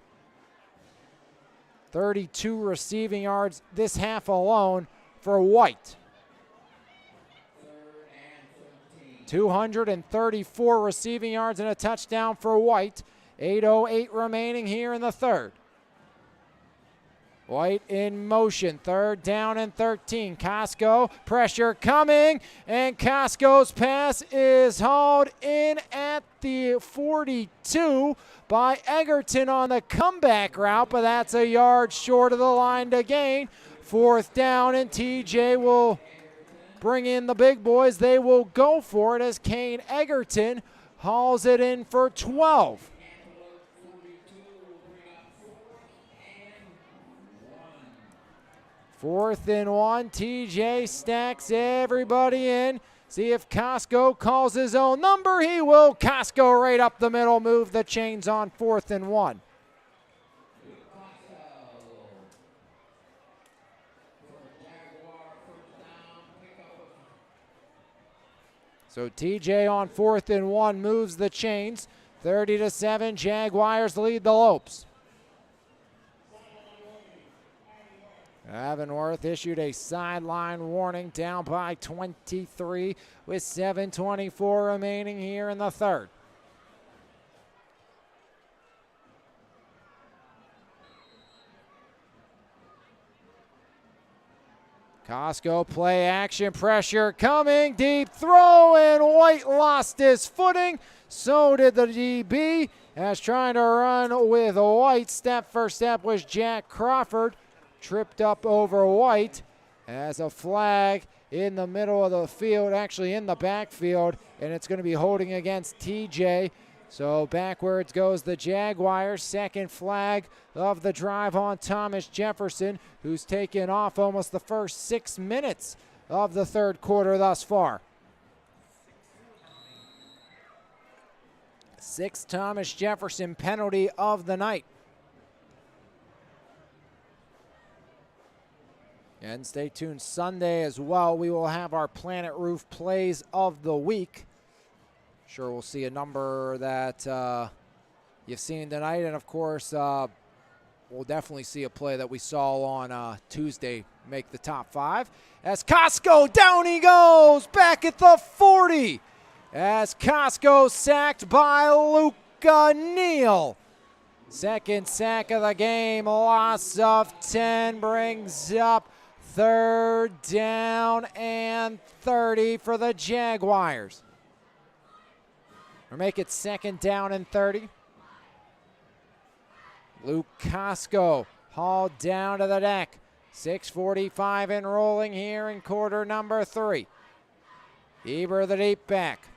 32 receiving yards this half alone for White. 234 receiving yards and a touchdown for White. 8:08 remaining here in the third. White in motion, 3rd down and 13. Costco, pressure coming, and Costco's pass is hauled in at the 42 by Egerton on the comeback route, but that's a yard short of the line to gain. 4th down, and TJ will bring in the big boys. They will go for it as Kane Egerton hauls it in for 12. 4th and 1. TJ stacks everybody in. See if Costco calls his own number. He will. Costco right up the middle. Move the chains on 4th and 1. So TJ on 4th and 1 moves the chains. 30-7. Jaguars lead the Lopes. Avonworth issued a sideline warning, down by 23 with 7:24 remaining here in the third. Costco play action, pressure coming, deep throw, and White lost his footing. So did the DB, as trying to run with White. Step for step was Jack Crawford. Tripped up over White as a flag in the middle of the field, actually in the backfield, and it's going to be holding against TJ. So backwards goes the Jaguars. 2nd flag of the drive on Thomas Jefferson, who's taken off almost the first 6 minutes of the third quarter thus far. 6th Thomas Jefferson penalty of the night. And stay tuned Sunday as well. We will have our Planet Roof plays of the week. Sure, we'll see a number that you've seen tonight. And, of course, we'll definitely see a play that we saw on Tuesday make the top 5. As Costco, down he goes, back at the 40. As Costco sacked by Luca Neal. 2nd sack of the game, loss of 10, brings up 3rd down and 30 for the Jaguars. Or make it 2nd down and 30. Luke Costco hauled down to the deck. 6:45 and rolling here in quarter number 3. Eber the deep back.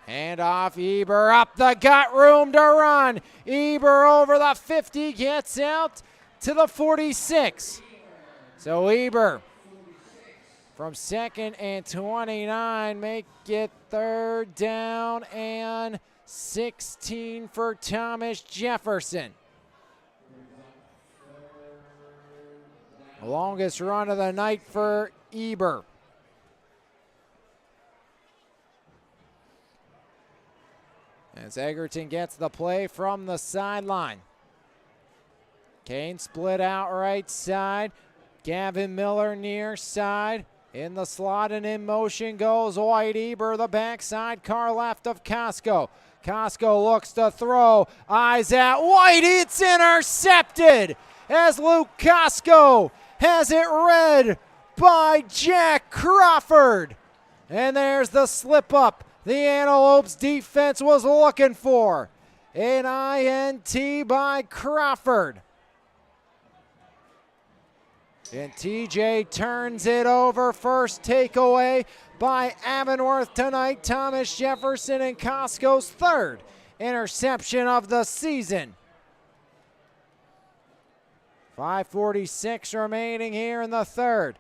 Hand off, Eber up the gut, room to run. Eber over the 50, gets out to the 46. So Eber from 2nd and 29, make it 3rd down and 16 for Thomas Jefferson. Longest run of the night for Eber. As Egerton gets the play from the sideline. Kane split out right side. Gavin Miller near side. In the slot and in motion goes White. Eber the backside, car left of Costco. Costco looks to throw. Eyes at White. It's intercepted as Luke Costco has it read by Jack Crawford. And there's the slip up the Antelopes defense was looking for. An INT by Crawford. And TJ turns it over. First takeaway by Avonworth tonight. Thomas Jefferson and Costco's 3rd interception of the season. 5:46 remaining here in the third.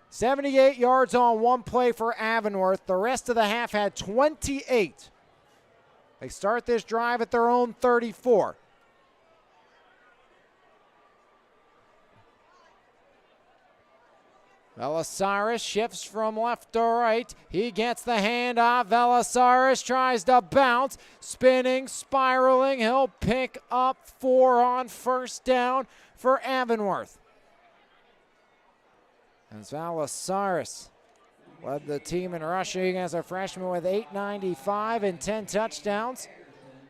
78 yards on one play for Avonworth. The rest of the half had 28. They start this drive at their own 34. Velasaris shifts from left to right. He gets the handoff. Velasaris tries to bounce. Spinning, spiraling. He'll pick up 4 on 1st down for Avonworth. As Velasaris led the team in rushing as a freshman with 895 and 10 touchdowns.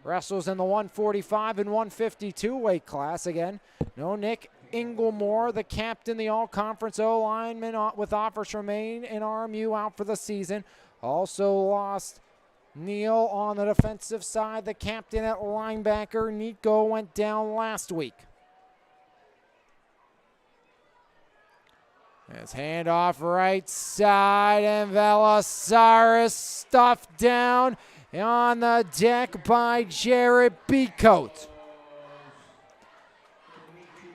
wrestles in the 145 and 152 weight class. Again, no Nick Inglemore, the captain, the all-conference O-lineman with offers remain in RMU out for the season. Also lost Neal on the defensive side, the captain at linebacker. Nico went down last week. As handoff right side, and Velosaurus stuffed down on the deck by Jared Beacoat.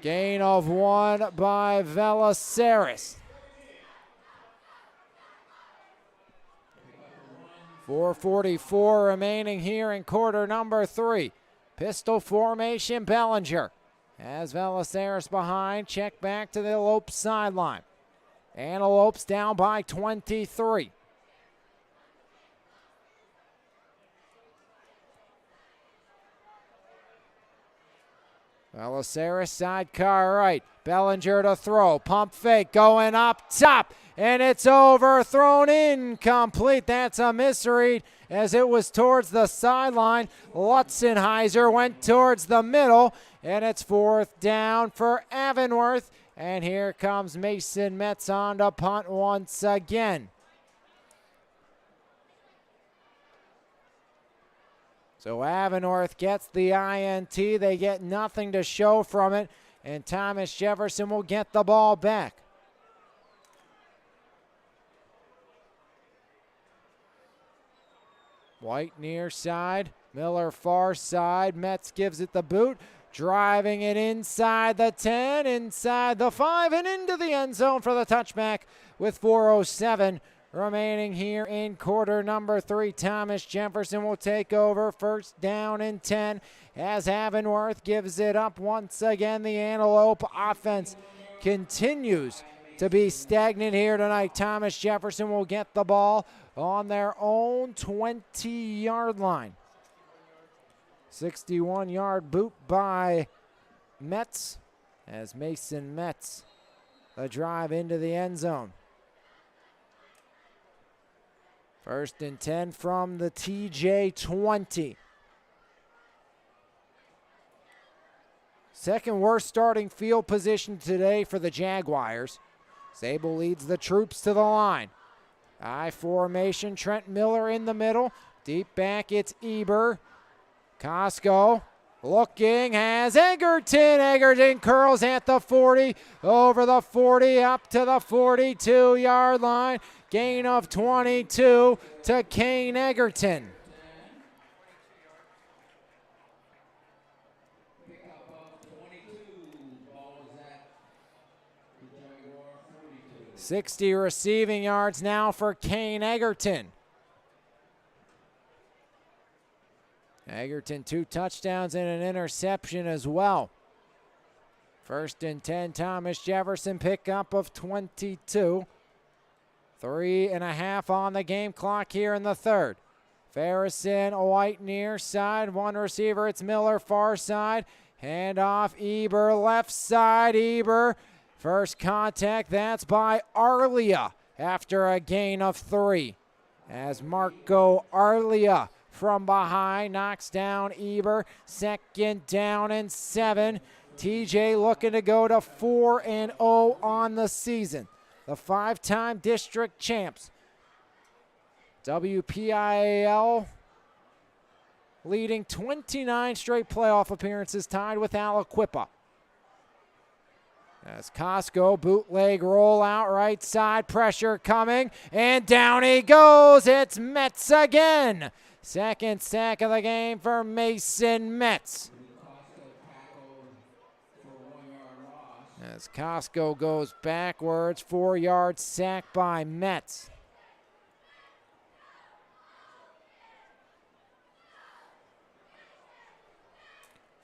Gain of 1 by Velosaurus. 4:44 remaining here in quarter number 3. Pistol formation, Bellinger. As Velosaurus behind, check back to the Lopes sideline. Antelopes down by 23. Velosaurus sidecar right. Bellinger to throw. Pump fake going up top. And it's overthrown, incomplete. That's a misread as it was towards the sideline. Lutzenheiser went towards the middle. And it's 4th down for Avonworth. And here comes Mason Metz on to punt once again. So Avonworth gets the INT. They get nothing to show from it. And Thomas Jefferson will get the ball back. White near side. Miller far side. Metz gives it the boot. Driving it inside the 10, inside the 5, and into the end zone for the touchback with 4:07 remaining here in quarter number 3. Thomas Jefferson will take over, 1st down and 10 as Avonworth gives it up once again. The Antelope offense continues to be stagnant here tonight. Thomas Jefferson will get the ball on their own 20-yard line. 61-yard boot by Metz as Mason Metz the drive into the end zone. 1st and 10 from the TJ 20. Second worst starting field position today for the Jaguars. Sable leads the troops to the line. I formation, Trent Miller in the middle. Deep back, it's Eber. Costco looking, has Egerton. Egerton curls at the 40, over the 40, up to the 42-yard line. Gain of 22 to Kane Egerton. Pickup of 22. Ball is at the Jaguar 42. 60 receiving yards now for Kane Egerton. Egerton 2 touchdowns and an interception as well. 1st and 10, Thomas Jefferson, pickup of 22. 3.5 on the game clock here in the 3rd. Farrison, White near side, 1 receiver, it's Miller far side. Hand off, Eber left side, Eber. First contact, that's by Arlia after a gain of 3. As Marco Arlia from behind knocks down Eber. 2nd down and 7. TJ looking to go to 4-0 on the season. The 5-time district champs. WPIAL leading 29 straight playoff appearances, tied with Aliquippa. As Costco bootleg rollout, right side pressure coming, and down he goes. It's Metz again. 2nd sack of the game for Mason Metz. As Costco goes backwards, 4-yard sack by Metz.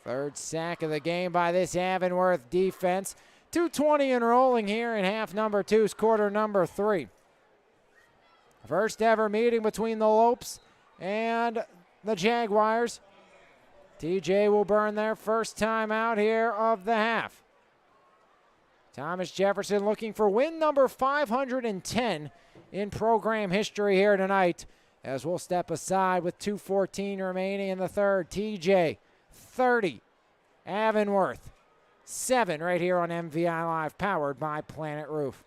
Third sack of the game by this Avonworth defense. 2:20 and rolling here in half number 2's quarter number 3. First ever meeting between the Lopes and the Jaguars. TJ will burn their first time out here of the half. Thomas Jefferson looking for win number 510 in program history here tonight as we'll step aside with 2:14 remaining in the third. TJ 30, Avonworth 7 right here on MVI Live, powered by Planet Roof.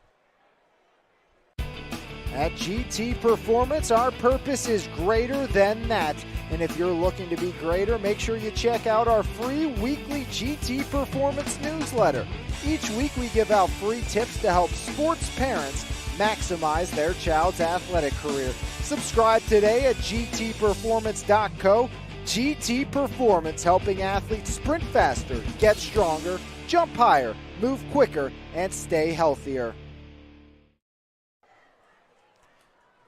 At GT Performance, our purpose is greater than that. And if you're looking to be greater, make sure you check out our free weekly GT Performance newsletter. Each week we give out free tips to help sports parents maximize their child's athletic career. Subscribe today at gtperformance.co. GT Performance, helping athletes sprint faster, get stronger, jump higher, move quicker, and stay healthier.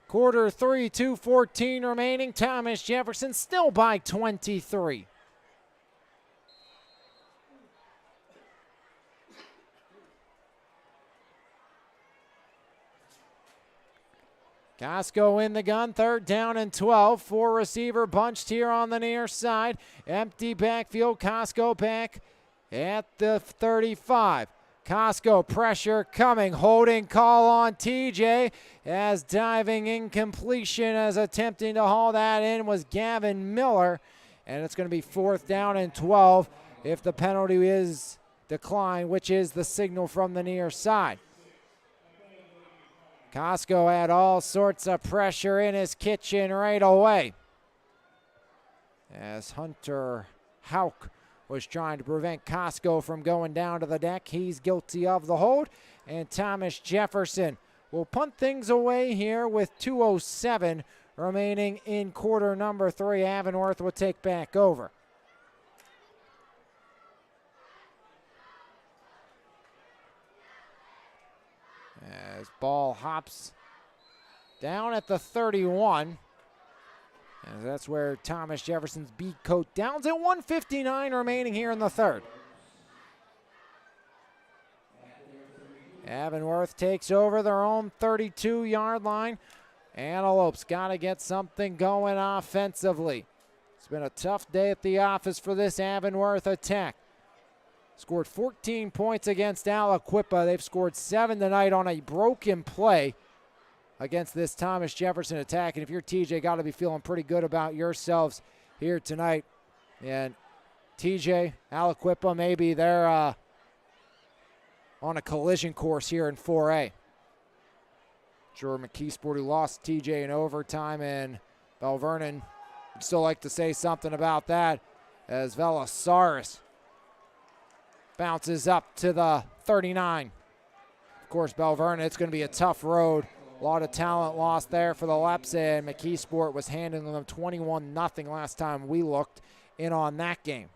Quarter 3, 2:14 remaining. Thomas Jefferson still by 23. Costco in the gun, 3rd down and 12. 4 receiver bunched here on the near side. Empty backfield. Costco back at the 35. Costco pressure coming, holding call on TJ as diving incompletion as attempting to haul that in was Gavin Miller. And it's going to be 4th down and 12 if the penalty is declined, which is the signal from the near side. Costco had all sorts of pressure in his kitchen right away as Hunter Hauk was trying to prevent Costco from going down to the deck. He's guilty of the hold, and Thomas Jefferson will punt things away here with 2:07 remaining in quarter number 3. Avonworth will take back over. As ball hops down at the 31. And that's where Thomas Jefferson's beat coat downs at 1:59 remaining here in the third. Avonworth takes over their own 32-yard line. Antelopes got to get something going offensively. It's been a tough day at the office for this Avonworth attack. Scored 14 points against Aliquippa. They've scored 7 tonight on a broken play against this Thomas Jefferson attack. And if you're TJ, got to be feeling pretty good about yourselves here tonight. And TJ, Aliquippa, maybe they're on a collision course here in 4A. Sure, McKeesport, who lost TJ in overtime, and Bell Vernon would still like to say something about that as Velasaurus bounces up to the 39. Of course, Bell Vernon, it's going to be a tough road. A lot of talent lost there for the Leps, and McKeesport was handing them 21-0 last time we looked in on that game.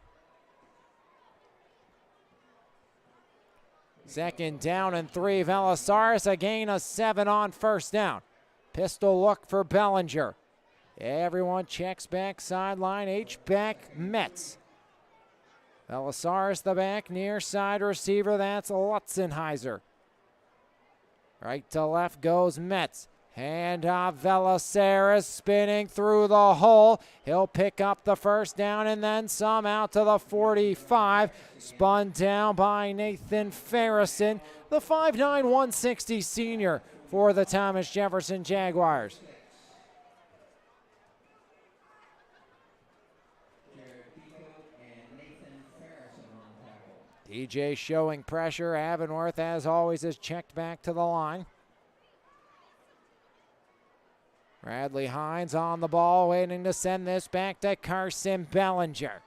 2nd down and 3. Velasaurus, a gain of 7 on 1st down. Pistol look for Bellinger. Everyone checks back sideline. H-back Metz. Velasaurus the back, near side receiver. That's Lutzenheiser. Right to left goes Metz. Hand off Velasaurus, spinning through the hole. He'll pick up the 1st down and then some out to the 45. Spun down by Nathan Farrison, the 5'9", 160 senior for the Thomas Jefferson Jaguars. DJ showing pressure. Avonworth, as always, is checked back to the line. Bradley Hines on the ball, waiting to send this back to Carson Bellinger.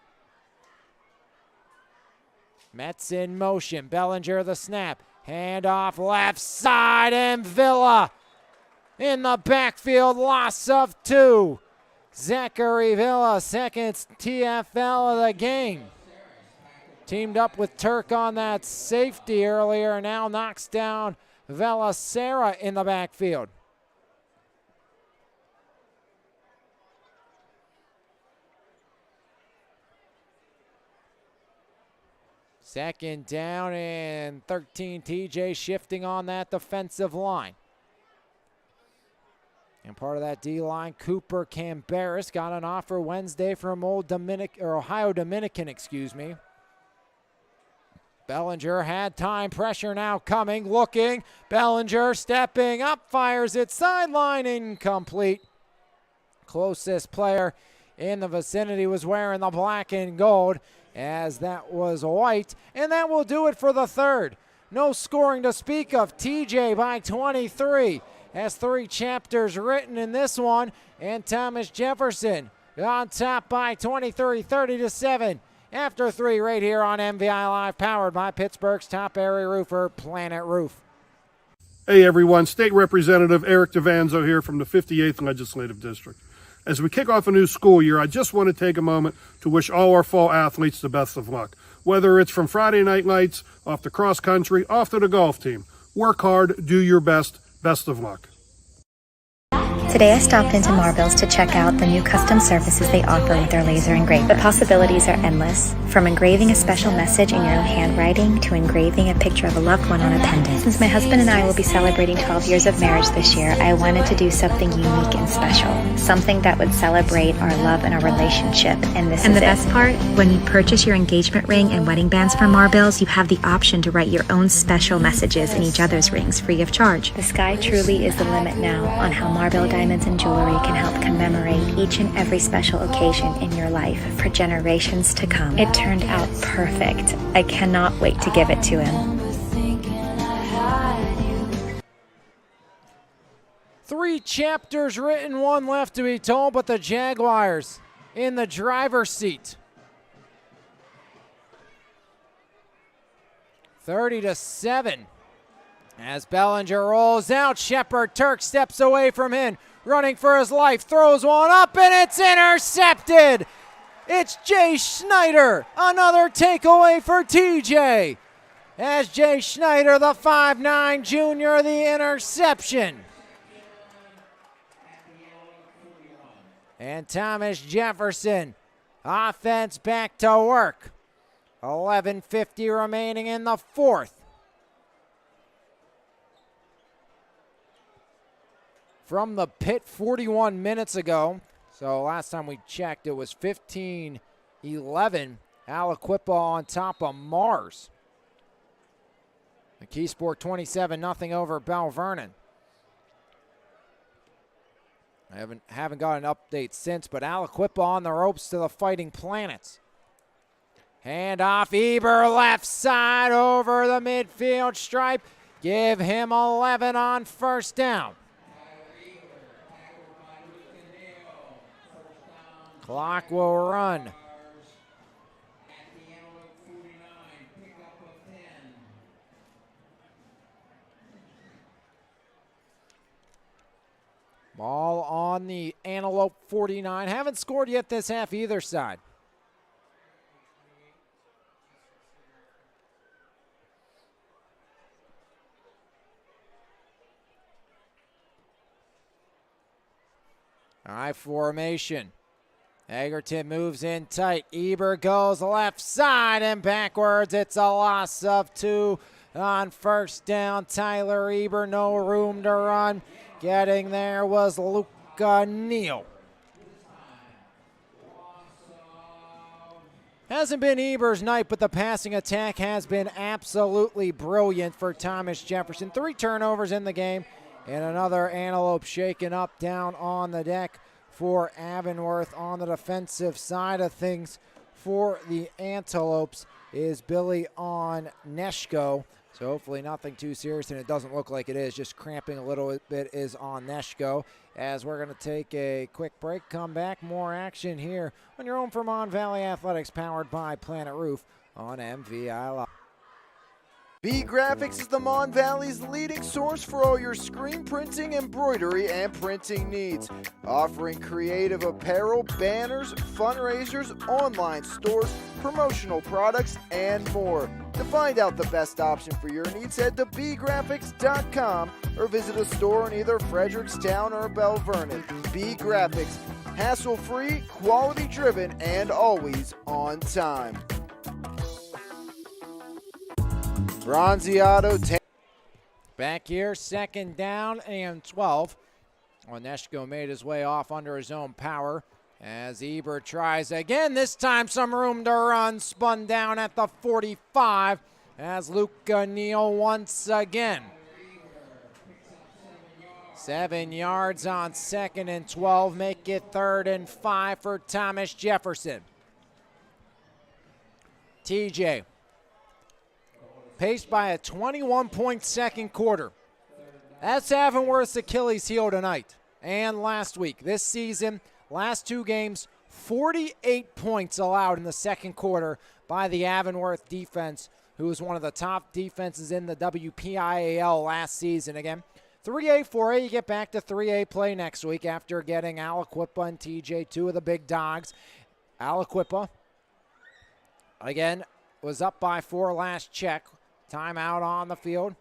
Metz in motion. Bellinger the snap. Hand off left side, and Villa in the backfield. Loss of 2. Zachary Villa, 2nd TFL of the game. Teamed up with Turk on that safety earlier, now knocks down Velasera in the backfield. Second down and 13. TJ shifting on that defensive line. And part of that D-line, Cooper Camberis got an offer Wednesday from Ohio Dominican, Bellinger had time, pressure now coming, looking. Bellinger stepping up, fires it sideline, incomplete. closest player in the vicinity was wearing the black and gold, as that was white. And that will do it for the third. No scoring to speak of. TJ by 23 has 3 chapters written in this one, and Thomas Jefferson on top by 23, 30-7 after 3 right here on MVI Live, powered by Pittsburgh's top area roofer, Planet Roof. Hey everyone, State Representative Eric Devanzo here from the 58th Legislative District. As we kick off a new school year, I just want to take a moment to wish all our fall athletes the best of luck. Whether it's from Friday night lights, off to cross country, off to the golf team. Work hard, do your best. Best of luck. Today I stopped into Marbills to check out the new custom services they offer with their laser engraving. The possibilities are endless, from engraving a special message in your own handwriting to engraving a picture of a loved one on a pendant. Since my husband and I will be celebrating 12 years of marriage this year, I wanted to do something unique and special, something that would celebrate our love and our relationship, and this is it. And the best part, when you purchase your engagement ring and wedding bands from Marbills, you have the option to write your own special messages in each other's rings free of charge. The sky truly is the limit now on how Marbill diamonds and jewelry can help commemorate each and every special occasion in your life for generations to come. It turned out perfect. I cannot wait to give it to him. 3 chapters written, 1 left to be told, but the Jaguars in the driver's seat. 30-7. As Bellinger rolls out, Shepard Turk steps away from him, running for his life, throws one up, and it's intercepted. It's Jay Schneider, another takeaway for TJ. As Jay Schneider, the 5'9 junior, the interception. And Thomas Jefferson, offense back to work. 11:50 remaining in the fourth. From the pit 41 minutes ago. So last time we checked, it was 15-11. Aliquippa on top of Mars. The Keysport 27-0 over Bell Vernon. I haven't got an update since, but Aliquippa on the ropes to the Fighting Planets. Hand off, Eber left side over the midfield stripe. Give him 11 on first down. Clock will run. Ball on the Antelope 49. Haven't scored yet this half either side. All right, formation. Egerton moves in tight. Eber goes left side and backwards. It's a loss of 2 on first down. Tyler Eber, no room to run. Getting there was Luca Neal. Hasn't been Eber's night, but the passing attack has been absolutely brilliant for Thomas Jefferson. 3 turnovers in the game, and another Antelope shaken up down on the deck for Avonworth. On the defensive side of things for the Antelopes is Billy on Neshko. So hopefully nothing too serious, and it doesn't look like it is. Just cramping a little bit is on Neshko. As we're going to take a quick break, come back, more action here on your own Vermont Valley Athletics, powered by Planet Roof on MVI Live. B Graphics is the Mon Valley's leading source for all your screen printing, embroidery, and printing needs. Offering creative apparel, banners, fundraisers, online stores, promotional products, and more. To find out the best option for your needs, head to bgraphics.com or visit a store in either Frederickstown or Bell Vernon. B Graphics, hassle-free, quality-driven, and always on time. Bronziato back here, second down and 12. Oneshko made his way off under his own power as Eber tries again. This time some room to run, spun down at the 45 as Luca Neal once again. 7 yards on 2nd and 12. Make it 3rd and 5 for Thomas Jefferson. TJ, paced by a 21-point second quarter. That's Avonworth's Achilles heel tonight and last week. This season, last 2 games, 48 points allowed in the second quarter by the Avonworth defense, who was one of the top defenses in the WPIAL last season. Again, 3A, 4A, you get back to 3A play next week after getting Aliquippa and TJ, 2 of the big dogs. Aliquippa, again, was up by 4 last check. Timeout on the field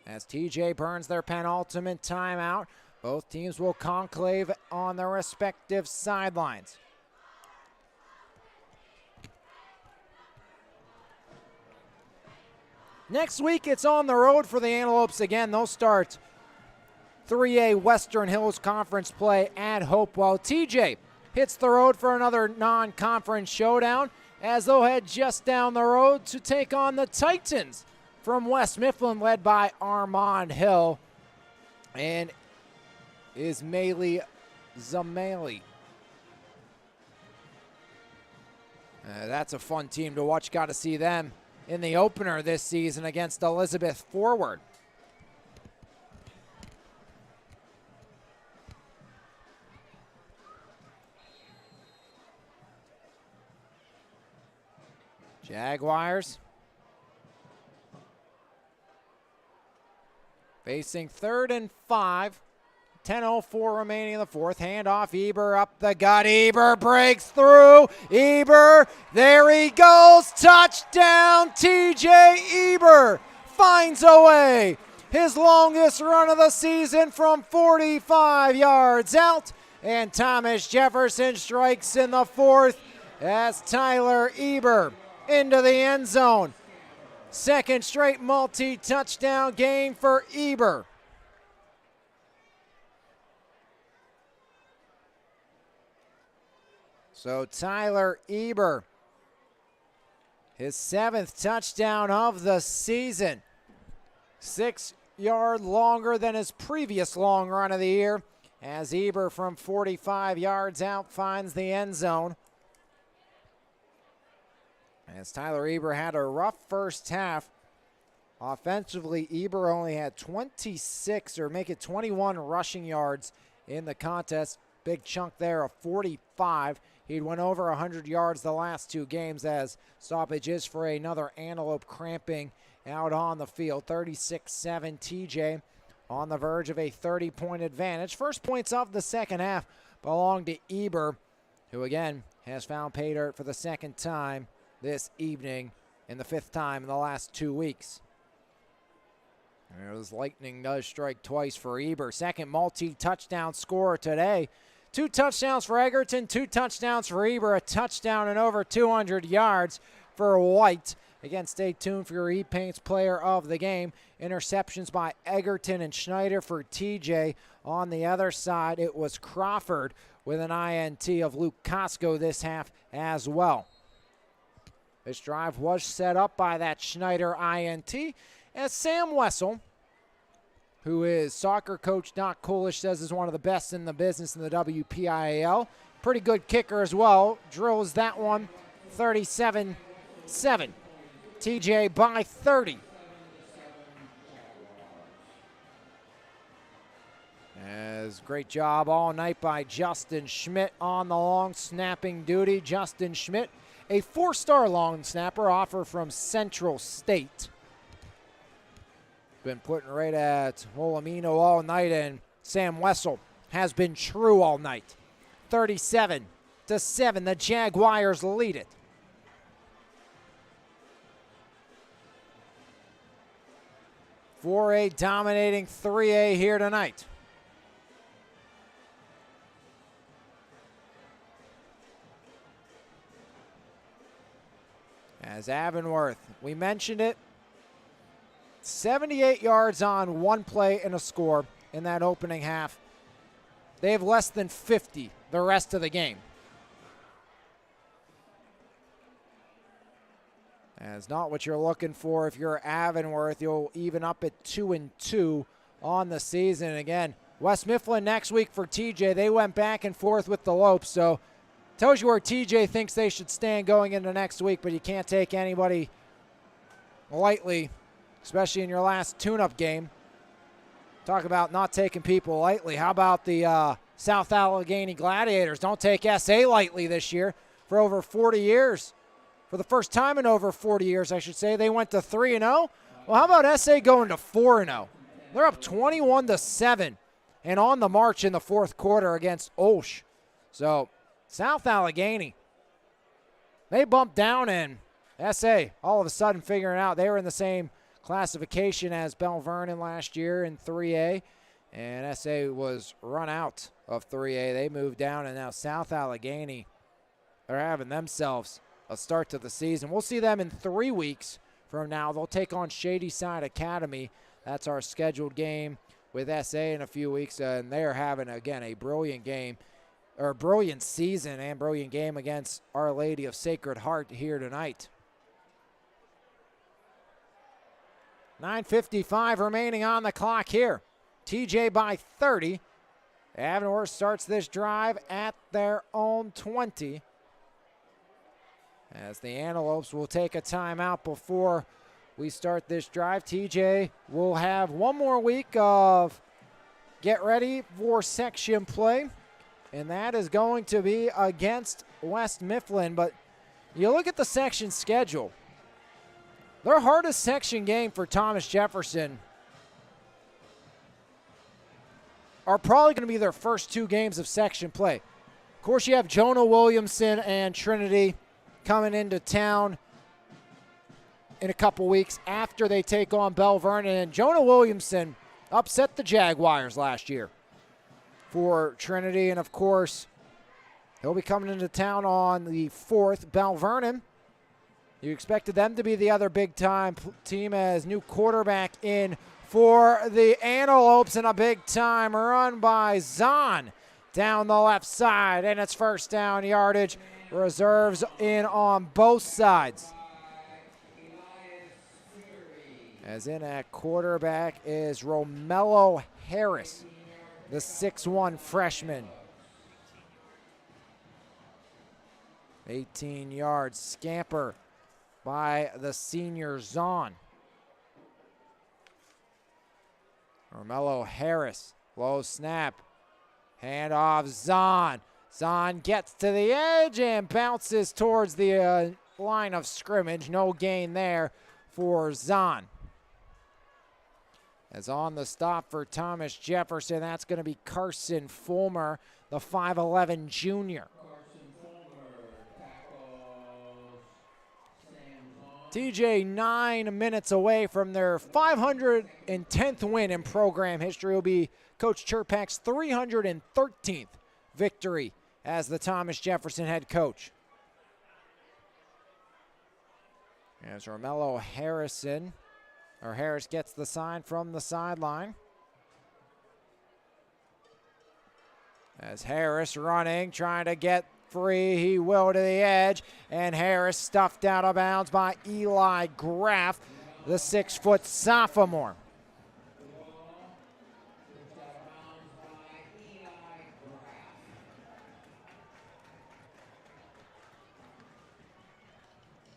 as TJ burns their penultimate timeout. Both teams will conclave on their respective sidelines. Next week, it's on the road for the Antelopes again. They'll start 3A Western Hills Conference play at Hopewell. TJ hits the road for another non-conference showdown as they'll head just down the road to take on the Titans from West Mifflin, led by Armand Hill and Ismaili Zamali. That's a fun team to watch. Got to see them in the opener this season against Elizabeth Forward. Jaguars facing 3rd and 5. 10:04 remaining in the 4th. Handoff, Eber up the gut. Eber breaks through. Eber, there he goes. Touchdown, TJ Eber finds a way. His longest run of the season from 45 yards out. And Thomas Jefferson strikes in the 4th as Tyler Eber into the end zone. Second straight multi-touchdown game for Eber. So Tyler Eber, his 7th touchdown of the season. 6 yards longer than his previous long run of the year as Eber from 45 yards out finds the end zone. As Tyler Eber had a rough first half. Offensively, Eber only had 26 or make it 21 rushing yards in the contest. Big chunk there of 45. He'd went over 100 yards the last 2 games as stoppage is for another Antelope cramping out on the field. 36-7 TJ on the verge of a 30-point advantage. First points of the second half belong to Eber, who again has found pay dirt for the 2nd time this evening and the 5th time in the last 2 weeks. There's lightning does strike twice for Eber. Second multi-touchdown scorer today. 2 touchdowns for Egerton, 2 touchdowns for Eber, a touchdown and over 200 yards for White. Again, stay tuned for your E-Paints player of the game. Interceptions by Egerton and Schneider for TJ. On the other side, it was Crawford with an INT of Luke Costco this half as well. This drive was set up by that Schneider INT as Sam Wessel, who is soccer coach Doc Coolish says is one of the best in the business in the WPIAL. Pretty good kicker as well. Drills that one 37-7. TJ by 30. As great job all night by Justin Schmidt on the long snapping duty. Justin Schmidt, a 4-star long snapper offer from Central State. Been putting right at Holomino all night, and Sam Wessel has been true all night. 37-7, the Jaguars lead it. (4A) dominating 3A here tonight. As Avonworth, we mentioned it, 78 yards on 1 play and a score in that opening half. They have less than 50 the rest of the game. That's not what you're looking for if you're Avonworth. You'll even up at 2-2 on the season. Again, West Mifflin next week for TJ. They went back and forth with the Lopes, so tells you where TJ thinks they should stand going into next week, but you can't take anybody lightly, especially in your last tune-up game. Talk about not taking people lightly. How about the South Allegheny Gladiators? Don't take SA lightly this year. For over 40 years, for the first time in over 40 years, I should say, they went to 3-0. Well, how about SA going to 4-0? They're up 21-7 and on the march in the fourth quarter against Olsh. So South Allegheny, they bumped down, and SA all of a sudden figuring out they were in the same classification as Bell Vernon last year in 3A, and SA was run out of 3A. They moved down, and now South Allegheny are having themselves a start to the season. We'll see them in 3 weeks from now. They'll take on Shady Side Academy. That's our scheduled game with SA in a few weeks, and they are having, again, a brilliant game, or brilliant season and brilliant game against Our Lady of Sacred Heart here tonight. 9:55 remaining on the clock here. TJ by 30. Avonworth starts this drive at their own 20. As the Antelopes will take a timeout before we start this drive. TJ will have one more week of get ready for section play, and that is going to be against West Mifflin. But you look at the section schedule. Their hardest section game for Thomas Jefferson are probably going to be their first 2 games of section play. Of course, you have Jonah Williamson and Trinity coming into town in a couple weeks after they take on Bell Vernon. And Jonah Williamson upset the Jaguars last year for Trinity. And, of course, he'll be coming into town on the 4th. Bell Vernon, you expected them to be the other big-time team as new quarterback in for the Antelopes, and a big-time run by Zahn down the left side, and it's first down yardage. Reserves in on both sides. As in at quarterback is Romello Harris, the 6'1 freshman. 18-yard scamper by the senior Zahn. Romello Harris, low snap, handoff Zahn. Zahn gets to the edge and bounces towards the line of scrimmage. No gain there for Zahn. As on the stop for Thomas Jefferson, that's going to be Carson Fulmer, the 5'11 junior. TJ 9 minutes away from their 510th win in program history. Will be Coach Chirpak's 313th victory as the Thomas Jefferson head coach. As Romello Harris gets the sign from the sideline. As Harris running, trying to get free, he will to the edge, and Harris stuffed out of bounds by Eli Graff, the 6-foot sophomore.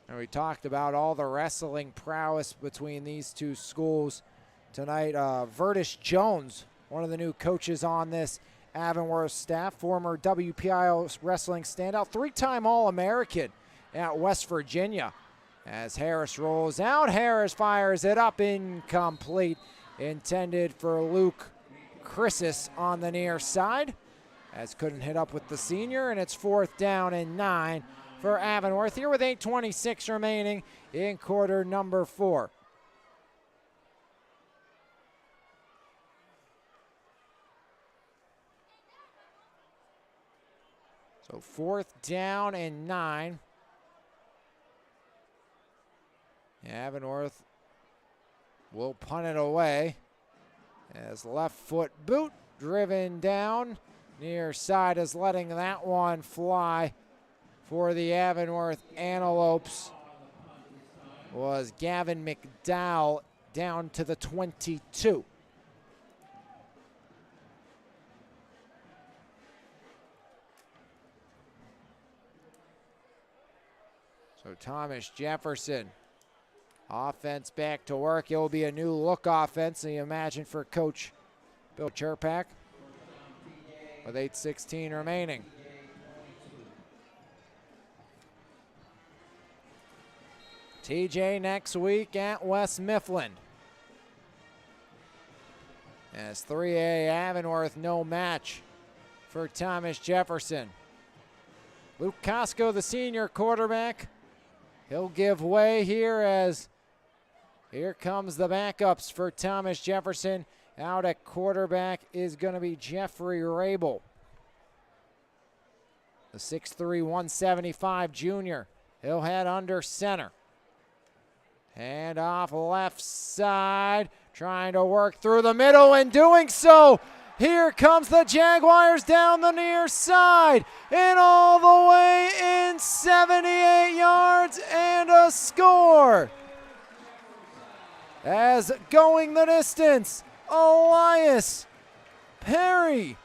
And we talked about all the wrestling prowess between these two schools tonight. Vertus Jones, one of the new coaches on this Avonworth staff, former WPIO wrestling standout, 3-time All-American at West Virginia. As Harris rolls out, Harris fires it up, incomplete. Intended for Luke Chrisis on the near side, as couldn't hit up with the senior, and it's 4th down and 9 for Avonworth here with 8:26 remaining in quarter number 4. So 4th down and 9. Avonworth will punt it away as left foot boot driven down. Near side is letting that one fly for the Avonworth Antelopes. Was Gavin McDowell down to the 22. So Thomas Jefferson, offense back to work. It will be a new look offense, so you imagine, for Coach Bill Cherpak with 8:16 remaining. TJ next week at West Mifflin. As 3A Avonworth no match for Thomas Jefferson. Luke Costco, the senior quarterback, he'll give way here as here comes the backups for Thomas Jefferson. Out at quarterback is going to be Jeffrey Rabel, the 6'3", 175 junior. He'll head under center. Hand off left side, trying to work through the middle, and doing so. Here comes the Jaguars down the near side, and all the way in, 78 yards and a score. As going the distance, Elias Perry,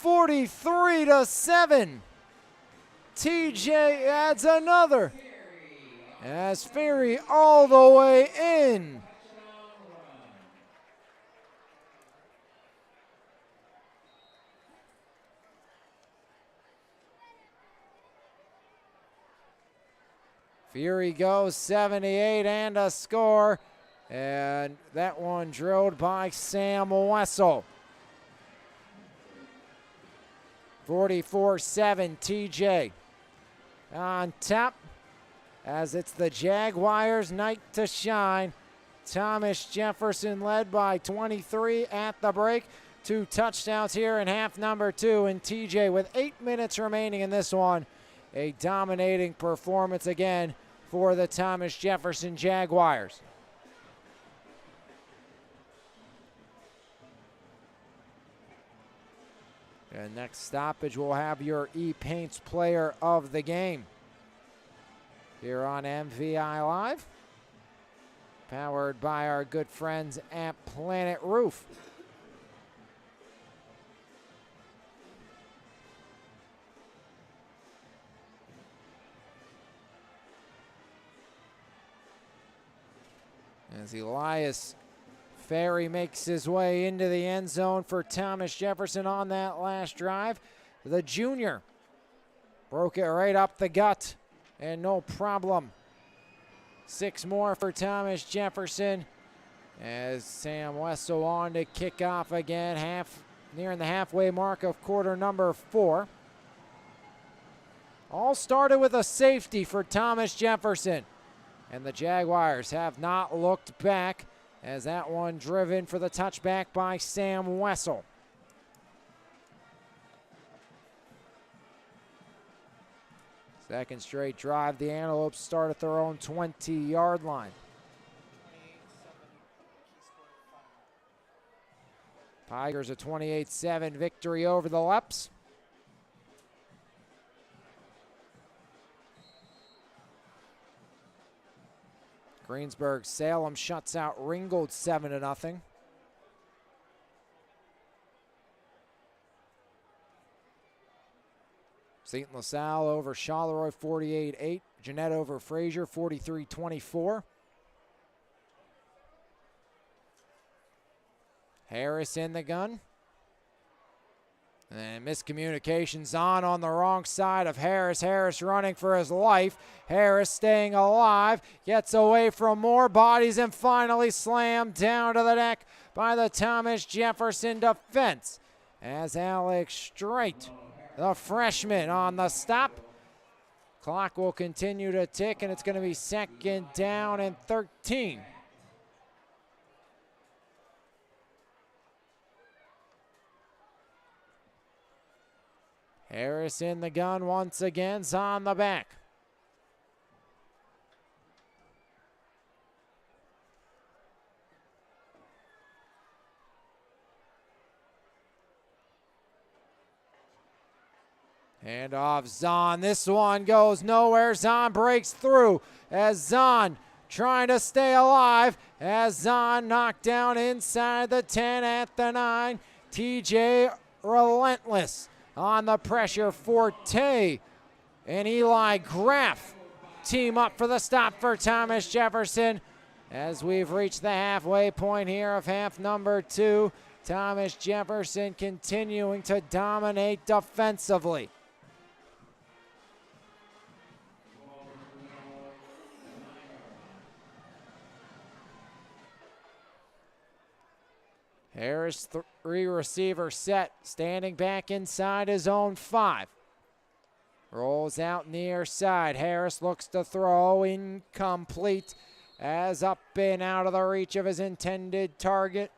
43-7. TJ adds another as Ferry all the way in. Fury goes 78 and a score, and that one drilled by Sam Wessel. 44-7 TJ on top as it's the Jaguars' night to shine. Thomas Jefferson led by 23 at the break. 2 touchdowns here in half number 2, and TJ with 8 minutes remaining in this one. A dominating performance again for the Thomas Jefferson Jaguars. And next stoppage, we'll have your E-Paints player of the game here on MVI Live, powered by our good friends at Planet Roof. As Elias Ferry makes his way into the end zone for Thomas Jefferson on that last drive. The junior broke it right up the gut, and no problem. 6 more for Thomas Jefferson as Sam Wessel on to kick off again, nearing the halfway mark of quarter number 4. All started with a safety for Thomas Jefferson, and the Jaguars have not looked back as that one driven for the touchback by Sam Wessel. Second straight drive, the Antelopes start at their own 20-yard line. Tigers a 28-7 victory over the Leps. Greensburg-Salem shuts out Ringgold 7-0. St. LaSalle over Charleroi 48-8. Jeanette over Fraser 43-24. Harris in the gun. And miscommunications on the wrong side of Harris. Harris running for his life. Harris staying alive. Gets away from more bodies and finally slammed down to the deck by the Thomas Jefferson defense. As Alex Strait, the freshman, on the stop. Clock will continue to tick, and it's going to be 2nd down and 13. Harris in the gun once again, on the back. Hand off Zahn. This one goes nowhere. Zahn breaks through as Zahn trying to stay alive as Zahn knocked down inside the 10 at the 9. TJ relentless on the pressure. Forte and Eli Graff team up for the stop for Thomas Jefferson. As we've reached the halfway point here of half number 2, Thomas Jefferson continuing to dominate defensively. Harris, 3-receiver set, standing back inside his own 5. Rolls out near side. Harris looks to throw, incomplete, as up and out of the reach of his intended target,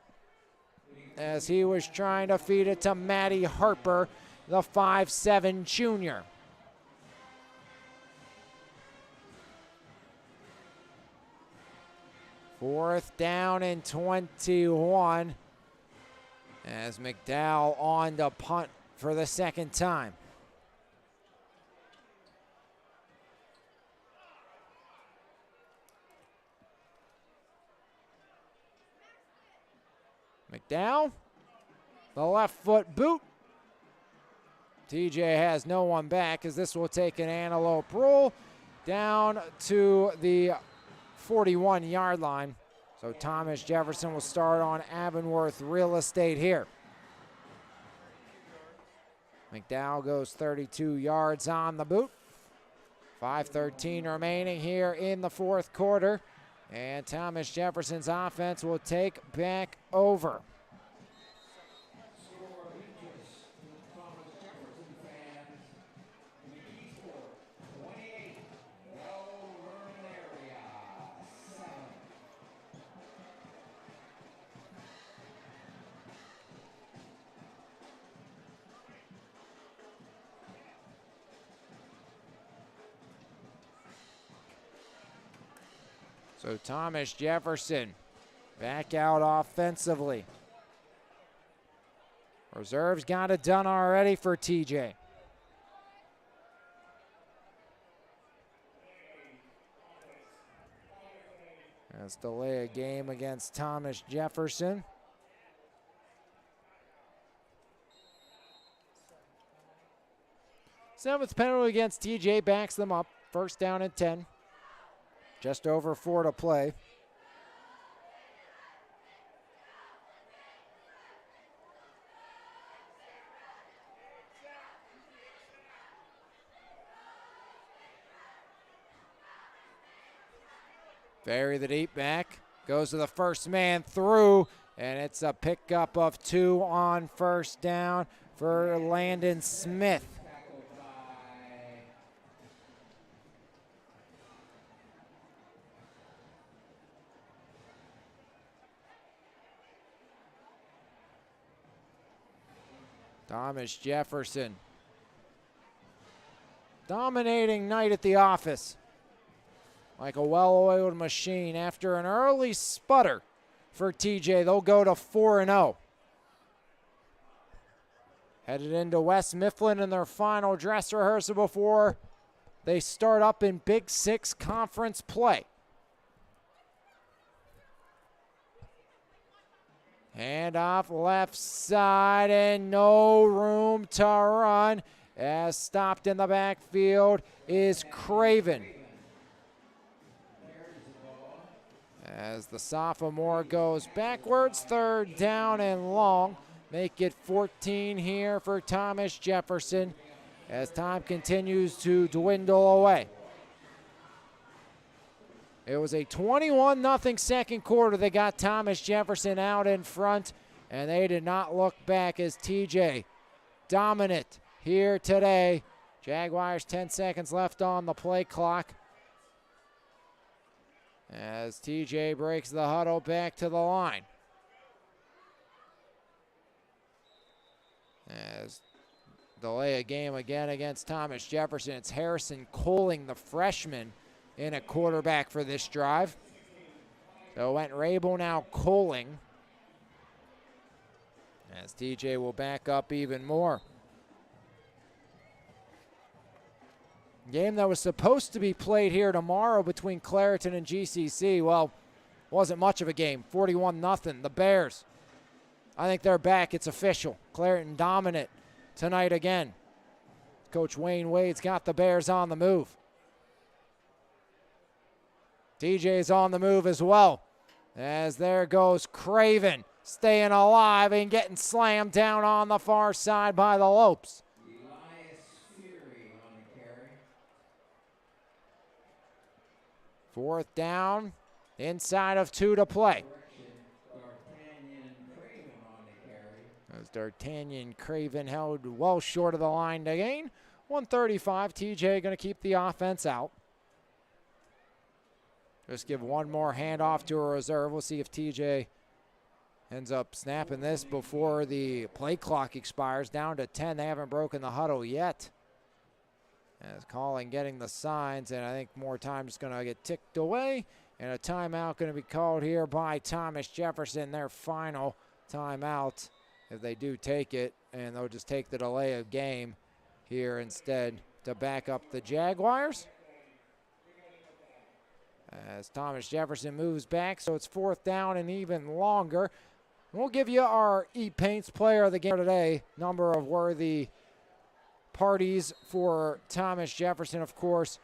as he was trying to feed it to Matty Harper, the 5'7" junior. Fourth down and 21. As McDowell on to punt for the second time. McDowell, the left foot boot. TJ has no one back as this will take an antelope roll down to the 41-yard line. So Thomas Jefferson will start on Avonworth real estate here. McDowell goes 32 yards on the boot. 5:13 remaining here in the fourth quarter. And Thomas Jefferson's offense will take back over. So Thomas Jefferson back out offensively. Reserves got it done already for TJ. Let's delay a game against Thomas Jefferson. Seventh penalty against TJ backs them up. First down and 10. Just over 4 to play. Bury the deep back. Goes to the first man through, and it's a pickup of 2 on first down for Landon Smith. Thomas Jefferson. Dominating night at the office. Like a well-oiled machine. After an early sputter for TJ, they'll go to 4-0. Headed into West Mifflin in their final dress rehearsal before they start up in Big 6 conference play. Hand off left side and no room to run as stopped in the backfield is Craven. As the sophomore goes backwards, third down and long. Make it 14 here for Thomas Jefferson as time continues to dwindle away. It was a 21-0 second quarter. They got Thomas Jefferson out in front, and they did not look back as TJ dominant here today. Jaguars 10 seconds left on the play clock. As TJ breaks the huddle back to the line. As delay a game again against Thomas Jefferson. It's Harrison Coling, the freshman, in at quarterback for this drive. So it went Rabel, now Coling. As TJ will back up even more. Game that was supposed to be played here tomorrow between Clareton and GCC. Well, wasn't much of a game. 41-0. The Bears, I think they're back. It's official. Clareton dominant tonight again. Coach Wayne Wade's got the Bears on the move. TJ's on the move as well. As there goes Craven, staying alive and getting slammed down on the far side by the Lopes. Fourth down, inside of 2 to play. As D'Artagnan Craven held well short of the line to gain. 135, TJ going to keep the offense out. Just give one more handoff to a reserve. We'll see if TJ ends up snapping this before the play clock expires. Down to 10. They haven't broken the huddle yet. As calling, getting the signs, and I think more time is going to get ticked away. And a timeout going to be called here by Thomas Jefferson, their final timeout, if they do take it. And they'll just take the delay of game here instead to back up the Jaguars. As Thomas Jefferson moves back, so it's fourth down and even longer. We'll give you our E-Paints player of the game today. Number of worthy parties for Thomas Jefferson, of course.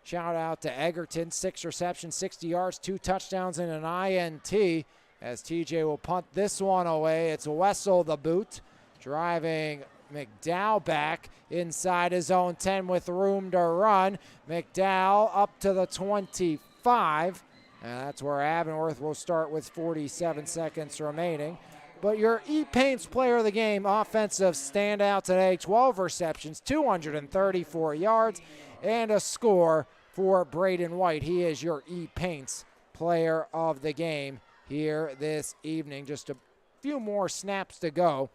Shout out to Egerton, 6 receptions, 60 yards, 2 touchdowns, and an INT. As TJ will punt this one away. It's Wessel the boot, driving McDowell back inside his own 10 with room to run. McDowell up to the 25. And that's where Avonworth will start with 47 seconds remaining. But your E-Paints player of the game, offensive standout today, 12 receptions, 234 yards, and a score for Braden White. He is your E-Paints player of the game here this evening. Just a few more snaps to go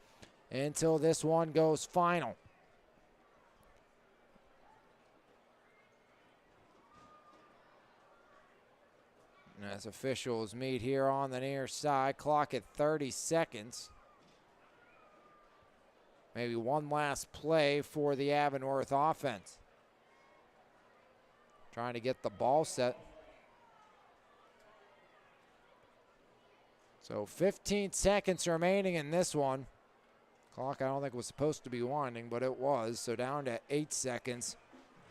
until this one goes final. As officials meet here on the near side, clock at 30 seconds. Maybe one last play for the Avonworth offense. Trying to get the ball set. So 15 seconds remaining in this one. Clock I don't think was supposed to be winding, but it was. So down to 8 seconds.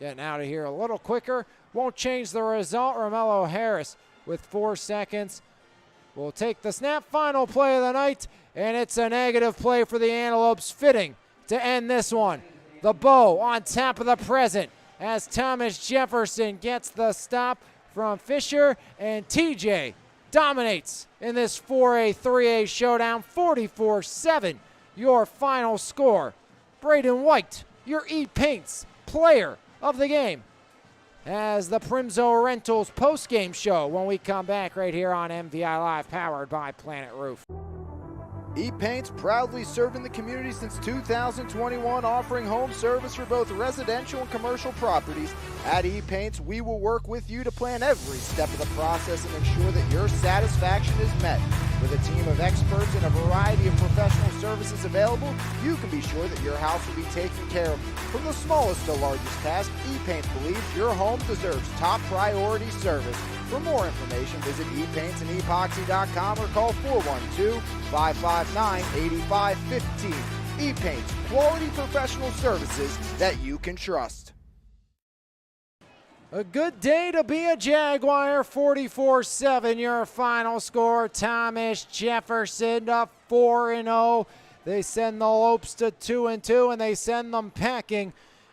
Getting out of here a little quicker. Won't change the result. Romello Harris with 4 seconds. We'll take the snap. Final play of the night, and it's a negative play for the Antelopes, fitting to end this one. The bow on top of the present as Thomas Jefferson gets the stop from Fisher, and TJ dominates in this 4A, 3A showdown, 44-7. Your final score. Braden White, your E-Paints player of the game, as the Primzo Rentals post-game show when we come back right here on MVI Live, powered by Planet Roof. E-Paints proudly serving the community since 2021, offering home service for both residential and commercial properties. At E-Paints, we will work with you to plan every step of the process and ensure that your satisfaction is met. With a team of experts and a variety of professional services available, you can be sure that your house will be taken care of. From the smallest to largest task, E-Paints believes your home deserves top priority service. For more information, visit epaintsandepoxy.com or call 412-559-8515. E-Paints, quality professional services that you can trust. A good day to be a Jaguar, 44-7, your final score. Thomas Jefferson to 4-0. They send the Lopes to 2-2, and they send them packing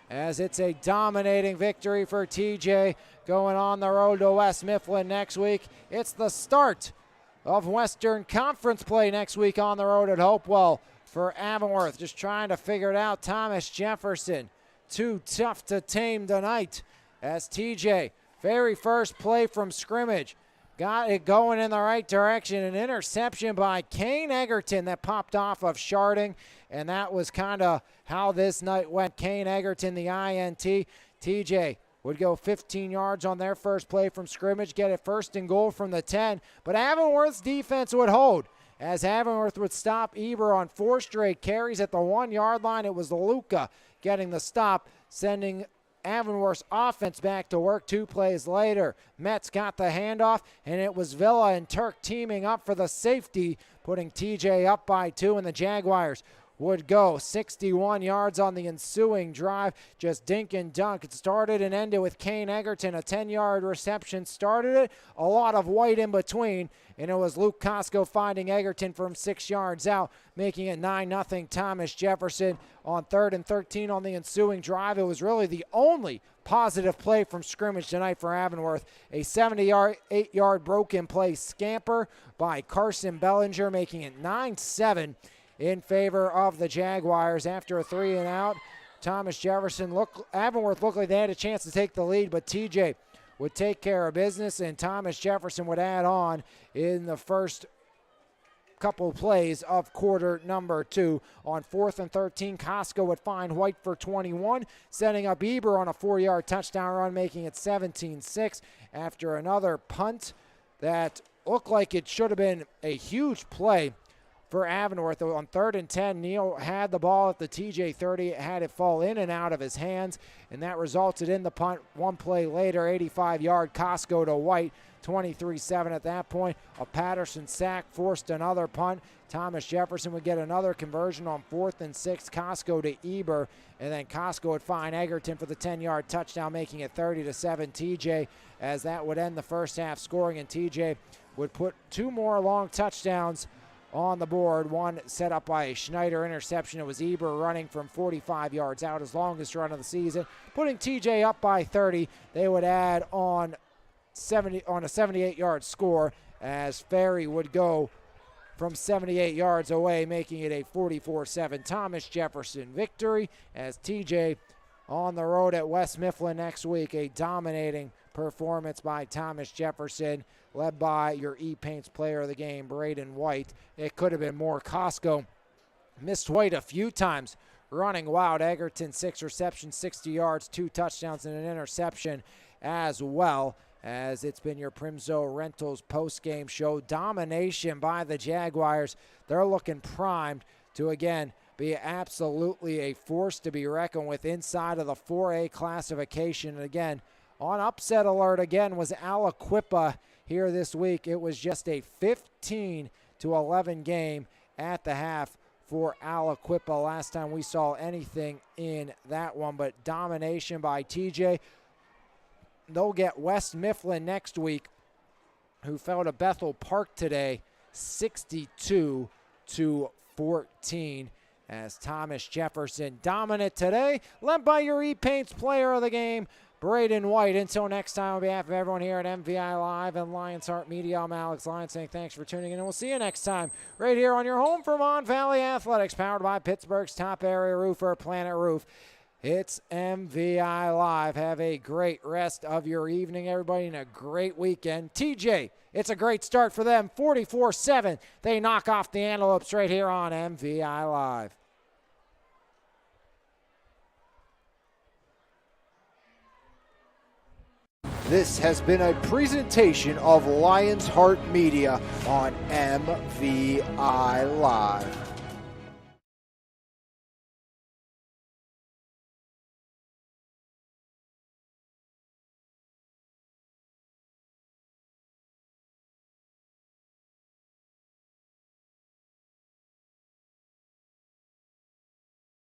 as it's a dominating victory for TJ going on the road to West Mifflin next week. It's the start of Western Conference play next week on the road at Hopewell for Avonworth. Just trying to figure it out. Thomas Jefferson, too tough to tame tonight. As TJ, very first play from scrimmage, got it going in the right direction. An interception by Kane Egerton that popped off of Sharding, and that was kind of how this night went. Kane Egerton, the INT. TJ would go 15 yards on their first play from scrimmage, get it first and goal from the 10, but Avonworth's defense would hold, as Avonworth would stop Eber on 4 straight carries at the 1-yard line. It was Luca getting the stop, sending Avonworth's offense back to work 2 plays later. Metz got the handoff, and it was Villa and Turk teaming up for the safety, putting TJ up by 2, and the Jaguars would go. 61 yards on the ensuing drive. Just dink and dunk. It started and ended with Kane Egerton. A 10-yard reception started it. A lot of white in between. And it was Luke Costco finding Egerton from 6 yards out, making it 9-0 Thomas Jefferson on 3rd and 13 on the ensuing drive. It was really the only positive play from scrimmage tonight for Avonworth. A 78-yard broken play scamper by Carson Bellinger, making it 9-7 in favor of the Jaguars after a 3-and-out. Thomas Jefferson, Avonworth looked like they had a chance to take the lead, but TJ would take care of business, and Thomas Jefferson would add on in the first couple plays of quarter number 2. On 4th and 13, Costco would find White for 21, setting up Eber on a 4-yard touchdown run, making it 17-6 after another punt that looked like it should have been a huge play for Avonworth. On 3rd and 10, Neal had the ball at the TJ 30, had it fall in and out of his hands, and that resulted in the punt. One play later, 85-yard Costco to White, 23-7 at that point. A Patterson sack forced another punt. Thomas Jefferson would get another conversion on 4th and 6, Costco to Eber, and then Costco would find Egerton for the 10-yard touchdown, making it 30-7 TJ, as that would end the first half scoring, and TJ would put 2 more long touchdowns on the board. One set up by a Schneider interception. It was Eber running from 45 yards out, his longest run of the season, putting TJ up by 30. They would add on a 78-yard score as Ferry would go from 78 yards away, making it a 44-7 Thomas Jefferson victory, as TJ on the road at West Mifflin next week. A dominating performance by Thomas Jefferson, led by your E-Paints player of the game, Braden White. It could have been more. Costco missed White a few times, running wild. Egerton, 6 receptions, 60 yards, 2 touchdowns, and an interception as well. As it's been your Primzo Rentals post-game show. Domination by the Jaguars. They're looking primed to, again, be absolutely a force to be reckoned with inside of the 4A classification. And again, on upset alert again was Aliquippa here this week. It was just a 15-11 game at the half for Aliquippa last time we saw anything in that one. But domination by TJ. They'll get West Mifflin next week, who fell to Bethel Park today, 62-14, as Thomas Jefferson dominant today, led by your E-Paints player of the game, Braden White. Until next time, on behalf of everyone here at MVI Live and Lions Heart Media, I'm Alex Lyons saying thanks for tuning in, and we'll see you next time right here on your home for Mon Valley Athletics, powered by Pittsburgh's top area roofer, Planet Roof. It's MVI Live. Have a great rest of your evening, everybody, and a great weekend. TJ, it's a great start for them. 44-7. They knock off the Antelopes right here on MVI Live. This has been a presentation of Lions Heart Media on MVI Live.